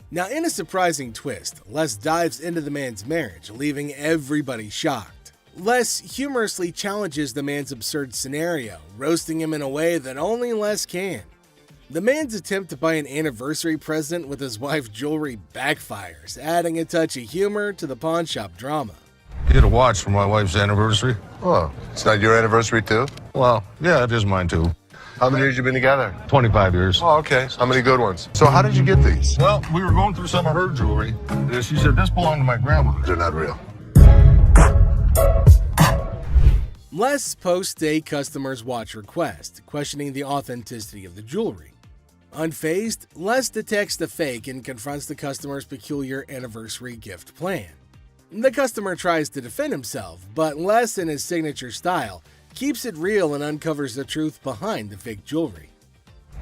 Now, in a surprising twist, Les dives into the man's marriage, leaving everybody shocked. Les humorously challenges the man's absurd scenario, roasting him in a way that only Les can. The man's attempt to buy an anniversary present with his wife's jewelry backfires, adding a touch of humor to the pawn shop drama. Get a watch for my wife's anniversary. Oh, it's not your anniversary too? Well, yeah, it is mine too. How many years you been together? 25 years. Oh, okay. How many good ones? So how did you get these? Well, we were going through some of her jewelry. She said this belonged to my grandma. They're not real. Les posts a customer's watch request, questioning the authenticity of the jewelry. Unfazed, Les detects the fake and confronts the customer's peculiar anniversary gift plan. The customer tries to defend himself, but Les, in his signature style, keeps it real and uncovers the truth behind the fake jewelry.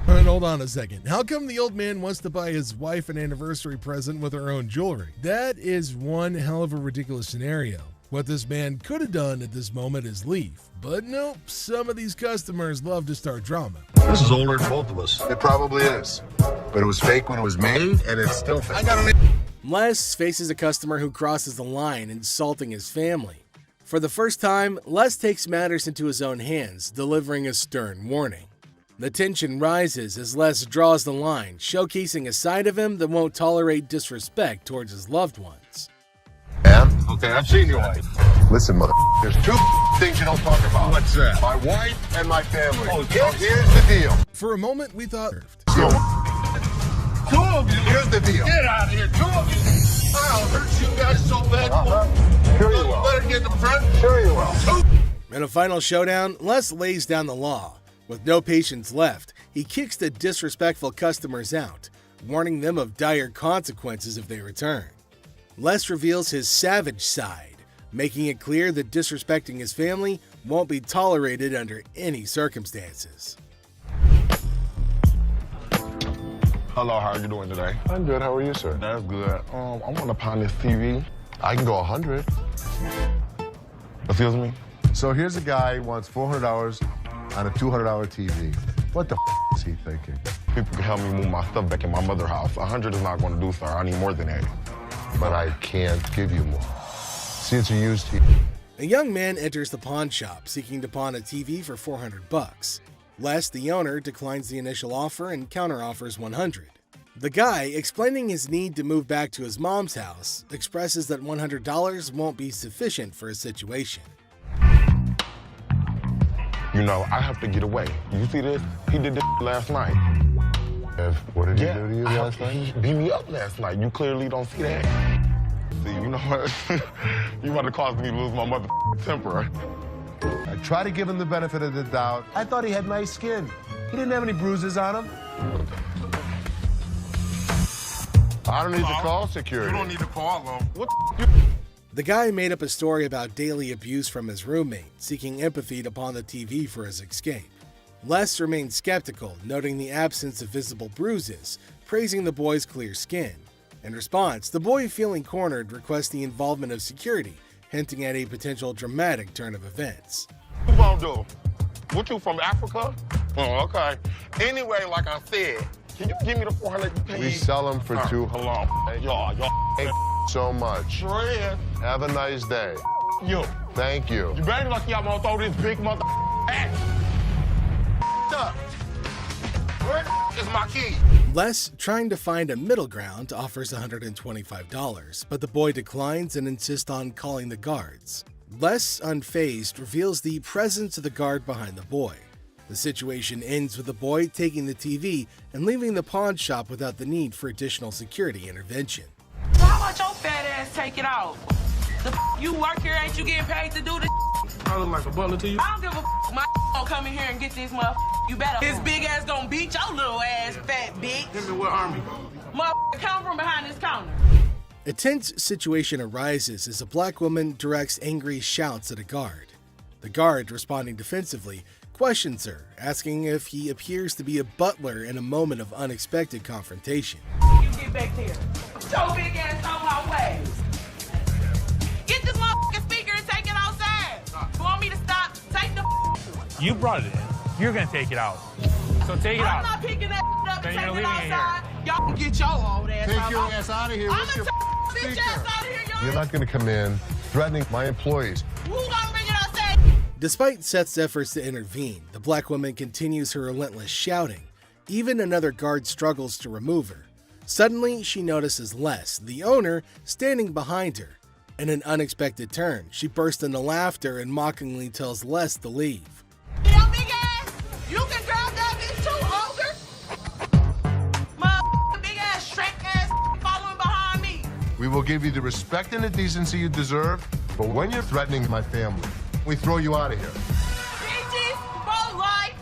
And hold on a second. How come the old man wants to buy his wife an anniversary present with her own jewelry? That is one hell of a ridiculous scenario. What this man could have done at this moment is leave. But nope, some of these customers love to start drama. This is older than both of us. It probably is. But it was fake when it was made, and it's still fake. Les faces a customer who crosses the line, insulting his family. For the first time, Les takes matters into his own hands, delivering a stern warning. The tension rises as Les draws the line, showcasing a side of him that won't tolerate disrespect towards his loved ones. Yeah? Okay, I've seen your wife. Listen, mother, there's two things you don't talk about. What's that? My wife and my family. Oh, so here's the deal. For a moment, we thought... Two of you? Here's the deal. Get out of here, two of you. I'll hurt you guys so bad. Sure you will. Better get in the front. Sure you will. In a final showdown, Les lays down the law. With no patience left, he kicks the disrespectful customers out, warning them of dire consequences if they return. Les reveals his savage side, making it clear that disrespecting his family won't be tolerated under any circumstances. Hello, how are you doing today? I'm good. How are you, sir? That's good. I want to pawn this TV. I can go 100. Excuse me? So here's a guy who wants $400 on a $200 TV. What the is he thinking? People can help me move my stuff back in my mother's house. 100 is not going to do, sir. I need more than that. But I can't give you more. See, it's a used TV. A young man enters the pawn shop seeking to pawn a TV for $400. Les, the owner, declines the initial offer and counteroffers $100. The guy, explaining his need to move back to his mom's house, expresses that $100 won't be sufficient for his situation. You know, I have to get away. You see this? He did this last night. What did he do to you last night? He beat me up last night. You clearly don't see that. See, you know what? You about to cause me to lose my mother temper. I try to give him the benefit of the doubt. I thought he had nice skin. He didn't have any bruises on him. I don't need to call security. You don't need to call them. What The guy made up a story about daily abuse from his roommate, seeking empathy to pawn the TV for his escape. Les remained skeptical, noting the absence of visible bruises, praising the boy's clear skin. In response, the boy, feeling cornered, requests the involvement of security, hinting at a potential dramatic turn of events. you gonna do? What, you from Africa? Oh, okay. Anyway, like I said, can you give me the 400 you paid? We sell them for $200. Hold on. Y'all. Thank so much. Sure is. Have a nice day. You. Thank you. You better lucky I'm gonna throw this big mother ass. Up. Where is my key? Les, trying to find a middle ground, offers $125, but the boy declines and insists on calling the guards. Les, unfazed, reveals the presence of the guard behind the boy. The situation ends with the boy taking the TV and leaving the pawn shop without the need for additional security intervention. So how about your fat ass take it out? You work here, ain't you getting paid to do this? I look like a butler to you? I don't give a my gonna come in here and get this motherfucker. You better. His big ass gonna beat your little ass, fat bitch. Give me what army? Motherfucker, come from behind this counter. A tense situation arises as a black woman directs angry shouts at a guard. The guard, responding defensively, questions her, asking if he appears to be a butler in a moment of unexpected confrontation. You get back there. Your big ass on my way. Get this motherfucking speaker and take it outside. You want me to stop? Take the You brought it in. You're gonna take it out. So take it out. I'm not picking that up Then and you're taking it leaving it outside. Y'all can get your old ass Take out. your ass out of here. I'm What's your gonna take bitch ass out of here, y'all. You're not going to come in threatening my employees. Who gonna bring it outside? Despite Seth's efforts to intervene, the black woman continues her relentless shouting. Even another guard struggles to remove her. Suddenly, she notices Les, the owner, standing behind her. In an unexpected turn, she bursts into laughter and mockingly tells Les to leave. Yo, big ass, you can grab that bitch too, ogre. My big ass, Shrek ass, following behind me. We will give you the respect and the decency you deserve, but when you're threatening my family, we throw you out of here. Bitches, both life.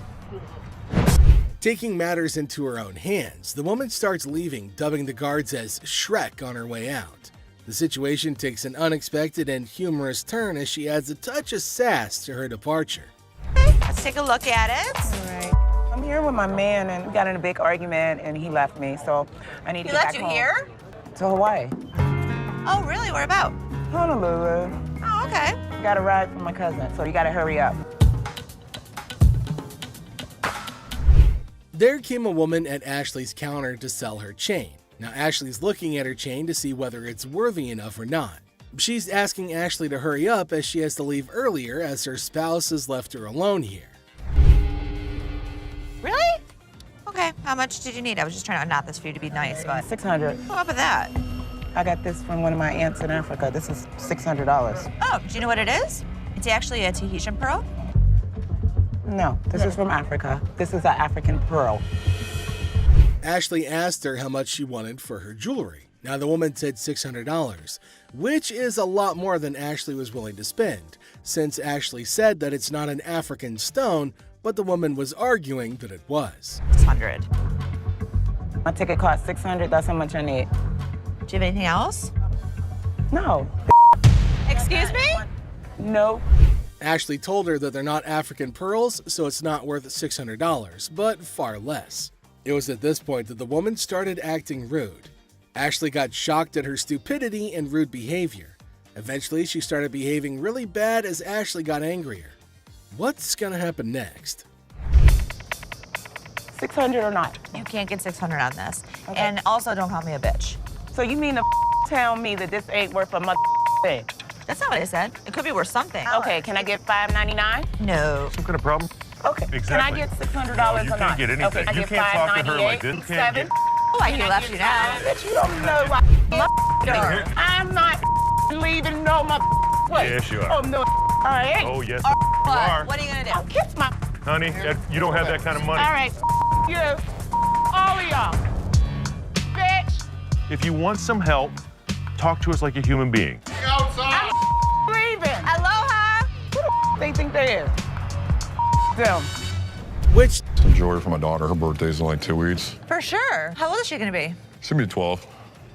Taking matters into her own hands, the woman starts leaving, dubbing the guards as Shrek on her way out. The situation takes an unexpected and humorous turn as she adds a touch of sass to her departure. Let's take a look at it. All right. I'm here with my man, and we got in a big argument, and he left me, so I need to get back home. He left you here? To Hawaii. Oh, really? Where about? Honolulu. Oh, okay. Got a ride from my cousin, so you gotta hurry up. There came a woman at Ashley's counter to sell her chain. Now Ashley's looking at her chain to see whether it's worthy enough or not. She's asking Ashley to hurry up as she has to leave earlier as her spouse has left her alone here. Really? Okay, how much did you need? I was just trying to knot this for you to be nice, but... $600. What up with that? I got this from one of my aunts in Africa. This is $600. Oh, do you know what it is? It's actually a Tahitian pearl. No, this is from Africa. This is an African pearl. Ashley asked her how much she wanted for her jewelry. Now the woman said $600, which is a lot more than Ashley was willing to spend, since Ashley said that it's not an African stone, but the woman was arguing that it was. 600. My ticket cost $600. That's how much I need. Do you have anything else? No. Excuse me? No. Ashley told her that they're not African pearls, so it's not worth $600, but far less. It was at this point that the woman started acting rude. Ashley got shocked at her stupidity and rude behavior. Eventually, she started behaving really bad as Ashley got angrier. What's gonna happen next? 600 or not? You can't get 600 on this. Okay. And also, don't call me a bitch. So you mean to tell me that this ain't worth a mother thing? That's not what I said. It could be worth something. Okay, can I get $5.99? No. Some kind of problem? Okay. Exactly. Can I get $600 or not? You can't get anything. Okay, I you get can't talk to her like this. You can't $7. Oh, I can left you now. Bitch, you don't know what I'm not leaving no place. Yes, you are. Oh, no. I ain't. Oh, yes, you are. What are you gonna do? I'll kiss my Honey, you don't have that kind of money. All right, you. All of y'all. Bitch. If you want some help, talk to us like a human being. I'm leaving. Aloha. Who the they think they is? Them. Which? Some jewelry for my daughter. Her birthday's in like 2 weeks. For sure. How old is she gonna be? She's gonna be 12.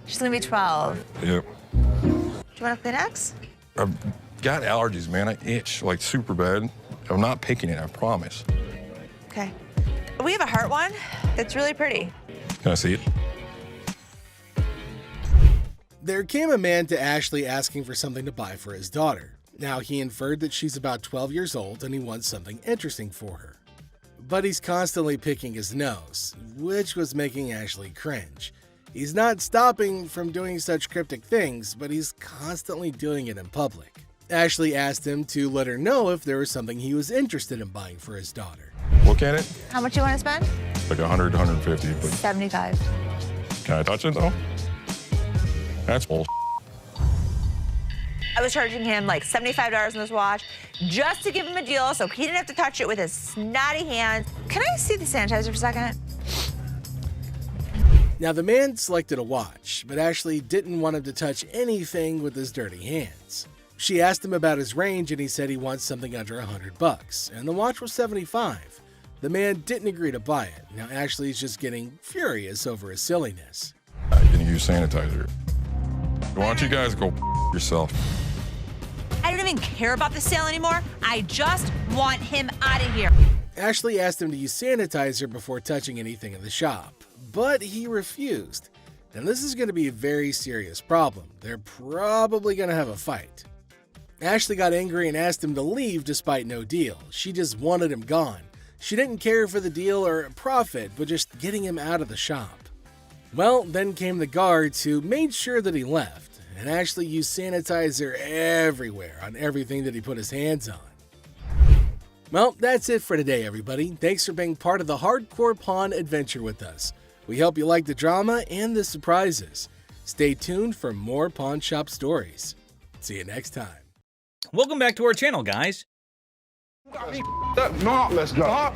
She's gonna be 12. Yep. Do you want a Kleenex? I've got allergies, man. I itch like super bad. I'm not picking it, I promise. Okay. We have a heart one that's really pretty. Can I see it? There came a man to Ashley asking for something to buy for his daughter. Now, he inferred that she's about 12 years old and he wants something interesting for her. But he's constantly picking his nose, which was making Ashley cringe. He's not stopping from doing such cryptic things, but he's constantly doing it in public. Ashley asked him to let her know if there was something he was interested in buying for his daughter. Look at it. How much you want to spend? Like 100 to 150, but 75. can I touch it though? That's bull. I was charging him like $75 on this watch just to give him a deal so he didn't have to touch it with his snotty hands. Can I see the sanitizer for a second? Now, the man selected a watch, but Ashley didn't want him to touch anything with his dirty hands. She asked him about his range and he said he wants something under $100, and the watch was $75. The man didn't agree to buy it. Now, Ashley's just getting furious over his silliness. I'm gonna use sanitizer. Why don't you guys go yourself? I don't even care about the sale anymore. I just want him out of here. Ashley asked him to use sanitizer before touching anything in the shop, but he refused. Now, this is going to be a very serious problem. They're probably going to have a fight. Ashley got angry and asked him to leave despite no deal. She just wanted him gone. She didn't care for the deal or profit, but just getting him out of the shop. Well, then came the guards who made sure that he left, and Ashley used sanitizer everywhere on everything that he put his hands on. Well, that's it for today, everybody. Thanks for being part of the Hardcore Pawn adventure with us. We hope you like the drama and the surprises. Stay tuned for more pawn shop stories. See you next time. Welcome back to our channel, guys. No, let's go.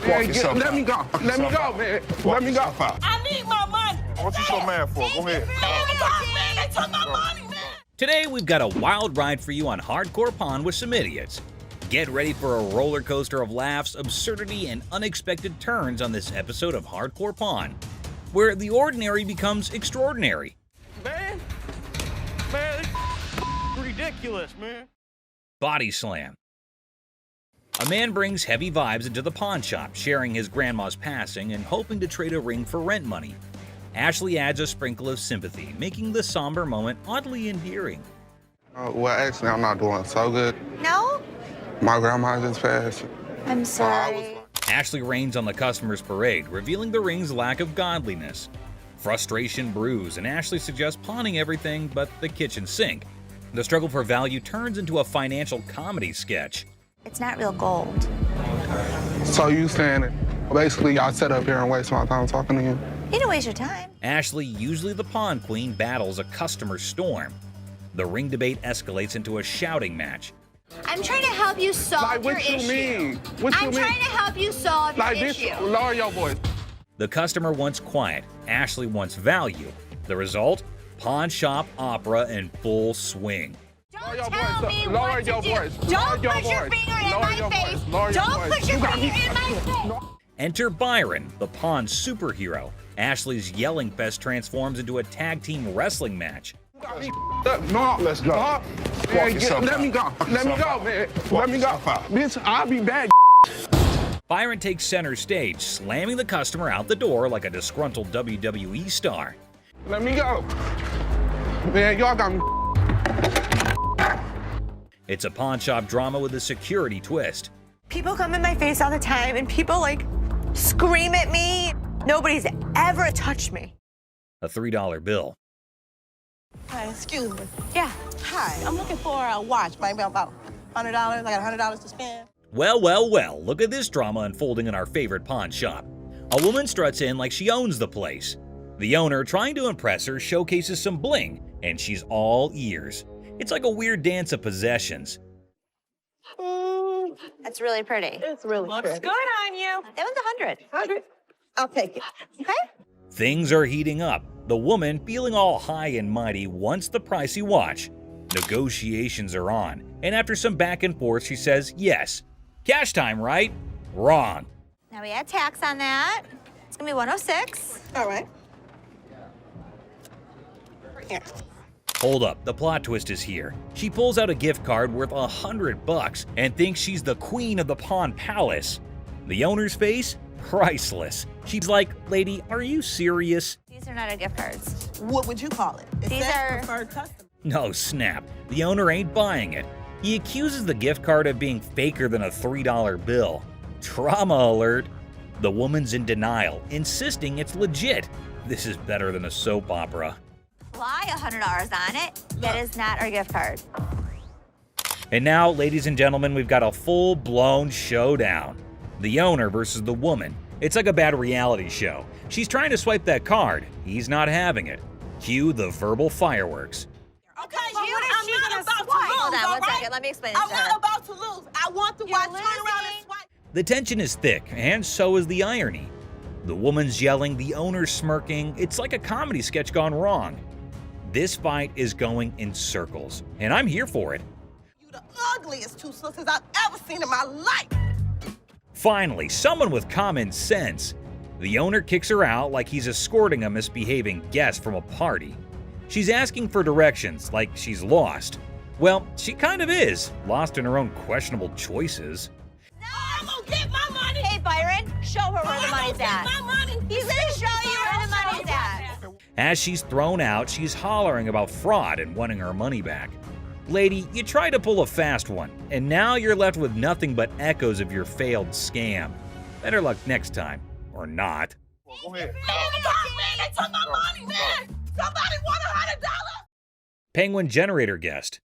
Man, let me go. Let me go, man. Let me go. I need my money. What you so mad for? Go ahead. Man, they took my money, man. Today, we've got a wild ride for you on Hardcore Pawn with some idiots. Get ready for a roller coaster of laughs, absurdity, and unexpected turns on this episode of Hardcore Pawn, where the ordinary becomes extraordinary. Man, ridiculous, man. Body slam. A man brings heavy vibes into the pawn shop, sharing his grandma's passing and hoping to trade a ring for rent money. Ashley adds a sprinkle of sympathy, making the somber moment oddly endearing. Well, actually, I'm not doing so good. No? My grandma just passed. I'm sorry. Ashley rains on the customer's parade, revealing the ring's lack of godliness. Frustration brews, and Ashley suggests pawning everything but the kitchen sink. The struggle for value turns into a financial comedy sketch. It's not real gold. So you saying it? Basically, I sat up here and waste my time talking to you. You don't waste your time. Ashley, usually the pawn queen, battles a customer storm. The ring debate escalates into a shouting match. I'm trying to help you solve your issue. What you mean? What you I'm mean? trying to help you solve your issue. Lower your voice. The customer wants quiet. Ashley wants value. The result? Pawn shop opera in full swing. Don't tell me what to do. Don't put your finger in my face. Don't put your finger in my face. Enter Byron, the pawn superhero. Ashley's yelling fest transforms into a tag team wrestling match. got me up. No, let's go. Man, let me go. Let me go, man. Let me go. Bitch, I'll be back. Byron takes center stage, slamming the customer out the door like a disgruntled WWE star. Let me go. Man, y'all got me. It's a pawn shop drama with a security twist. People come in my face all the time and people like scream at me. Nobody's ever touched me. A $3 bill. Hi, excuse me. Yeah. Hi, I'm looking for a watch, maybe about $100. I got $100 to spend. Well, well, well, look at this drama unfolding in our favorite pawn shop. A woman struts in like she owns the place. The owner, trying to impress her, showcases some bling, and she's all ears. It's like a weird dance of possessions. That's really pretty. It's really Looks pretty. good on you. That was 100. 100. I'll take it. Okay. Things are heating up. The woman, feeling all high and mighty, wants the pricey watch. Negotiations are on, and after some back and forth, she says yes. Cash time, right? Wrong. Now we add tax on that. It's gonna be 106. All right. Here. Hold up, the plot twist is here. She pulls out a gift card worth $100 and thinks she's the queen of the Pawn Palace. The owner's face? Priceless. She's like, lady, are you serious? These are not our gift cards. What would you call it? It These says are preferred customer. No snap. The owner ain't buying it. He accuses the gift card of being faker than a $3 bill. Trauma alert. The woman's in denial, insisting it's legit. This is better than a soap opera. Apply $100 on it. That is not our gift card. And now, ladies and gentlemen, we've got a full-blown showdown. The owner versus the woman. It's like a bad reality show. She's trying to swipe that card. He's not having it. Cue the verbal fireworks. Okay, I'm not about to lose, Hold on all one right? second. Let me explain this I'm to her. not about to lose. I want the watch. Turn around and swipe. The tension is thick, and so is the irony. The woman's yelling, the owner's smirking. It's like a comedy sketch gone wrong. This fight is going in circles, and I'm here for it. You the ugliest two sisters I've ever seen in my life. Finally, someone with common sense. The owner kicks her out like he's escorting a misbehaving guest from a party. She's asking for directions like she's lost. Well, she kind of is, lost in her own questionable choices. I'm gonna get my money. Hey, Byron, show her where the money's at. My money. He's gonna show you where the money's at. As she's thrown out, she's hollering about fraud and wanting her money back. Lady, you tried to pull a fast one, and now you're left with nothing but echoes of your failed scam. Better luck next time, or not. Go ahead. Man, they took my money, man. Somebody want $100. Penguin generator guest.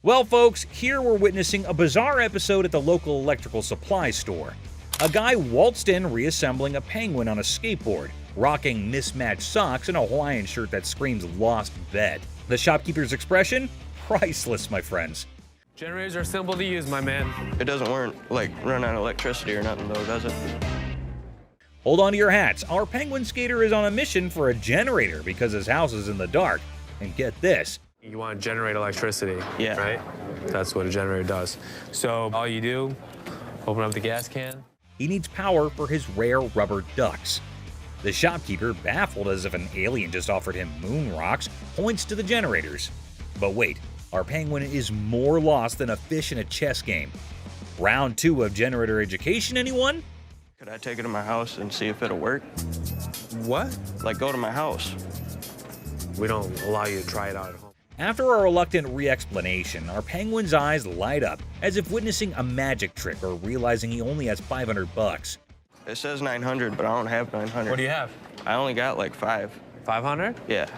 Well, folks, here we're witnessing a bizarre episode at the local electrical supply store. A guy waltzed in reassembling a penguin on a skateboard, rocking mismatched socks and a Hawaiian shirt that screams lost bet. The shopkeeper's expression? Priceless, my friends. Generators are simple to use, my man. It doesn't run out of electricity or nothing, though, does it? Hold on to your hats. Our penguin skater is on a mission for a generator because his house is in the dark. And get this. You want to generate electricity, yeah, right? That's what a generator does. So all you do, open up the gas can. He needs power for his rare rubber ducks. The shopkeeper, baffled as if an alien just offered him moon rocks, points to the generators. But wait, our penguin is more lost than a fish in a chess game. Round 2 of generator education, anyone? Could I take it to my house and see if it'll work? What? Like, go to my house. We don't allow you to try it out at home. After a reluctant re-explanation, our penguin's eyes light up, as if witnessing a magic trick or realizing he only has $500. It says 900, but I don't have 900. What do you have? I only got like 5. 500? Yeah.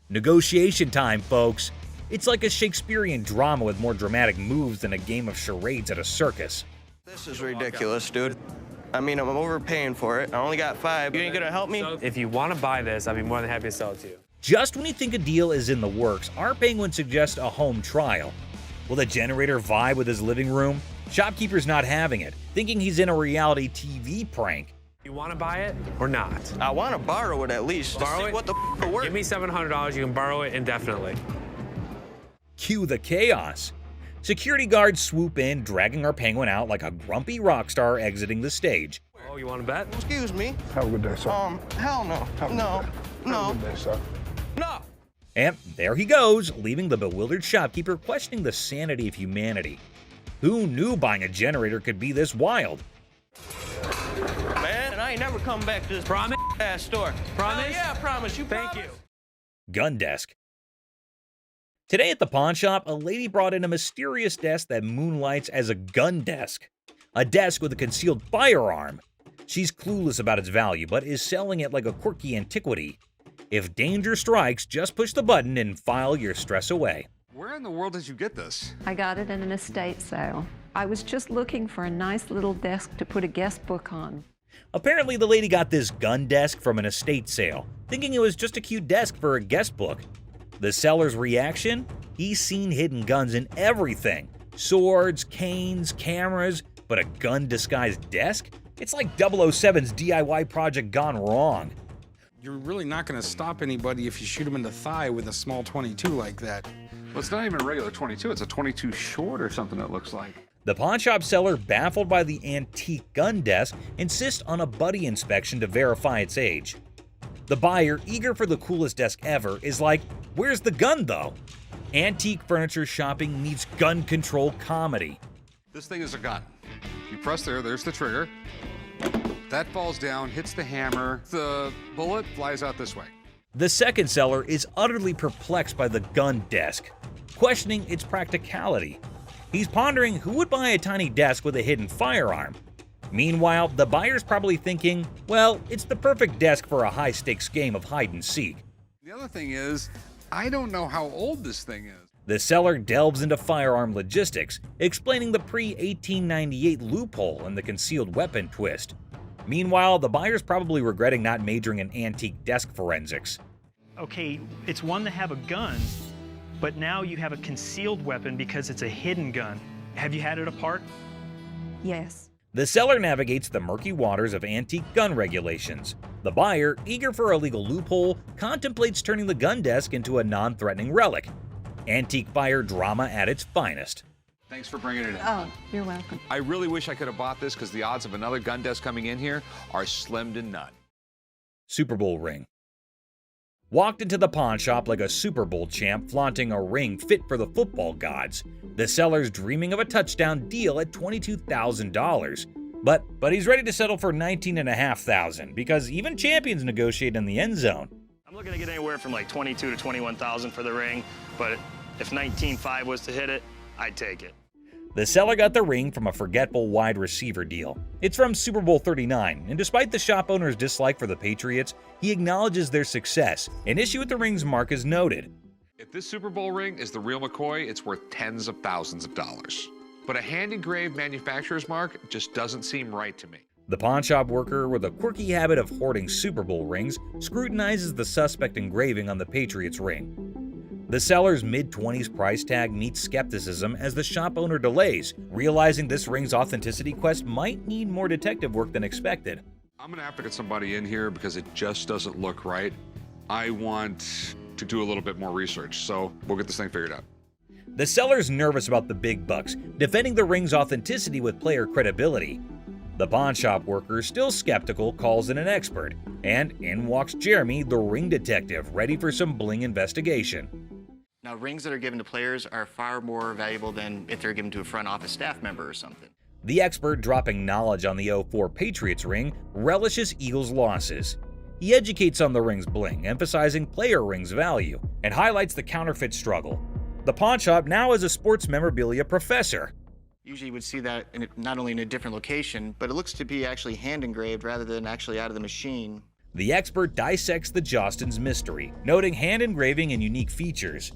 Negotiation time, folks. It's like a Shakespearean drama with more dramatic moves than a game of charades at a circus. This is ridiculous, dude. I mean, I'm overpaying for it. I only got 5. You ain't gonna help me? So if you want to buy this, I'd be more than happy to sell it to you. Just when you think a deal is in the works, our penguin suggests a home trial. Will the generator vibe with his living room? Shopkeeper's not having it, thinking he's in a reality TV prank. You want to buy it or not? I want to borrow it at least. Borrow it? What the f will work? Give me $700. You can borrow it indefinitely. Cue the chaos. Security guards swoop in, dragging our penguin out like a grumpy rock star exiting the stage. Oh, you want to bet? Excuse me. Have a good day, sir. Hell no. No. Have a good day, sir. No. And there he goes, leaving the bewildered shopkeeper questioning the sanity of humanity. Who knew buying a generator could be this wild? Man, I ain't never coming back to this ass store. Promise? Yeah, I promise. You Thank promise? you. Gun desk. Today at the pawn shop, a lady brought in a mysterious desk that moonlights as a gun desk. A desk with a concealed firearm. She's clueless about its value, but is selling it like a quirky antiquity. If danger strikes, just push the button and file your stress away. Where in the world did you get this? I got it in an estate sale. I was just looking for a nice little desk to put a guest book on. Apparently, the lady got this gun desk from an estate sale, thinking it was just a cute desk for a guest book. The seller's reaction? He's seen hidden guns in everything. Swords, canes, cameras, but a gun-disguised desk? It's like 007's DIY project gone wrong. You're really not going to stop anybody if you shoot them in the thigh with a small 22 like that. Well, it's not even a regular 22. It's a 22 short or something it looks like. The pawnshop seller, baffled by the antique gun desk, insists on a buddy inspection to verify its age. The buyer, eager for the coolest desk ever, is like, where's the gun though? Antique furniture shopping needs gun control comedy. This thing is a gun. You press there's the trigger. That falls down, hits the hammer. The bullet flies out this way. The second seller is utterly perplexed by the gun desk, questioning its practicality. He's pondering who would buy a tiny desk with a hidden firearm. Meanwhile, the buyer's probably thinking, well, it's the perfect desk for a high-stakes game of hide-and-seek. The other thing is, I don't know how old this thing is. The seller delves into firearm logistics, explaining the pre-1898 loophole and the concealed weapon twist. Meanwhile, the buyer's probably regretting not majoring in antique desk forensics. Okay, it's one to have a gun, but now you have a concealed weapon because it's a hidden gun. Have you had it apart? Yes. The seller navigates the murky waters of antique gun regulations. The buyer, eager for a legal loophole, contemplates turning the gun desk into a non-threatening relic. Antique fire drama at its finest. Thanks for bringing it in. Oh, you're welcome. I really wish I could have bought this because the odds of another gun desk coming in here are slim to none. Super Bowl ring. Walked into the pawn shop like a Super Bowl champ flaunting a ring fit for the football gods. The seller's dreaming of a touchdown deal at $22,000. But he's ready to settle for $19,500 because even champions negotiate in the end zone. I'm looking to get anywhere from like $22,000 to $21,000 for the ring, but if $19,500 was to hit it, I'd take it. The seller got the ring from a forgetful wide receiver deal. It's from Super Bowl 39, and despite the shop owner's dislike for the Patriots, he acknowledges their success. An issue with the ring's mark is noted. If this Super Bowl ring is the real McCoy, it's worth tens of thousands of dollars. But a hand-engraved manufacturer's mark just doesn't seem right to me. The pawnshop worker, with a quirky habit of hoarding Super Bowl rings, scrutinizes the suspect engraving on the Patriots ring. The seller's mid-20s price tag meets skepticism as the shop owner delays, realizing this ring's authenticity quest might need more detective work than expected. I'm gonna have to get somebody in here because it just doesn't look right. I want to do a little bit more research, so we'll get this thing figured out. The seller's nervous about the big bucks, defending the ring's authenticity with player credibility. The pawnshop worker, still skeptical, calls in an expert, and in walks Jeremy, the ring detective, ready for some bling investigation. Now, rings that are given to players are far more valuable than if they're given to a front office staff member or something. The expert, dropping knowledge on the 04 Patriots ring, relishes Eagles' losses. He educates on the ring's bling, emphasizing player rings' value, and highlights the counterfeit struggle. The pawnshop now has a sports memorabilia professor. Usually you would see that not only in a different location, but it looks to be actually hand engraved rather than actually out of the machine. The expert dissects the Jostens mystery, noting hand engraving and unique features.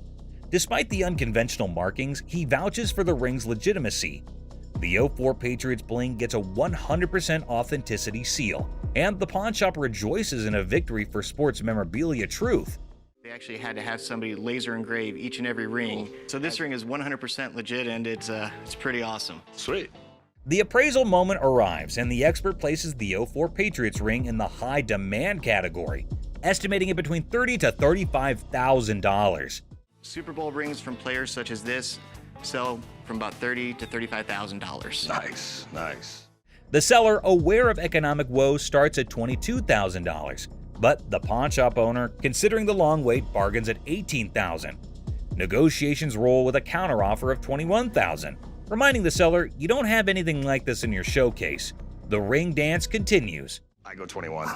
Despite the unconventional markings, he vouches for the ring's legitimacy. The 04 Patriots bling gets a 100% authenticity seal, and the pawnshop rejoices in a victory for sports memorabilia truth. They actually had to have somebody laser engrave each and every ring. So this ring is 100% legit, and it's pretty awesome. Sweet. The appraisal moment arrives, and the expert places the 04 Patriots ring in the high demand category, estimating it between $30,000 to $35,000. Super Bowl rings from players such as this sell from about $30,000 to $35,000. Nice. The seller, aware of economic woes, starts at $22,000. But the pawn shop owner, considering the long wait, bargains at $18,000. Negotiations roll with a counteroffer of $21,000, reminding the seller you don't have anything like this in your showcase. The ring dance continues. I go 21.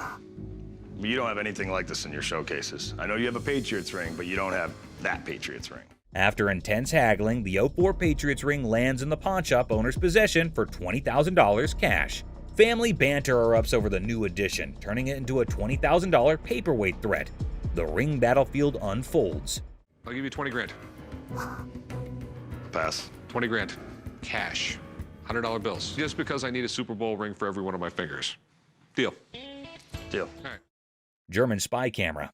You don't have anything like this in your showcases. I know you have a Patriots ring, but you don't have that Patriots ring. After intense haggling, the 04 Patriots ring lands in the pawn shop owner's possession for $20,000 cash. Family banter erupts over the new addition, turning it into a $20,000 paperweight threat. The ring battlefield unfolds. I'll give you 20 grand. Pass. 20 grand. Cash. $100 bills. Just because I need a Super Bowl ring for every one of my fingers. Deal. Deal. All right. German spy camera.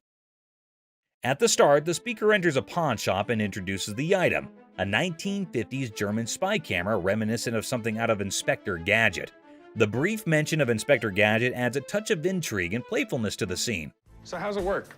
At the start, the speaker enters a pawn shop and introduces the item, a 1950s German spy camera reminiscent of something out of Inspector Gadget. The brief mention of Inspector Gadget adds a touch of intrigue and playfulness to the scene. So how's it work?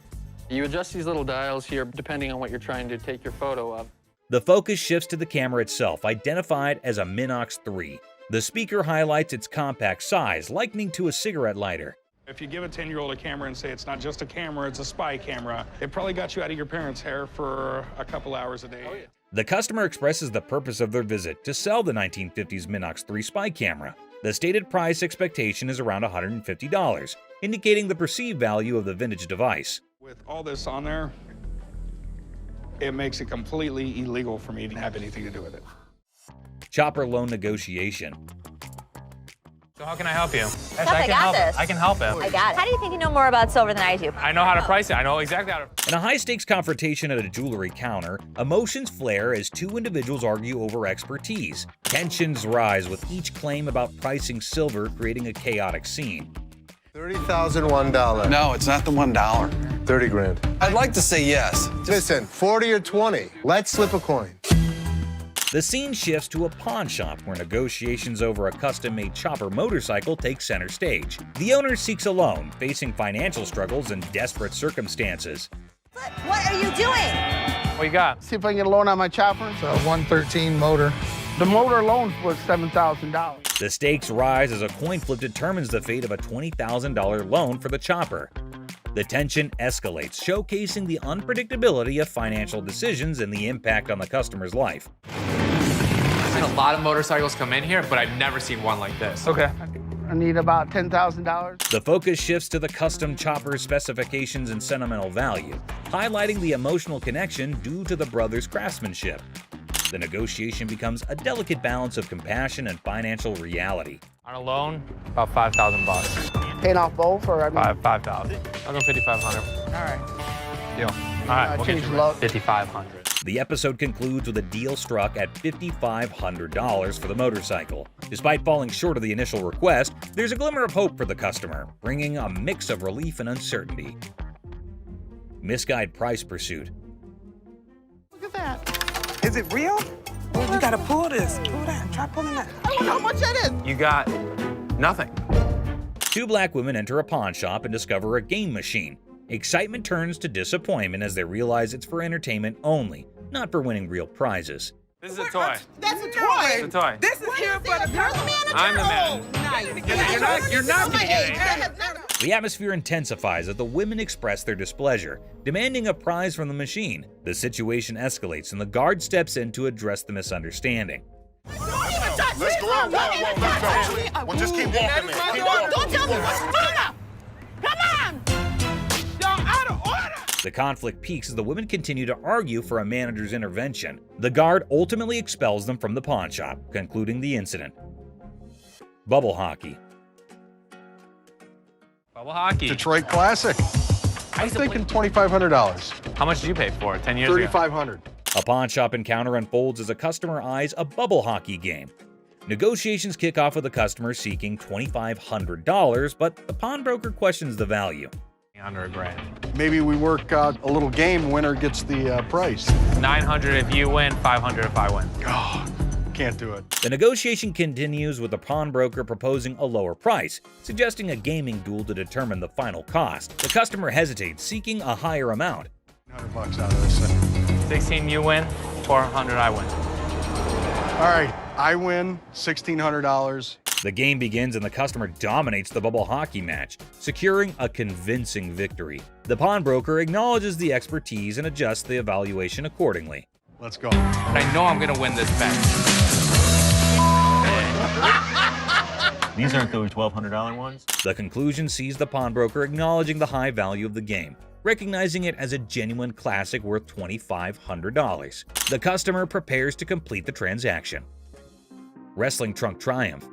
You adjust these little dials here depending on what you're trying to take your photo of. The focus shifts to the camera itself, identified as a Minox 3. The speaker highlights its compact size, likening to a cigarette lighter. If you give a 10-year-old a camera and say it's not just a camera, it's a spy camera, it probably got you out of your parents' hair for a couple hours a day. Oh, yeah. The customer expresses the purpose of their visit to sell the 1950s Minox 3 spy camera. The stated price expectation is around $150, indicating the perceived value of the vintage device. With all this on there, it makes it completely illegal for me to have anything to do with it. Chopper loan negotiation. So how can I help you? Yes, I got this. I can help him. I got it. How do you think you know more about silver than I do? I know how to price it. I know exactly how to. In a high-stakes confrontation at a jewelry counter, emotions flare as two individuals argue over expertise. Tensions rise with each claim about pricing silver, creating a chaotic scene. $30,001. No, it's not the $1. 30 grand. I'd like to say yes. Listen, 40 or 20. Let's slip a coin. The scene shifts to a pawn shop where negotiations over a custom-made chopper motorcycle take center stage. The owner seeks a loan, facing financial struggles and desperate circumstances. What are you doing? What you got? See if I can get a loan on my chopper. It's a 113 motor. The motor alone was $7,000. The stakes rise as a coin flip determines the fate of a $20,000 loan for the chopper. The tension escalates, showcasing the unpredictability of financial decisions and the impact on the customer's life. I've seen a lot of motorcycles come in here, but I've never seen one like this. Okay. I need about $10,000. The focus shifts to the custom chopper's specifications and sentimental value, highlighting the emotional connection due to the brothers' craftsmanship. The negotiation becomes a delicate balance of compassion and financial reality. On a loan, about $5,000. Paying off both or? 5,000. I'll go 5,500. All right. Deal. All right, we'll get you 5,500. The episode concludes with a deal struck at $5,500 for the motorcycle. Despite falling short of the initial request, there's a glimmer of hope for the customer, bringing a mix of relief and uncertainty. Misguided price pursuit. Look at that. Is it real? Oh, you gotta pull this. Pull that. Try pulling that. I don't know how much that is. You got nothing. Two black women enter a pawn shop and discover a game machine. Excitement turns to disappointment as they realize it's for entertainment only, not for winning real prizes. This is a toy. That's a toy. It's a toy. This is here for the girl. I'm the man. Nice. You're not gonna get it. The atmosphere intensifies as the women express their displeasure, demanding a prize from the machine. The situation escalates and the guard steps in to address the misunderstanding. Let's go out. Let's go. Well, just keep walking, man. Keep walking. Don't tell me what's going on. Come on. Y'all out of order. The conflict peaks as the women continue to argue for a manager's intervention. The guard ultimately expels them from the pawn shop, concluding the incident. Bubble hockey. Bubble hockey. Detroit Classic. I'm thinking $2,500. How much did you pay for it 10 years ago? $3,500. A pawn shop encounter unfolds as a customer eyes a bubble hockey game. Negotiations kick off with the customer seeking $2,500, but the pawnbroker questions the value. Under $1,000. Maybe we work out a little game, winner gets the price. $900 if you win, $500 if I win. Oh, can't do it. The negotiation continues with the pawnbroker proposing a lower price, suggesting a gaming duel to determine the final cost. The customer hesitates, seeking a higher amount. $100 out of this thing. 16 you win, 400 I win. All right, I win $1,600. The game begins and the customer dominates the bubble hockey match, securing a convincing victory. The pawnbroker acknowledges the expertise and adjusts the evaluation accordingly. Let's go. I know I'm gonna win this bet. These aren't those $1,200 ones? The conclusion sees the pawnbroker acknowledging the high value of the game, recognizing it as a genuine classic worth $2,500. The customer prepares to complete the transaction. Wrestling trunk triumph.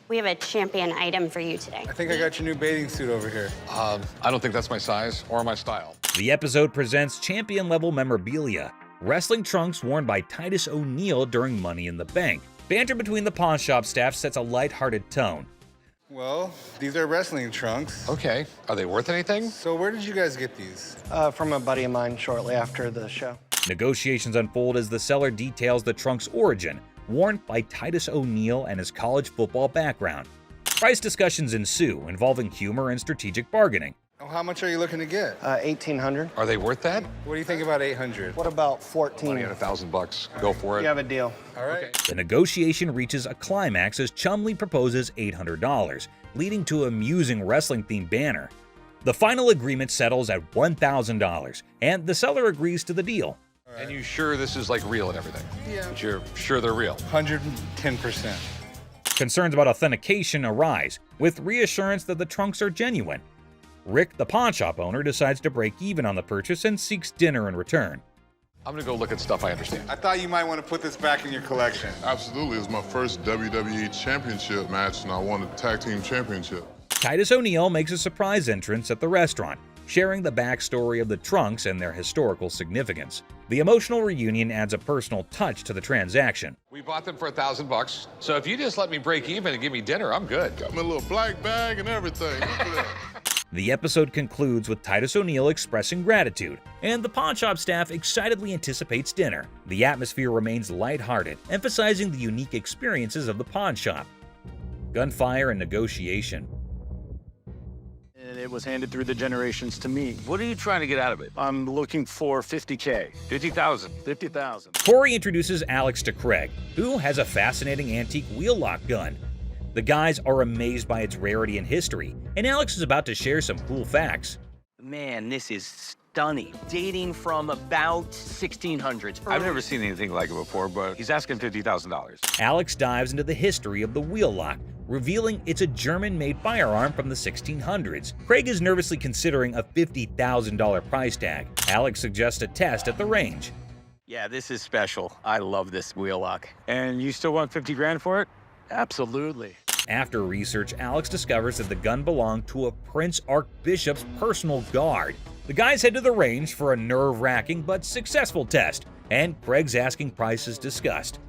We have a champion item for you today. I think I got your new bathing suit over here. I don't think that's my size or my style. The episode presents champion-level memorabilia, wrestling trunks worn by Titus O'Neal during Money in the Bank. Banter between the pawn shop staff sets a light-hearted tone. Well, these are wrestling trunks. Okay, are they worth anything? So where did you guys get these? From a buddy of mine shortly after the show. Negotiations unfold as the seller details the trunk's origin, worn by Titus O'Neal and his college football background. Price discussions ensue, involving humor and strategic bargaining. Oh, how much are you looking to get? $1,800. Are they worth that? What do you think about $800? What about 14? Money at $1,000. Go for it. You have a deal. All right. The negotiation reaches a climax as Chumley proposes $800, leading to an amusing wrestling-themed banner. The final agreement settles at $1,000, and the seller agrees to the deal. Right. And you sure this is like real and everything? Yeah. But you're sure they're real? 110%. Concerns about authentication arise, with reassurance that the trunks are genuine. Rick, the pawn shop owner, decides to break even on the purchase and seeks dinner in return. I'm gonna go look at stuff I understand. I thought you might want to put this back in your collection. Absolutely. It's my first WWE Championship match, and I won the Tag Team Championship. Titus O'Neal makes a surprise entrance at the restaurant, sharing the backstory of the trunks and their historical significance. The emotional reunion adds a personal touch to the transaction. We bought them for $1,000, so if you just let me break even and give me dinner, I'm good. Got my little black bag and everything. Look at that. The episode concludes with Titus O'Neal expressing gratitude, and the pawn shop staff excitedly anticipates dinner. The atmosphere remains lighthearted, emphasizing the unique experiences of the pawn shop. Gunfire and negotiation. And it was handed through the generations to me. What are you trying to get out of it? I'm looking for $50K. 50,000. 50,000. Corey introduces Alex to Craig, who has a fascinating antique wheel lock gun. The guys are amazed by its rarity and history, and Alex is about to share some cool facts. Man, this is stunning. Dating from about 1600s. I've never seen anything like it before, but he's asking $50,000. Alex dives into the history of the wheel lock, revealing it's a German-made firearm from the 1600s. Craig is nervously considering a $50,000 price tag. Alex suggests a test at the range. Yeah, this is special. I love this wheel lock. And you still want 50 grand for it? Absolutely. After research, Alex discovers that the gun belonged to a Prince Archbishop's personal guard. The guys head to the range for a nerve-wracking but successful test, and Craig's asking price is discussed.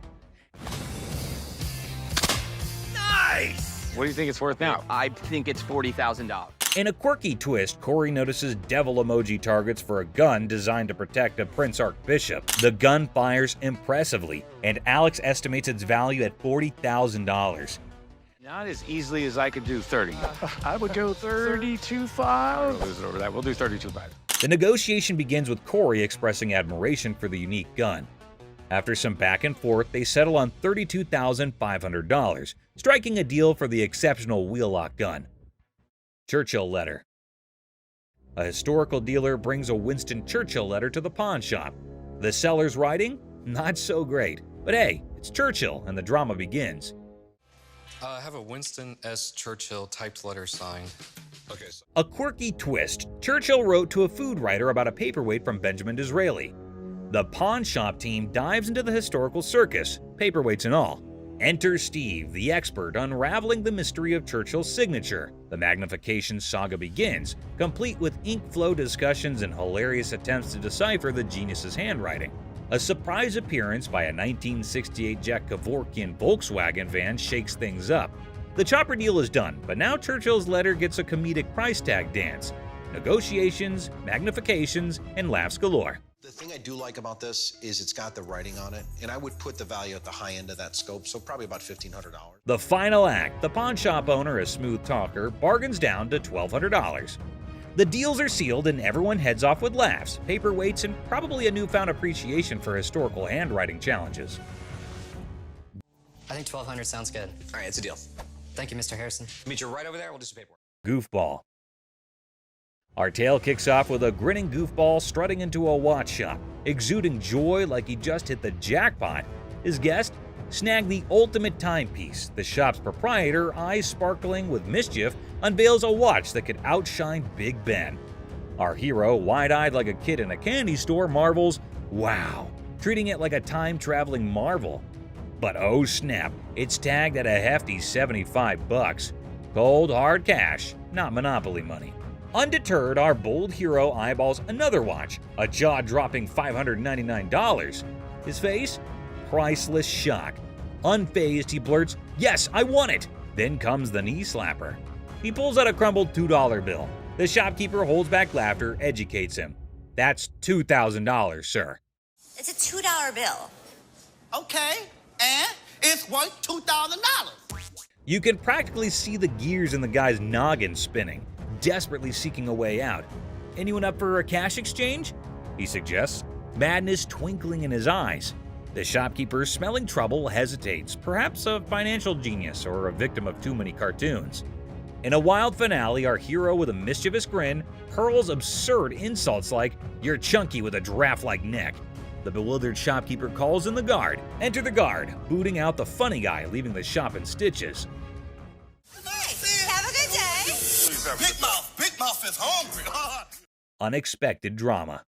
Nice! What do you think it's worth now? I think it's $40,000. In a quirky twist, Corey notices devil emoji targets for a gun designed to protect a Prince Archbishop. The gun fires impressively, and Alex estimates its value at $40,000. Not as easily as I could do 30. I would go 32.5. Lose it over that. We'll do 32.5. The negotiation begins with Corey expressing admiration for the unique gun. After some back and forth, they settle on $32,500, striking a deal for the exceptional wheel lock gun. Churchill letter. A historical dealer brings a Winston Churchill letter to the pawn shop. The seller's writing? Not so great. But hey, it's Churchill, and the drama begins. I have a Winston S. Churchill typed letter signed. Okay. A quirky twist. Churchill wrote to a food writer about a paperweight from Benjamin Disraeli. The pawn shop team dives into the historical circus, paperweights and all. Enter Steve, the expert, unraveling the mystery of Churchill's signature. The magnification saga begins, complete with ink flow discussions and hilarious attempts to decipher the genius's handwriting. A surprise appearance by a 1968 Jack Kevorkian Volkswagen van shakes things up. The chopper deal is done, but now Churchill's letter gets a comedic price tag dance. Negotiations, magnifications, and laughs galore. The thing I do like about this is it's got the writing on it, and I would put the value at the high end of that scope, so probably about $1,500. The final act, the pawn shop owner, a smooth talker, bargains down to $1,200. The deals are sealed and everyone heads off with laughs, paperweights, and probably a newfound appreciation for historical handwriting challenges. I think 1,200 sounds good. All right, it's a deal. Thank you, Mr. Harrison. Meet you right over there. We'll do some paperwork. Goofball. Our tale kicks off with a grinning goofball strutting into a watch shop, exuding joy like he just hit the jackpot. His guest snagged the ultimate timepiece. The shop's proprietor, eyes sparkling with mischief, unveils a watch that could outshine Big Ben. Our hero, wide-eyed like a kid in a candy store, marvels, "Wow," treating it like a time-traveling marvel. But oh snap, it's tagged at a hefty $75. Cold, hard cash, not Monopoly money. Undeterred, our bold hero eyeballs another watch, a jaw-dropping $599. His face? Priceless shock. Unfazed, he blurts, "Yes, I want it!" Then comes the knee slapper. He pulls out a crumbled $2 bill. The shopkeeper holds back laughter, educates him. "That's $2,000, sir." It's a $2 bill. Okay, and it's worth $2,000. You can practically see the gears in the guy's noggin spinning, desperately seeking a way out. "Anyone up for a cash exchange?" he suggests, madness twinkling in his eyes. The shopkeeper, smelling trouble, hesitates, perhaps a financial genius or a victim of too many cartoons. In a wild finale, our hero, with a mischievous grin, hurls absurd insults like, "You're chunky with a giraffe-like neck." The bewildered shopkeeper calls in the guard. Enter the guard, booting out the funny guy, leaving the shop in stitches. Hey, have a good day. Big Mouth is hungry. Unexpected drama.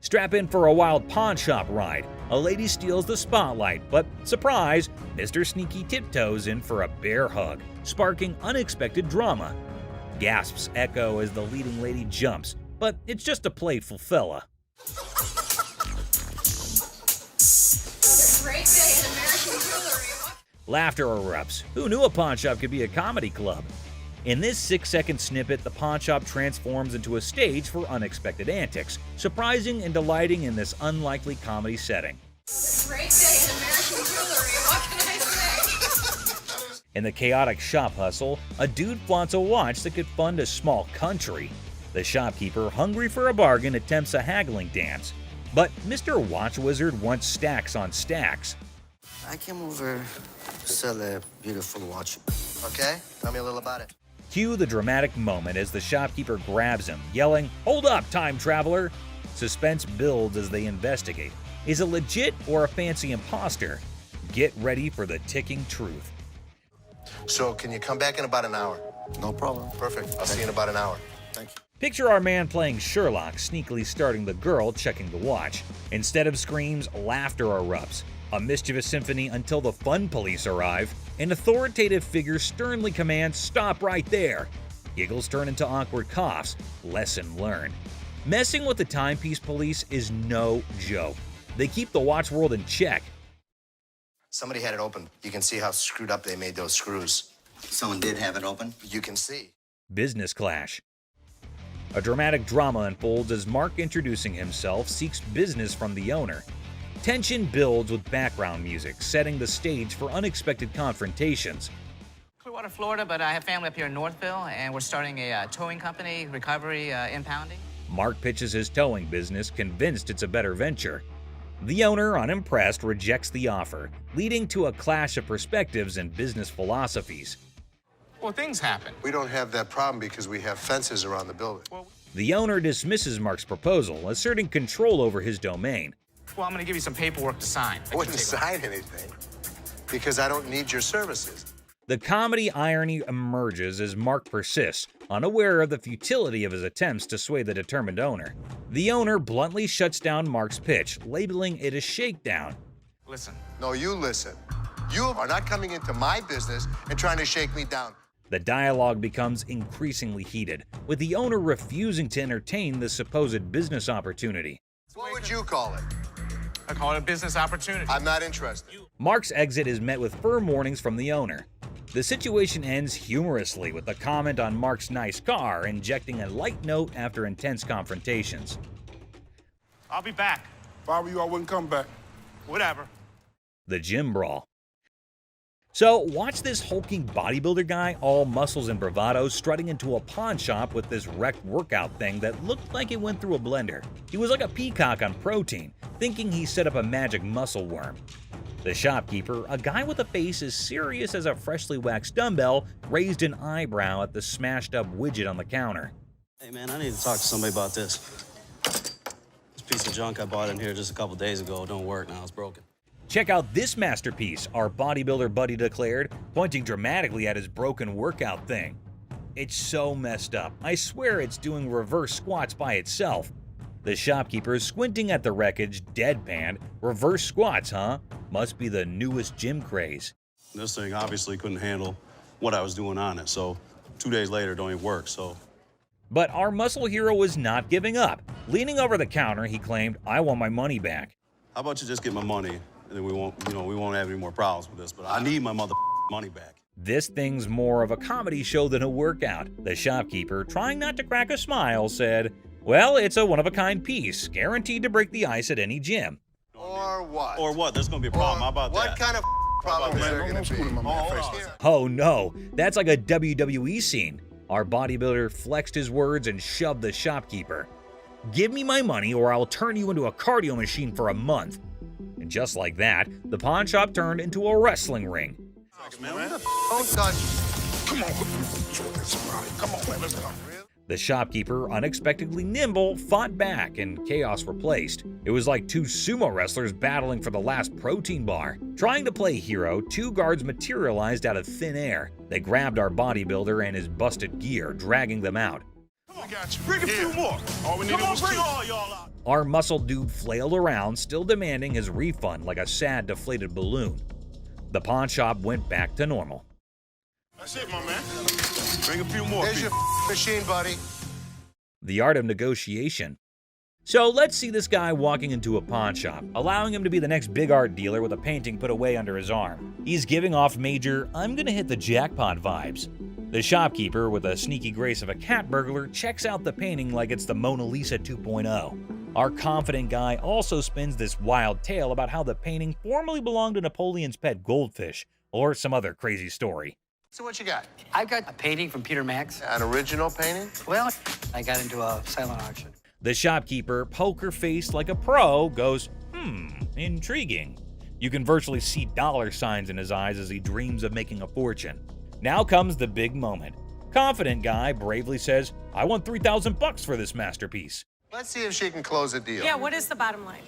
Strap in for a wild pawn shop ride. A lady steals the spotlight, but surprise, Mr. Sneaky tiptoes in for a bear hug, sparking unexpected drama. Gasps echo as the leading lady jumps, but it's just a playful fella. Great day in American jewelry. Laughter erupts. Who knew a pawn shop could be a comedy club? In this 6-second snippet, the pawn shop transforms into a stage for unexpected antics, surprising and delighting in this unlikely comedy setting. Great day in American jewelry. What can I say? In the chaotic shop hustle, a dude flaunts a watch that could fund a small country. The shopkeeper, hungry for a bargain, attempts a haggling dance. But Mr. Watch Wizard wants stacks on stacks. I came over to sell a beautiful watch. Okay? Tell me a little about it. Cue the dramatic moment as the shopkeeper grabs him, yelling, "Hold up, time traveler!" Suspense builds as they investigate. Is it legit or a fancy imposter? Get ready for the ticking truth. So can you come back in about an hour? No problem. Perfect. I'll see you in about an hour. Thank you. Picture our man playing Sherlock, sneakily starting the girl checking the watch. Instead of screams, laughter erupts. A mischievous symphony until the fun police arrive. An authoritative figure sternly commands, "Stop right there." Giggles turn into awkward coughs. Lesson learned. Messing with the timepiece police is no joke. They keep the watch world in check. Somebody had it open. You can see how screwed up they made those screws. Someone did have it open? You can see. Business clash. A dramatic drama unfolds as Mark, introducing himself, seeks business from the owner. Tension builds with background music, setting the stage for unexpected confrontations. Clearwater, Florida, but I have family up here in Northville, and we're starting a towing company, recovery, impounding. Mark pitches his towing business, convinced it's a better venture. The owner, unimpressed, rejects the offer, leading to a clash of perspectives and business philosophies. Well, things happen. We don't have that problem because we have fences around the building. The owner dismisses Mark's proposal, asserting control over his domain. Well, I'm going to give you some paperwork to sign. I wouldn't sign anything because I don't need your services. The comedy irony emerges as Mark persists, unaware of the futility of his attempts to sway the determined owner. The owner bluntly shuts down Mark's pitch, labeling it a shakedown. Listen. No, you listen. You are not coming into my business and trying to shake me down. The dialogue becomes increasingly heated, with the owner refusing to entertain the supposed business opportunity. What would you call it? I call it a business opportunity. I'm not interested. Mark's exit is met with firm warnings from the owner. The situation ends humorously with a comment on Mark's nice car, injecting a light note after intense confrontations. I'll be back. If I were you, I wouldn't come back. Whatever. The gym brawl. So, watch this hulking bodybuilder guy, all muscles and bravado, strutting into a pawn shop with this wrecked workout thing that looked like it went through a blender. He was like a peacock on protein, thinking he set up a magic muscle worm. The shopkeeper, a guy with a face as serious as a freshly waxed dumbbell, raised an eyebrow at the smashed up widget on the counter. Hey man, I need to talk to somebody about this. This piece of junk I bought in here just a couple days ago don't work now, it's broken. Check out this masterpiece, our bodybuilder buddy declared, pointing dramatically at his broken workout thing. It's so messed up. I swear it's doing reverse squats by itself. The shopkeeper is squinting at the wreckage, deadpan. Reverse squats, huh? Must be the newest gym craze. This thing obviously couldn't handle what I was doing on it, so 2 days later it don't even work, so. But our muscle hero was not giving up. Leaning over the counter, he claimed, "I want my money back." How about you just get my money, and then we won't have any more problems with this, but I need my money back. This thing's more of a comedy show than a workout. The shopkeeper, trying not to crack a smile, said, "Well, it's a one-of-a-kind piece, guaranteed to break the ice at any gym." Or what? Or what? There's gonna be a problem. How about what that? Kind of problem is there gonna be? Oh no, that's like a WWE scene. Our bodybuilder flexed his words and shoved the shopkeeper. "Give me my money or I'll turn you into a cardio machine for a month." And just like that, the pawn shop turned into a wrestling ring. Don't touch. Come on, come on, man, let's go. The shopkeeper, unexpectedly nimble, fought back and chaos replaced. It was like two sumo wrestlers battling for the last protein bar. Trying to play hero, two guards materialized out of thin air. They grabbed our bodybuilder and his busted gear, dragging them out. We got you. Bring a few more. All we need is bring all y'all out. Our muscle dude flailed around, still demanding his refund like a sad, deflated balloon. The pawn shop went back to normal. That's it, my man. Bring a few more. There's your machine, buddy. The art of negotiation. So let's see this guy walking into a pawn shop, allowing him to be the next big art dealer with a painting put away under his arm. He's giving off major, "I'm gonna hit the jackpot" vibes. The shopkeeper, with a sneaky grace of a cat burglar, checks out the painting like it's the Mona Lisa 2.0. Our confident guy also spins this wild tale about how the painting formerly belonged to Napoleon's pet goldfish, or some other crazy story. So what you got? I've got a painting from Peter Max. An original painting? Well, I got into a silent auction. The shopkeeper, poker-faced like a pro, goes, intriguing. You can virtually see dollar signs in his eyes as he dreams of making a fortune. Now comes the big moment. Confident guy bravely says, "I want $3,000 for this masterpiece." Let's see if she can close a deal. Yeah, what is the bottom line?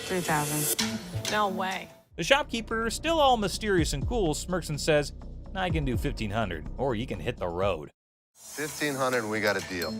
3,000. No way. The shopkeeper, still all mysterious and cool, smirks and says, "I can do 1,500, or you can hit the road." 1,500 and we got a deal.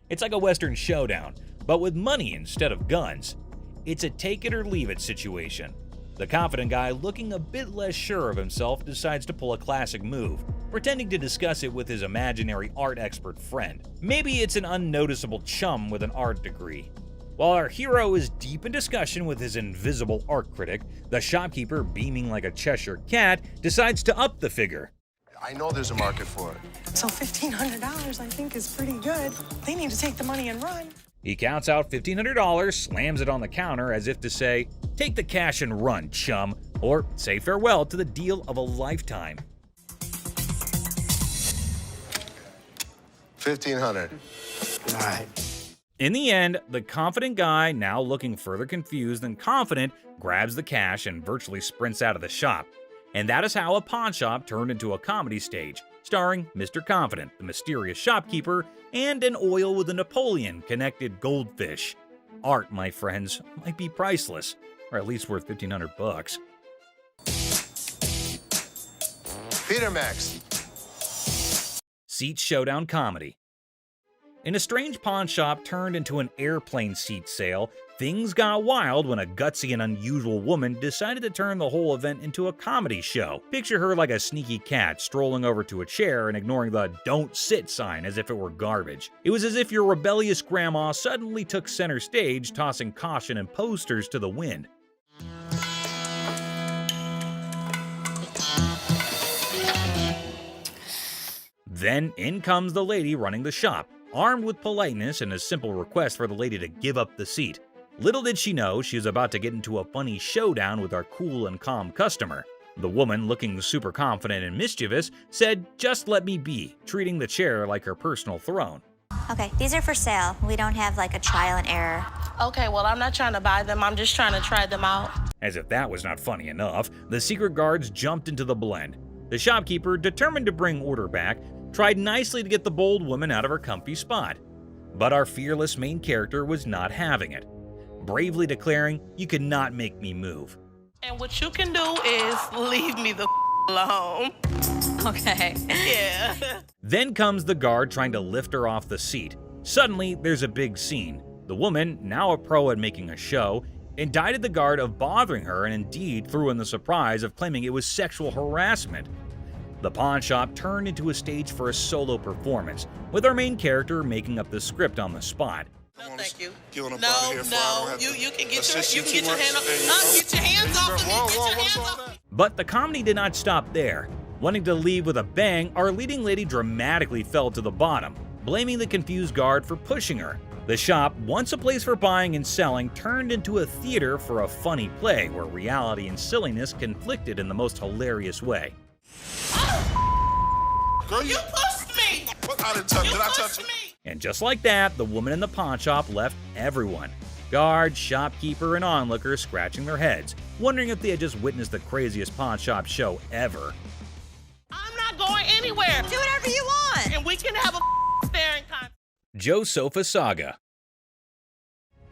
It's like a Western showdown, but with money instead of guns. It's a take it or leave it situation. The confident guy, looking a bit less sure of himself, decides to pull a classic move, pretending to discuss it with his imaginary art expert friend. Maybe it's an unnoticeable chum with an art degree. While our hero is deep in discussion with his invisible art critic, the shopkeeper, beaming like a Cheshire cat, decides to up the figure. I know there's a market for it. So $1,500 I think is pretty good. They need to take the money and run. He counts out $1,500, slams it on the counter as if to say, "Take the cash and run, chum," or say farewell to the deal of a lifetime. 1,500. All right. In the end, the confident guy, now looking further confused than confident, grabs the cash and virtually sprints out of the shop. And that is how a pawn shop turned into a comedy stage, starring Mr. Confident, the mysterious shopkeeper, and an oil with a Napoleon-connected goldfish. Art, my friends, might be priceless, or at least worth $1,500. Peter Max. Seat showdown comedy. In a strange pawn shop turned into an airplane seat sale, things got wild when a gutsy and unusual woman decided to turn the whole event into a comedy show. Picture her like a sneaky cat strolling over to a chair and ignoring the "don't sit" sign as if it were garbage. It was as if your rebellious grandma suddenly took center stage, tossing caution and posters to the wind. Then in comes the lady running the shop, armed with politeness and a simple request for the lady to give up the seat. Little did she know she was about to get into a funny showdown with our cool and calm customer. The woman, looking super confident and mischievous, said, "Just let me be," treating the chair like her personal throne. Okay, these are for sale. We don't have like a trial and error. Okay, well, I'm not trying to buy them. I'm just trying to try them out. As if that was not funny enough, the secret guards jumped into the blend. The shopkeeper, determined to bring order back, tried nicely to get the bold woman out of her comfy spot. But our fearless main character was not having it, bravely declaring, "You cannot make me move." And what you can do is leave me the alone. Okay. Yeah. Then comes the guard trying to lift her off the seat. Suddenly, there's a big scene. The woman, now a pro at making a show, indicted the guard of bothering her and indeed threw in the surprise of claiming it was sexual harassment. The pawn shop turned into a stage for a solo performance, with our main character making up the script on the spot. No, thank you. No, you can get your hand off. Get your hands off of me. Get your hands off. But the comedy did not stop there. Wanting to leave with a bang, our leading lady dramatically fell to the bottom, blaming the confused guard for pushing her. The shop, once a place for buying and selling, turned into a theater for a funny play where reality and silliness conflicted in the most hilarious way. Girl, You pushed me. What? I didn't touch. Did I touch you? And just like that, the woman in the pawn shop left everyone. Guard, shopkeeper, and onlookers scratching their heads, wondering if they had just witnessed the craziest pawn shop show ever. I'm not going anywhere. Do whatever you want. And we can have a staring contest. Joe Sofa Saga.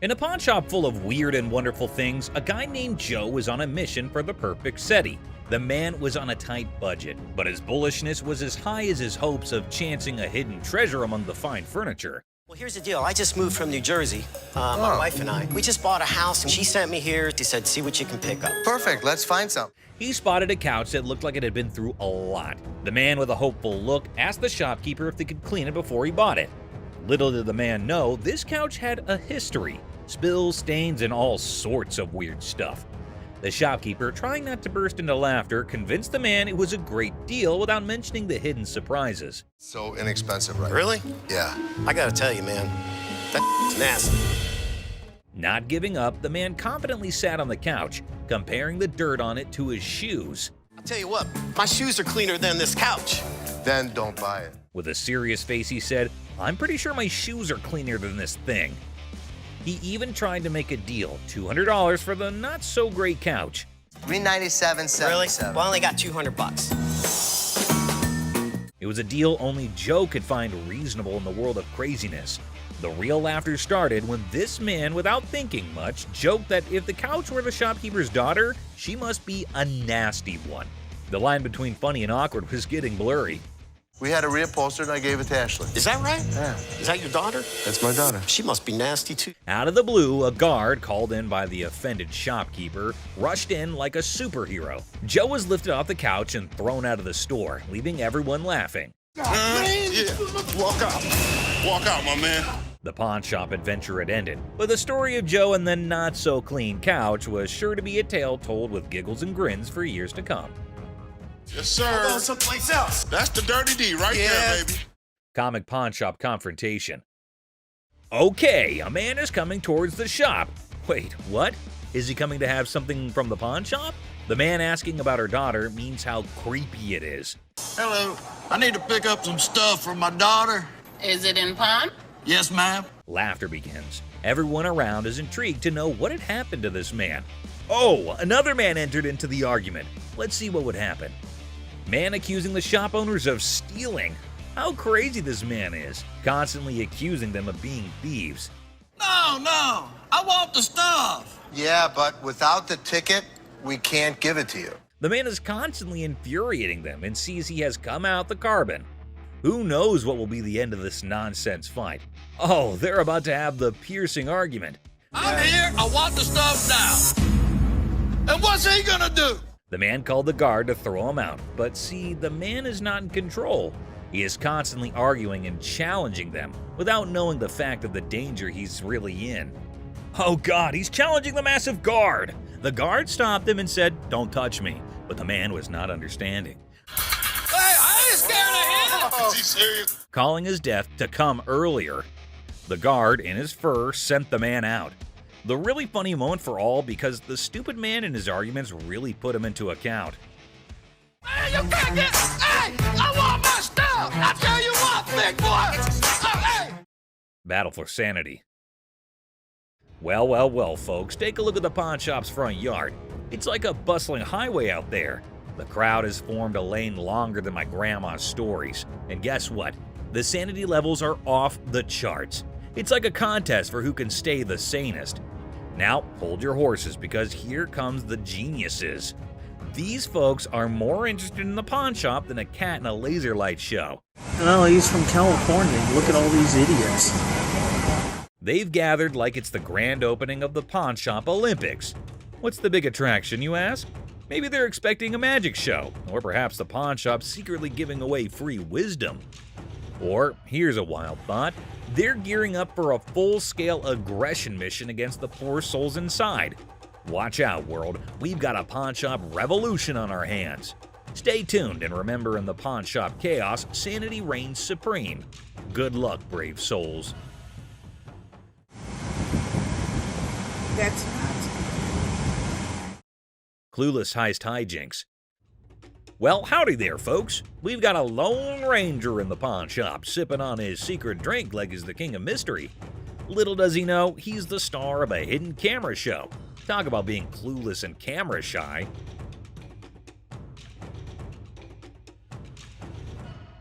In a pawn shop full of weird and wonderful things, a guy named Joe was on a mission for the perfect SETI. The man was on a tight budget, but his bullishness was as high as his hopes of chancing a hidden treasure among the fine furniture. Well, here's the deal. I just moved from New Jersey, my wife and I. We just bought a house, and she sent me here. She said, see what you can pick up. Perfect. Let's find some. He spotted a couch that looked like it had been through a lot. The man with a hopeful look asked the shopkeeper if they could clean it before he bought it. Little did the man know, this couch had a history. Spills, stains, and all sorts of weird stuff. The shopkeeper, trying not to burst into laughter, convinced the man it was a great deal without mentioning the hidden surprises. So inexpensive, right? Really? Yeah. I gotta tell you, man, that's nasty. Not giving up, the man confidently sat on the couch, comparing the dirt on it to his shoes. I'll tell you what, my shoes are cleaner than this couch. Then don't buy it. With a serious face, he said, "I'm pretty sure my shoes are cleaner than this thing." He even tried to make a deal, $200 for the not-so-great couch. $397.77. Really? Well, I only got $200. It was a deal only Joe could find reasonable in the world of craziness. The real laughter started when this man, without thinking much, joked that if the couch were the shopkeeper's daughter, she must be a nasty one. The line between funny and awkward was getting blurry. We had a reupholster and I gave it to Ashley. Is that right? Yeah. Is that your daughter? That's my daughter. She must be nasty, too. Out of the blue, a guard, called in by the offended shopkeeper, rushed in like a superhero. Joe was lifted off the couch and thrown out of the store, leaving everyone laughing. Yeah. Walk out. Walk out, my man. The pawn shop adventure had ended, but the story of Joe and the not-so-clean couch was sure to be a tale told with giggles and grins for years to come. Yes, sir. I'll go someplace else. That's the dirty D right there, baby. Comic pawn shop confrontation. Okay, a man is coming towards the shop. Wait, what? Is he coming to have something from the pawn shop? The man asking about her daughter means how creepy it is. Hello, I need to pick up some stuff for my daughter. Is it in pawn? Yes, ma'am. Laughter begins. Everyone around is intrigued to know what had happened to this man. Oh, another man entered into the argument. Let's see what would happen. Man accusing the shop owners of stealing. How crazy this man is, constantly accusing them of being thieves. No, I want the stuff. Yeah, but without the ticket, we can't give it to you. The man is constantly infuriating them and sees he has come out the carbon. Who knows what will be the end of this nonsense fight? Oh, they're about to have the piercing argument. I'm here, I want the stuff now. And what's he gonna do? The man called the guard to throw him out, but see, the man is not in control. He is constantly arguing and challenging them without knowing the fact of the danger he's really in. Oh God, he's challenging the massive guard! The guard stopped him and said, "Don't touch me," but the man was not understanding. Hey, I ain't scared of him! Is he serious? Calling his death to come earlier. The guard, in his fur, sent the man out. The really funny moment for all because the stupid man and his arguments really put him into account. Hey, you can't get... Hey, I want my stuff! I tell you what, big boy! Battle for sanity. Well, well, well, folks, take a look at the pawn shop's front yard. It's like a bustling highway out there. The crowd has formed a lane longer than my grandma's stories. And guess what? The sanity levels are off the charts. It's like a contest for who can stay the sanest. Now, hold your horses, because here comes the geniuses. These folks are more interested in the pawn shop than a cat in a laser light show. No, he's from California. Look at all these idiots. They've gathered like it's the grand opening of the Pawn Shop Olympics. What's the big attraction, you ask? Maybe they're expecting a magic show, or perhaps the pawn shop secretly giving away free wisdom. Or, here's a wild thought, they're gearing up for a full-scale aggression mission against the poor souls inside. Watch out, world, we've got a pawn shop revolution on our hands. Stay tuned, and remember, in the pawn shop chaos, sanity reigns supreme. Good luck, brave souls. That's not. Clueless heist hijinks. Well, howdy there, folks. We've got a Lone Ranger in the pawn shop, sipping on his secret drink like he's the king of mystery. Little does he know, he's the star of a hidden camera show. Talk about being clueless and camera shy.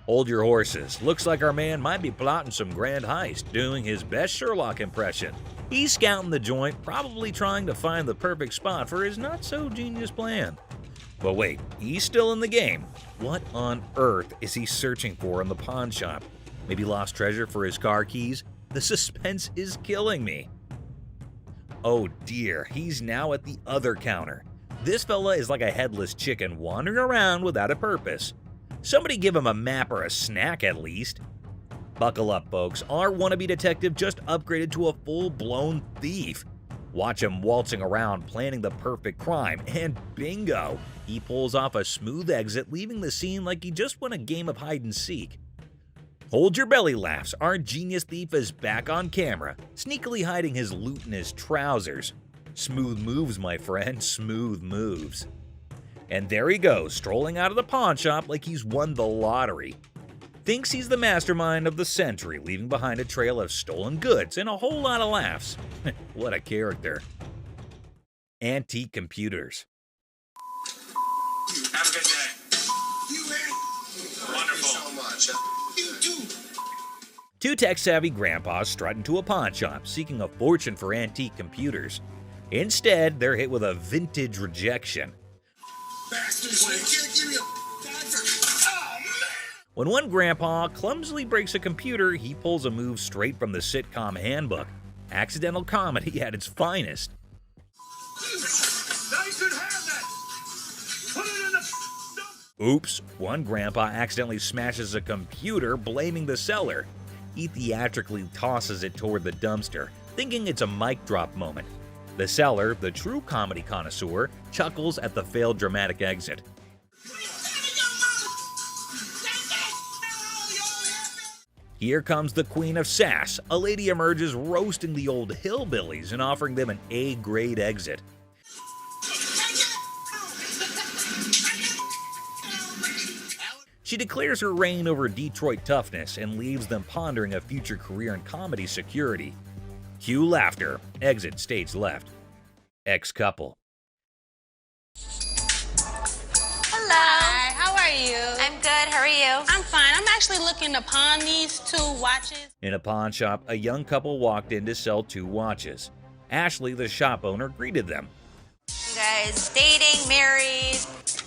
Hold your horses. Looks like our man might be plotting some grand heist, doing his best Sherlock impression. He's scouting the joint, probably trying to find the perfect spot for his not-so-genius plan. But wait, he's still in the game. What on earth is he searching for in the pawn shop? Maybe lost treasure for his car keys? The suspense is killing me. Oh dear, he's now at the other counter. This fella is like a headless chicken wandering around without a purpose. Somebody give him a map or a snack at least. Buckle up, folks. Our wannabe detective just upgraded to a full-blown thief. Watch him waltzing around planning the perfect crime, and bingo! He pulls off a smooth exit, leaving the scene like he just won a game of hide-and-seek. Hold your belly laughs, our genius thief is back on camera, sneakily hiding his loot in his trousers. Smooth moves, my friend, smooth moves. And there he goes, strolling out of the pawn shop like he's won the lottery. Thinks he's the mastermind of the century, leaving behind a trail of stolen goods and a whole lot of laughs. What a character. Antique computers. Have a good day. You man. Wonderful. So much. You too. Two tech-savvy grandpas strut into a pawn shop, seeking a fortune for antique computers. Instead, they're hit with a vintage rejection. Bastards, you can't give me a When one grandpa clumsily breaks a computer, he pulls a move straight from the sitcom handbook. Accidental comedy at its finest. Now you should have that. Put it in the... Oops, one grandpa accidentally smashes a computer, blaming the seller. He theatrically tosses it toward the dumpster, thinking it's a mic drop moment. The seller, the true comedy connoisseur, chuckles at the failed dramatic exit. Here comes the queen of sass. A lady emerges roasting the old hillbillies and offering them an A-grade exit. She declares her reign over Detroit toughness and leaves them pondering a future career in comedy security. Cue laughter. Exit stage left. Ex-couple. Hi, how are you? I'm good, how are you? I'm fine. I'm actually looking to pawn these 2 watches. In a pawn shop, a young couple walked in to sell 2 watches. Ashley, the shop owner, greeted them. You guys dating, married?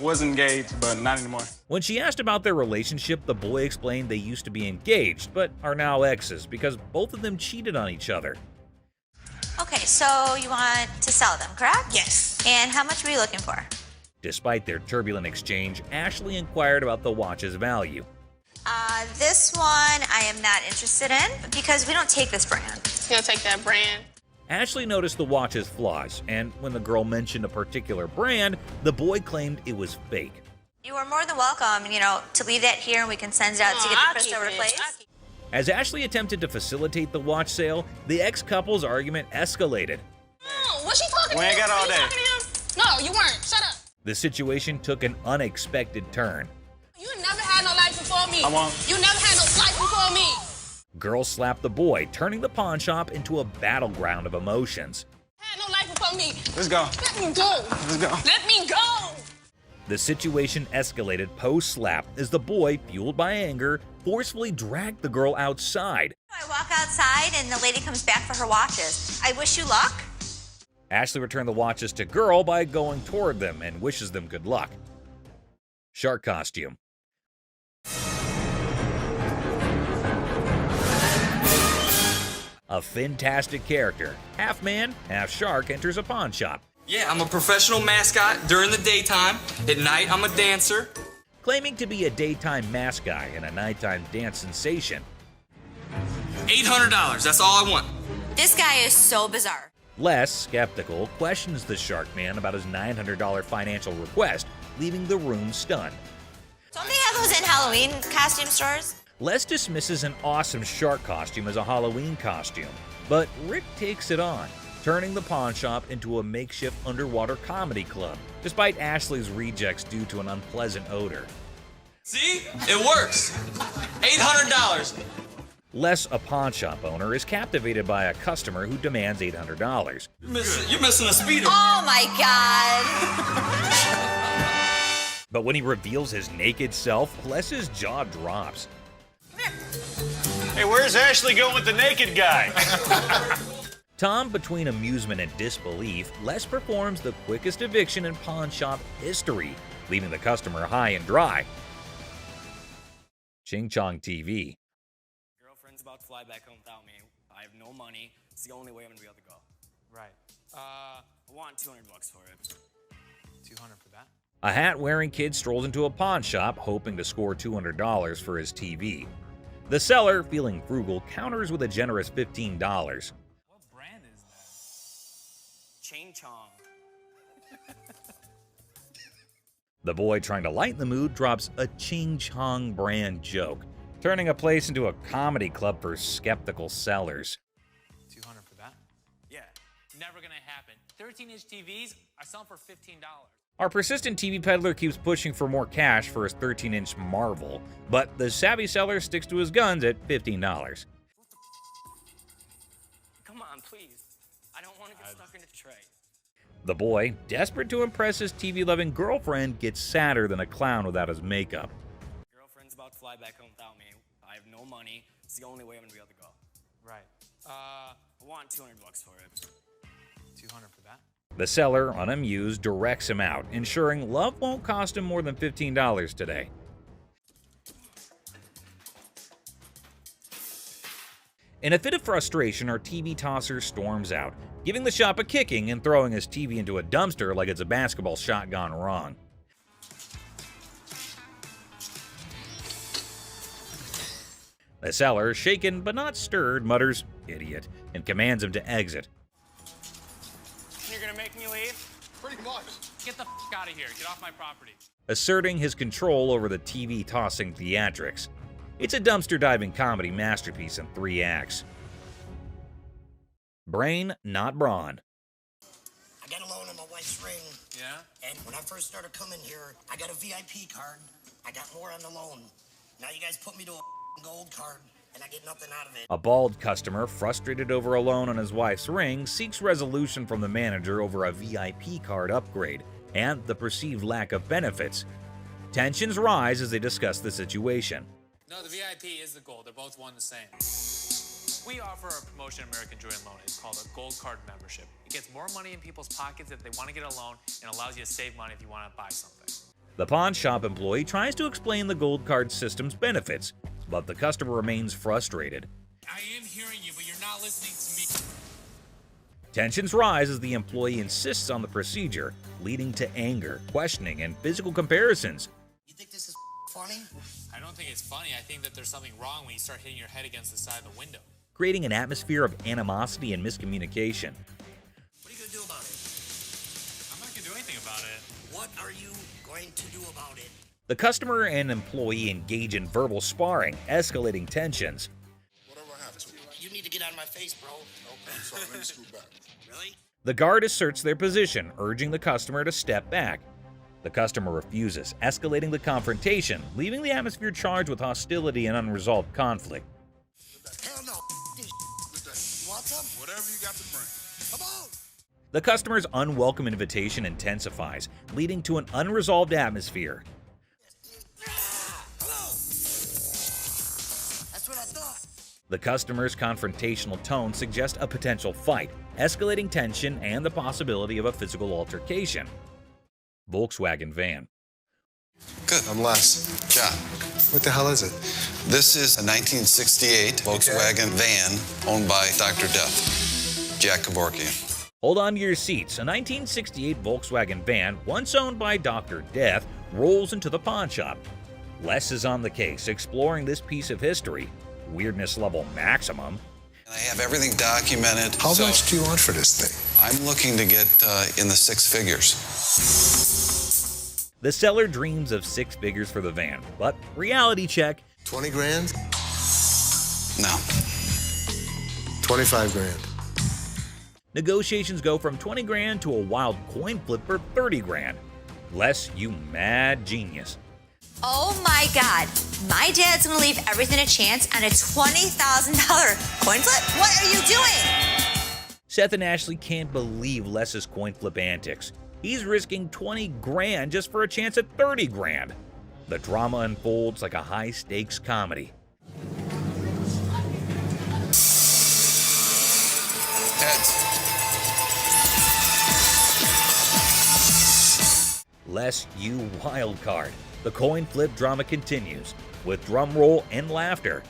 Was engaged, but not anymore. When she asked about their relationship, the boy explained they used to be engaged, but are now exes because both of them cheated on each other. Okay, so you want to sell them, correct? Yes. And how much were you looking for? Despite their turbulent exchange, Ashley inquired about the watch's value. This one I am not interested in because we don't take this brand. You don't take that brand? Ashley noticed the watch's flaws, and when the girl mentioned a particular brand, the boy claimed it was fake. You are more than welcome, to leave that here and we can send it out to get the crystal replaced. As Ashley attempted to facilitate the watch sale, the ex-couple's argument escalated. Oh, what's she talking to? We ain't got all day. No, you weren't. Shut up. The situation took an unexpected turn. You never had no life before me. I won't. You never had no life before me. Girl slapped the boy, turning the pawn shop into a battleground of emotions. Had no life before me. Let's go. Let me go. Let's go. Let me go. The situation escalated post-slap as the boy, fueled by anger, forcefully dragged the girl outside. I walk outside and the lady comes back for her watches. I wish you luck. Ashley returned the watches to girl by going toward them and wishes them good luck. Shark costume. A fantastic character, half man, half shark, enters a pawn shop. Yeah, I'm a professional mascot during the daytime. At night, I'm a dancer. Claiming to be a daytime mascot and a nighttime dance sensation. $800, that's all I want. This guy is so bizarre. Les, skeptical, questions the shark man about his $900 financial request, leaving the room stunned. Don't they have those in Halloween costume stores? Les dismisses an awesome shark costume as a Halloween costume, but Rick takes it on, turning the pawn shop into a makeshift underwater comedy club, despite Ashley's rejects due to an unpleasant odor. See? It works. $800. Les, a pawn shop owner, is captivated by a customer who demands $800. You're missing a speeder. Oh my God. But when he reveals his naked self, Les's jaw drops. Hey, where's Ashley going with the naked guy? Tom, between amusement and disbelief, Les performs the quickest eviction in pawn shop history, leaving the customer high and dry. Ching Chong TV. Girlfriend's about to fly back home without me. I have no money. It's the only way I'm gonna be able to go. Right. I want $200 for it. 200 for that? A hat-wearing kid strolls into a pawn shop, hoping to score $200 for his TV. The seller, feeling frugal, counters with a generous $15. What brand is that? Ching Chong. The boy, trying to lighten the mood, drops a Ching Chong brand joke, turning a place into a comedy club for skeptical sellers. 200 for that? Yeah. Never gonna happen. 13-inch TVs, I sell them for $15. Our persistent TV peddler keeps pushing for more cash for his 13-inch Marvel, but the savvy seller sticks to his guns at $15. Come on, please. I don't want to get stuck in a tray. The boy, desperate to impress his TV-loving girlfriend, gets sadder than a clown without his makeup. Girlfriend's about to fly back home without me. I have no money. It's the only way I'm gonna be able to go. Right. I want $200 for it. 200 for that? The seller, unamused, directs him out, ensuring love won't cost him more than $15 today. In a fit of frustration, our TV tosser storms out, giving the shop a kicking and throwing his TV into a dumpster like it's a basketball shot gone wrong. The seller, shaken but not stirred, mutters, "Idiot," and commands him to exit. You're gonna make me leave? Pretty much. Get the f out of here. Get off my property. Asserting his control over the TV-tossing theatrics. It's a dumpster-diving comedy masterpiece in 3 acts. Brain, not brawn. I got a loan on my wife's ring. Yeah? And when I first started coming here, I got a VIP card. I got more on the loan. Now you guys put me to a gold card, and I get nothing out of it. A bald customer, frustrated over a loan on his wife's ring, seeks resolution from the manager over a VIP card upgrade and the perceived lack of benefits. Tensions rise as they discuss the situation. No, the VIP is the gold. They're both one and the same. We offer a promotion at American Joy Loan. It's called a gold card membership. It gets more money in people's pockets if they want to get a loan and allows you to save money if you want to buy something. The pawn shop employee tries to explain the gold card system's benefits, but the customer remains frustrated. I am hearing you, but you're not listening to me. Tensions rise as the employee insists on the procedure, leading to anger, questioning, and physical comparisons. You think this is funny? I don't think it's funny. I think that there's something wrong when you start hitting your head against the side of the window. Creating an atmosphere of animosity and miscommunication. What are you going to do about it? I'm not going to do anything about it. What are you going to do about it? The customer and employee engage in verbal sparring, escalating tensions. Whatever happened to it? You need to get out of my face, bro. Okay, sorry, let me scoot back. Really? The guard asserts their position, urging the customer to step back. The customer refuses, escalating the confrontation, leaving the atmosphere charged with hostility and unresolved conflict. Whatever you got to bring. Come on. The customer's unwelcome invitation intensifies, leading to an unresolved atmosphere. That's what I thought. The customer's confrontational tone suggests a potential fight, escalating tension and the possibility of a physical altercation. Volkswagen van. Good. I'm Les. John. What the hell is it? This is a 1968 Volkswagen van owned by Dr. Death, Jack Kevorkian. Hold on to your seats. A 1968 Volkswagen van, once owned by Dr. Death, rolls into the pawn shop. Les is on the case, exploring this piece of history. Weirdness level maximum. And I have everything documented. How much do you want for this thing? I'm looking to get in the six figures. The seller dreams of six figures for the van, but reality check. 20 grand? No. 25 grand. Negotiations go from 20 grand to a wild coin flip for 30 grand. Les, you mad genius. Oh my God. My dad's gonna leave everything to chance on a $20,000 coin flip? What are you doing? Seth and Ashley can't believe Les's coin flip antics. He's risking 20 grand just for a chance at 30 grand. The drama unfolds like a high-stakes comedy. Heads. Les, you wild card. The coin flip drama continues, with drum roll and laughter.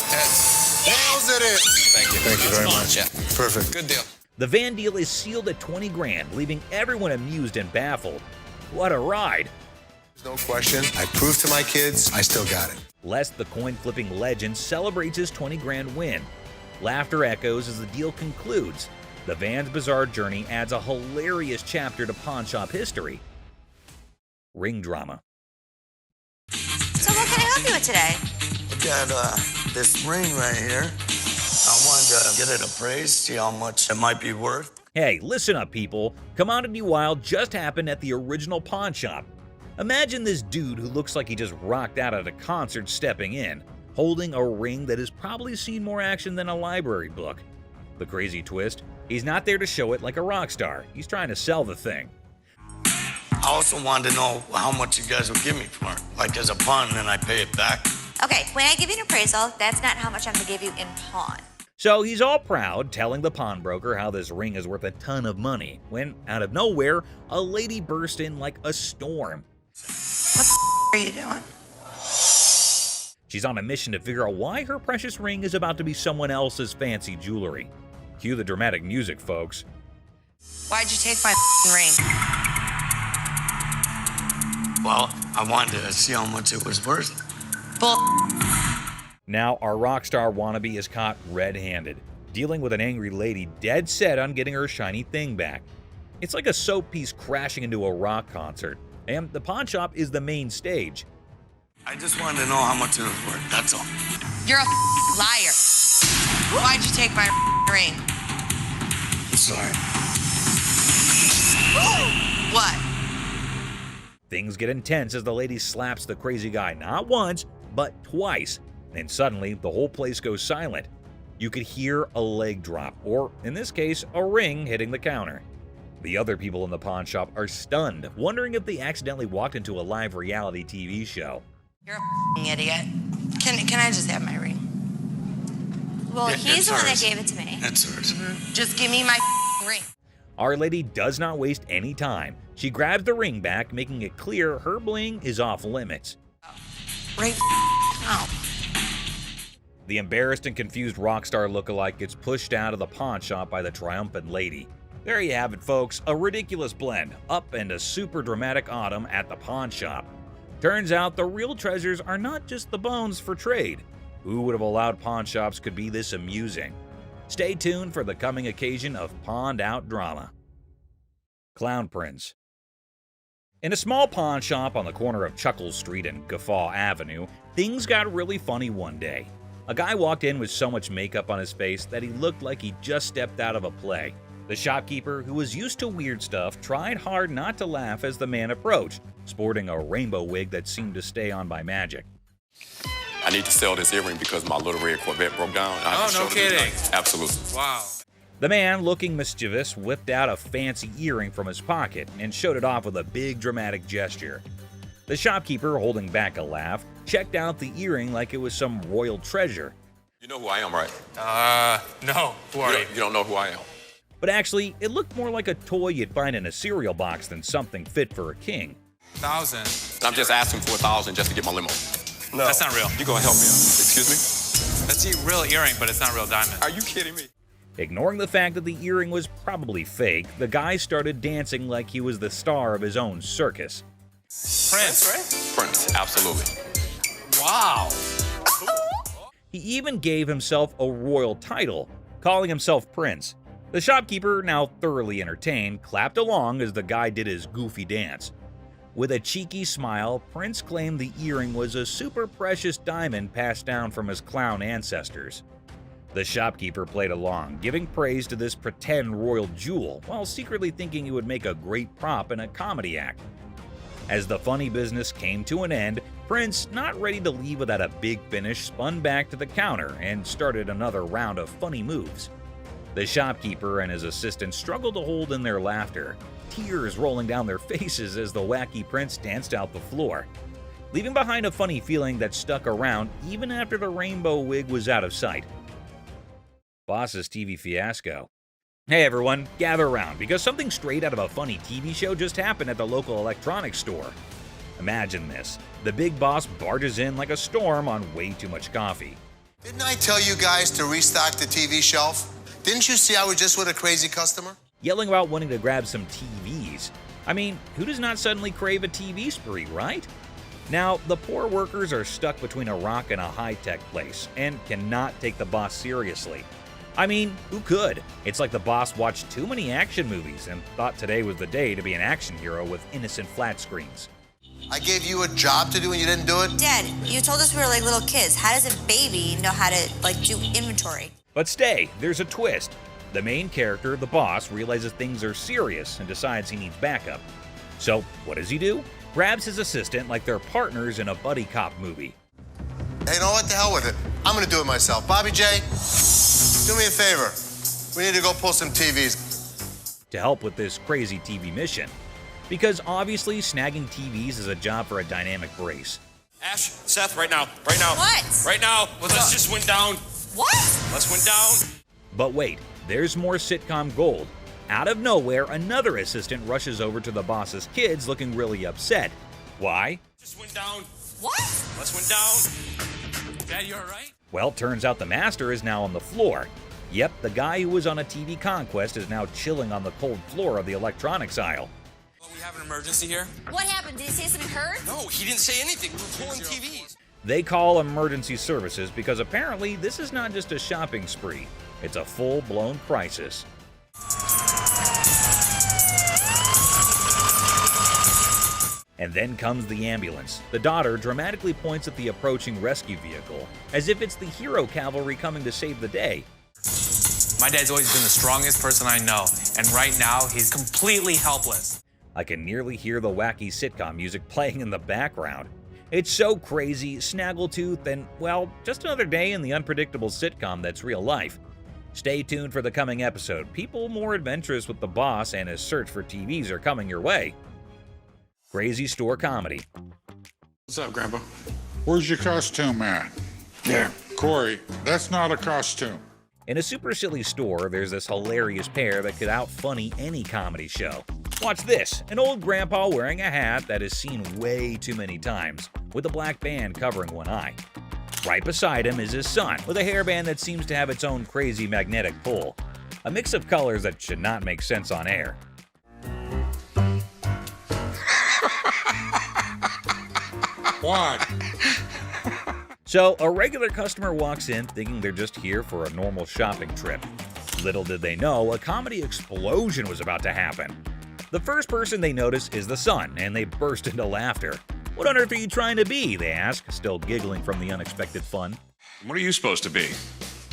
Heads. Nails it in. Thank you. Thank you very much. Yeah. Perfect. Good deal. The van deal is sealed at 20 grand, leaving everyone amused and baffled. What a ride! There's no question. I proved to my kids I still got it. Les, the coin flipping legend, celebrates his 20 grand win. Laughter echoes as the deal concludes. The van's bizarre journey adds a hilarious chapter to pawn shop history. Ring drama. So what can I help you with today? I got this ring right here. I wanted to get it appraised, see how much it might be worth. Hey, listen up, people. Commodity Wild just happened at the original pawn shop. Imagine this dude who looks like he just rocked out at a concert stepping in, holding a ring that has probably seen more action than a library book. The crazy twist, he's not there to show it like a rock star. He's trying to sell the thing. I also wanted to know how much you guys would give me for it, like as a pawn, and then I pay it back. Okay, when I give you an appraisal, that's not how much I'm gonna give you in pawn. So he's all proud, telling the pawnbroker how this ring is worth a ton of money, when, out of nowhere, a lady burst in like a storm. What the are you doing? She's on a mission to figure out why her precious ring is about to be someone else's fancy jewelry. Cue the dramatic music, folks. Why'd you take my ring? Well, I wanted to see how much it was worth. Bull. Now, our rock star wannabe is caught red-handed, dealing with an angry lady dead set on getting her shiny thing back. It's like a soap piece crashing into a rock concert, and the pawn shop is the main stage. I just wanted to know how much it was worth, that's all. You're a liar. Why'd you take my ring? I'm sorry. What? Things get intense as the lady slaps the crazy guy not once, but twice. And suddenly, the whole place goes silent. You could hear a leg drop, or in this case, a ring hitting the counter. The other people in the pawn shop are stunned, wondering if they accidentally walked into a live reality TV show. You're a idiot. Can I just have my ring? Well, Yeah, he's it's the one that hers. gave it to me. That's hers. Just give me my ring. Our lady does not waste any time. She grabs the ring back, making it clear her bling is off limits. Right now. The embarrassed and confused rock star lookalike gets pushed out of the pawn shop by the triumphant lady. There you have it, folks, a ridiculous blend, up and a super dramatic autumn at the pawn shop. Turns out the real treasures are not just the bones for trade. Who would have allowed pawn shops could be this amusing? Stay tuned for the coming occasion of pawned out drama. Clown Prince. In a small pawn shop on the corner of Chuckles Street and Guffaw Avenue, things got really funny one day. A guy walked in with so much makeup on his face that he looked like he just stepped out of a play. The shopkeeper, who was used to weird stuff, tried hard not to laugh as the man approached, sporting a rainbow wig that seemed to stay on by magic. I need to sell this earring because my little red Corvette broke down. I have to Oh, no show it to kidding. tonight. Absolutely. Wow. The man, looking mischievous, whipped out a fancy earring from his pocket and showed it off with a big dramatic gesture. The shopkeeper, holding back a laugh, checked out the earring like it was some royal treasure. You know who I am, right? No. Who are you? You don't know who I am. But actually, it looked more like a toy you'd find in a cereal box than something fit for a king. 1,000. I'm just asking for 1,000 just to get my limo. No. That's not real. You gonna help me out? Excuse me? That's a real earring, but it's not real diamond. Are you kidding me? Ignoring the fact that the earring was probably fake, the guy started dancing like he was the star of his own circus. Prince, right? Prince, absolutely. Wow. He even gave himself a royal title, calling himself Prince. The shopkeeper, now thoroughly entertained, clapped along as the guy did his goofy dance. With a cheeky smile, Prince claimed the earring was a super precious diamond passed down from his clown ancestors. The shopkeeper played along, giving praise to this pretend royal jewel, while secretly thinking it would make a great prop in a comedy act. As the funny business came to an end, Prince, not ready to leave without a big finish, spun back to the counter and started another round of funny moves. The shopkeeper and his assistant struggled to hold in their laughter, tears rolling down their faces as the wacky Prince danced out the floor, leaving behind a funny feeling that stuck around even after the rainbow wig was out of sight. Boss's TV fiasco. Hey everyone, gather around because something straight out of a funny TV show just happened at the local electronics store. Imagine this. The big boss barges in like a storm on way too much coffee. Didn't I tell you guys to restock the TV shelf? Didn't you see I was just with a crazy customer? Yelling about wanting to grab some TVs. I mean, who does not suddenly crave a TV spree, right? Now, the poor workers are stuck between a rock and a high-tech place and cannot take the boss seriously. I mean, who could? It's like the boss watched too many action movies and thought today was the day to be an action hero with innocent flat screens. I gave you a job to do and you didn't do it? Dad, you told us we were like little kids. How does a baby know how to do inventory? But stay, there's a twist. The main character, the boss, realizes things are serious and decides he needs backup. So, what does he do? Grabs his assistant like they're partners in a buddy cop movie. Hey, you know what? The hell with it. I'm gonna do it myself. Bobby J, do me a favor. We need to go pull some TVs. To help with this crazy TV mission. Because obviously snagging TVs is a job for a dynamic brace. Ash, Seth, right now. Right now. What? Right now. Let's just went down. What? Let's went down. But wait, there's more sitcom gold. Out of nowhere, another assistant rushes over to the boss's kids looking really upset. Why? Just went down. What? Let's went down. Dad, you alright? Well, turns out the master is now on the floor. Yep, the guy who was on a TV conquest is now chilling on the cold floor of the electronics aisle. We have an emergency here. What happened? Did he say something hurt? No, he didn't say anything. We were pulling TVs. They call emergency services because apparently this is not just a shopping spree. It's a full-blown crisis. And then comes the ambulance. The daughter dramatically points at the approaching rescue vehicle, as if it's the hero cavalry coming to save the day. My dad's always been the strongest person I know, and right now he's completely helpless. I can nearly hear the wacky sitcom music playing in the background. It's so crazy, snaggletooth, and, well, just another day in the unpredictable sitcom that's real life. Stay tuned for the coming episode. People more adventurous with the boss and his search for TVs are coming your way. Crazy store comedy. What's up, Grandpa? Where's your costume at? There. Corey, that's not a costume. In a super silly store, there's this hilarious pair that could out-funny any comedy show. Watch this, an old grandpa wearing a hat that is seen way too many times, with a black band covering one eye. Right beside him is his son, with a hairband that seems to have its own crazy magnetic pull. A mix of colors that should not make sense on air. What? So, a regular customer walks in thinking they're just here for a normal shopping trip. Little did they know, a comedy explosion was about to happen. The first person they notice is the son, and they burst into laughter. "What on earth are you trying to be?" they ask, still giggling from the unexpected fun. What are you supposed to be?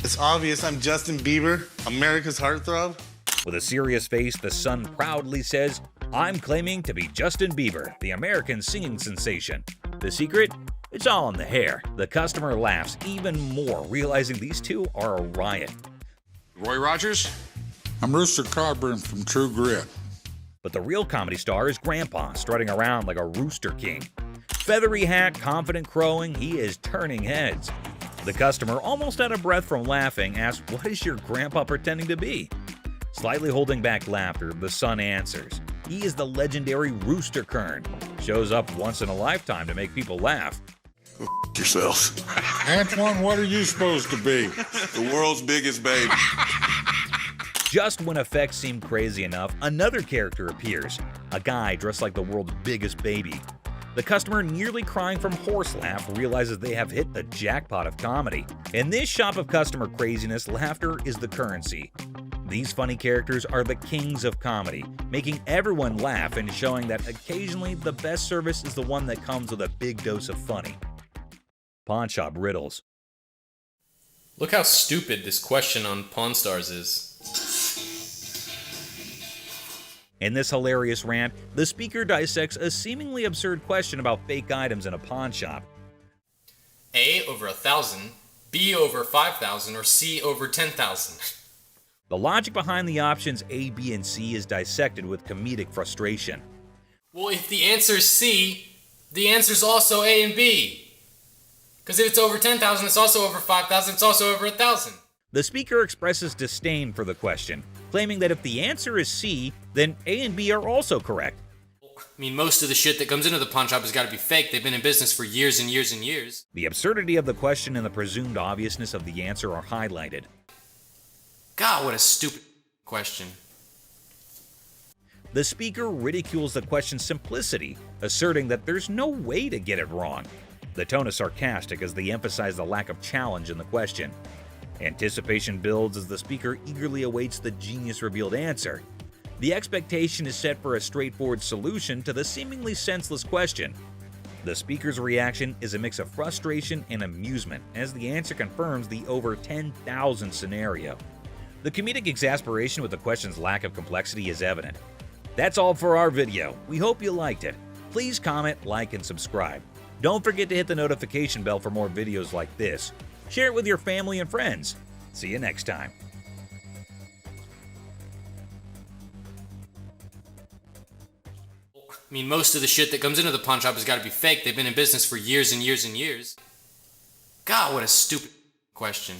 It's obvious I'm Justin Bieber, America's heartthrob. With a serious face, the son proudly says, "I'm claiming to be Justin Bieber, the American singing sensation. The secret? It's all in the hair. The customer laughs even more, realizing these two are a riot. Roy Rogers? I'm Rooster Cogburn from True Grit. But the real comedy star is Grandpa, strutting around like a rooster king. Feathery hat, confident crowing, he is turning heads. The customer, almost out of breath from laughing, asks, "What is your grandpa pretending to be?" Slightly holding back laughter, the son answers, "He is the legendary Rooster Kern. Shows up once in a lifetime to make people laugh." Yourself. Antoine, what are you supposed to be? The world's biggest baby. Just when effects seem crazy enough, another character appears, a guy dressed like the world's biggest baby. The customer, nearly crying from horse laugh, realizes they have hit the jackpot of comedy. In this shop of customer craziness, laughter is the currency. These funny characters are the kings of comedy, making everyone laugh and showing that occasionally the best service is the one that comes with a big dose of funny. Pawn shop riddles. Look how stupid this question on Pawn Stars is. In this hilarious rant, the speaker dissects a seemingly absurd question about fake items in a pawn shop. A over 1,000, B over 5,000, or C over 10,000. The logic behind the options A, B, and C is dissected with comedic frustration. Well, if the answer's C, the answer's also A and B. Because if it's over 10,000, it's also over 5,000, it's also over 1,000. The speaker expresses disdain for the question, claiming that if the answer is C, then A and B are also correct. I mean, most of the shit that comes into the pawn shop has got to be fake. They've been in business for years and years and years. The absurdity of the question and the presumed obviousness of the answer are highlighted. God, what a stupid question. The speaker ridicules the question's simplicity, asserting that there's no way to get it wrong. The tone is sarcastic as they emphasize the lack of challenge in the question. Anticipation builds as the speaker eagerly awaits the genius-revealed answer. The expectation is set for a straightforward solution to the seemingly senseless question. The speaker's reaction is a mix of frustration and amusement as the answer confirms the over 10,000 scenario. The comedic exasperation with the question's lack of complexity is evident. That's all for our video. We hope you liked it. Please comment, like, and subscribe. Don't forget to hit the notification bell for more videos like this. Share it with your family and friends. See you next time. I mean, most of the shit that comes into the pawn shop has got to be fake. They've been in business for years and years and years. God, what a stupid question.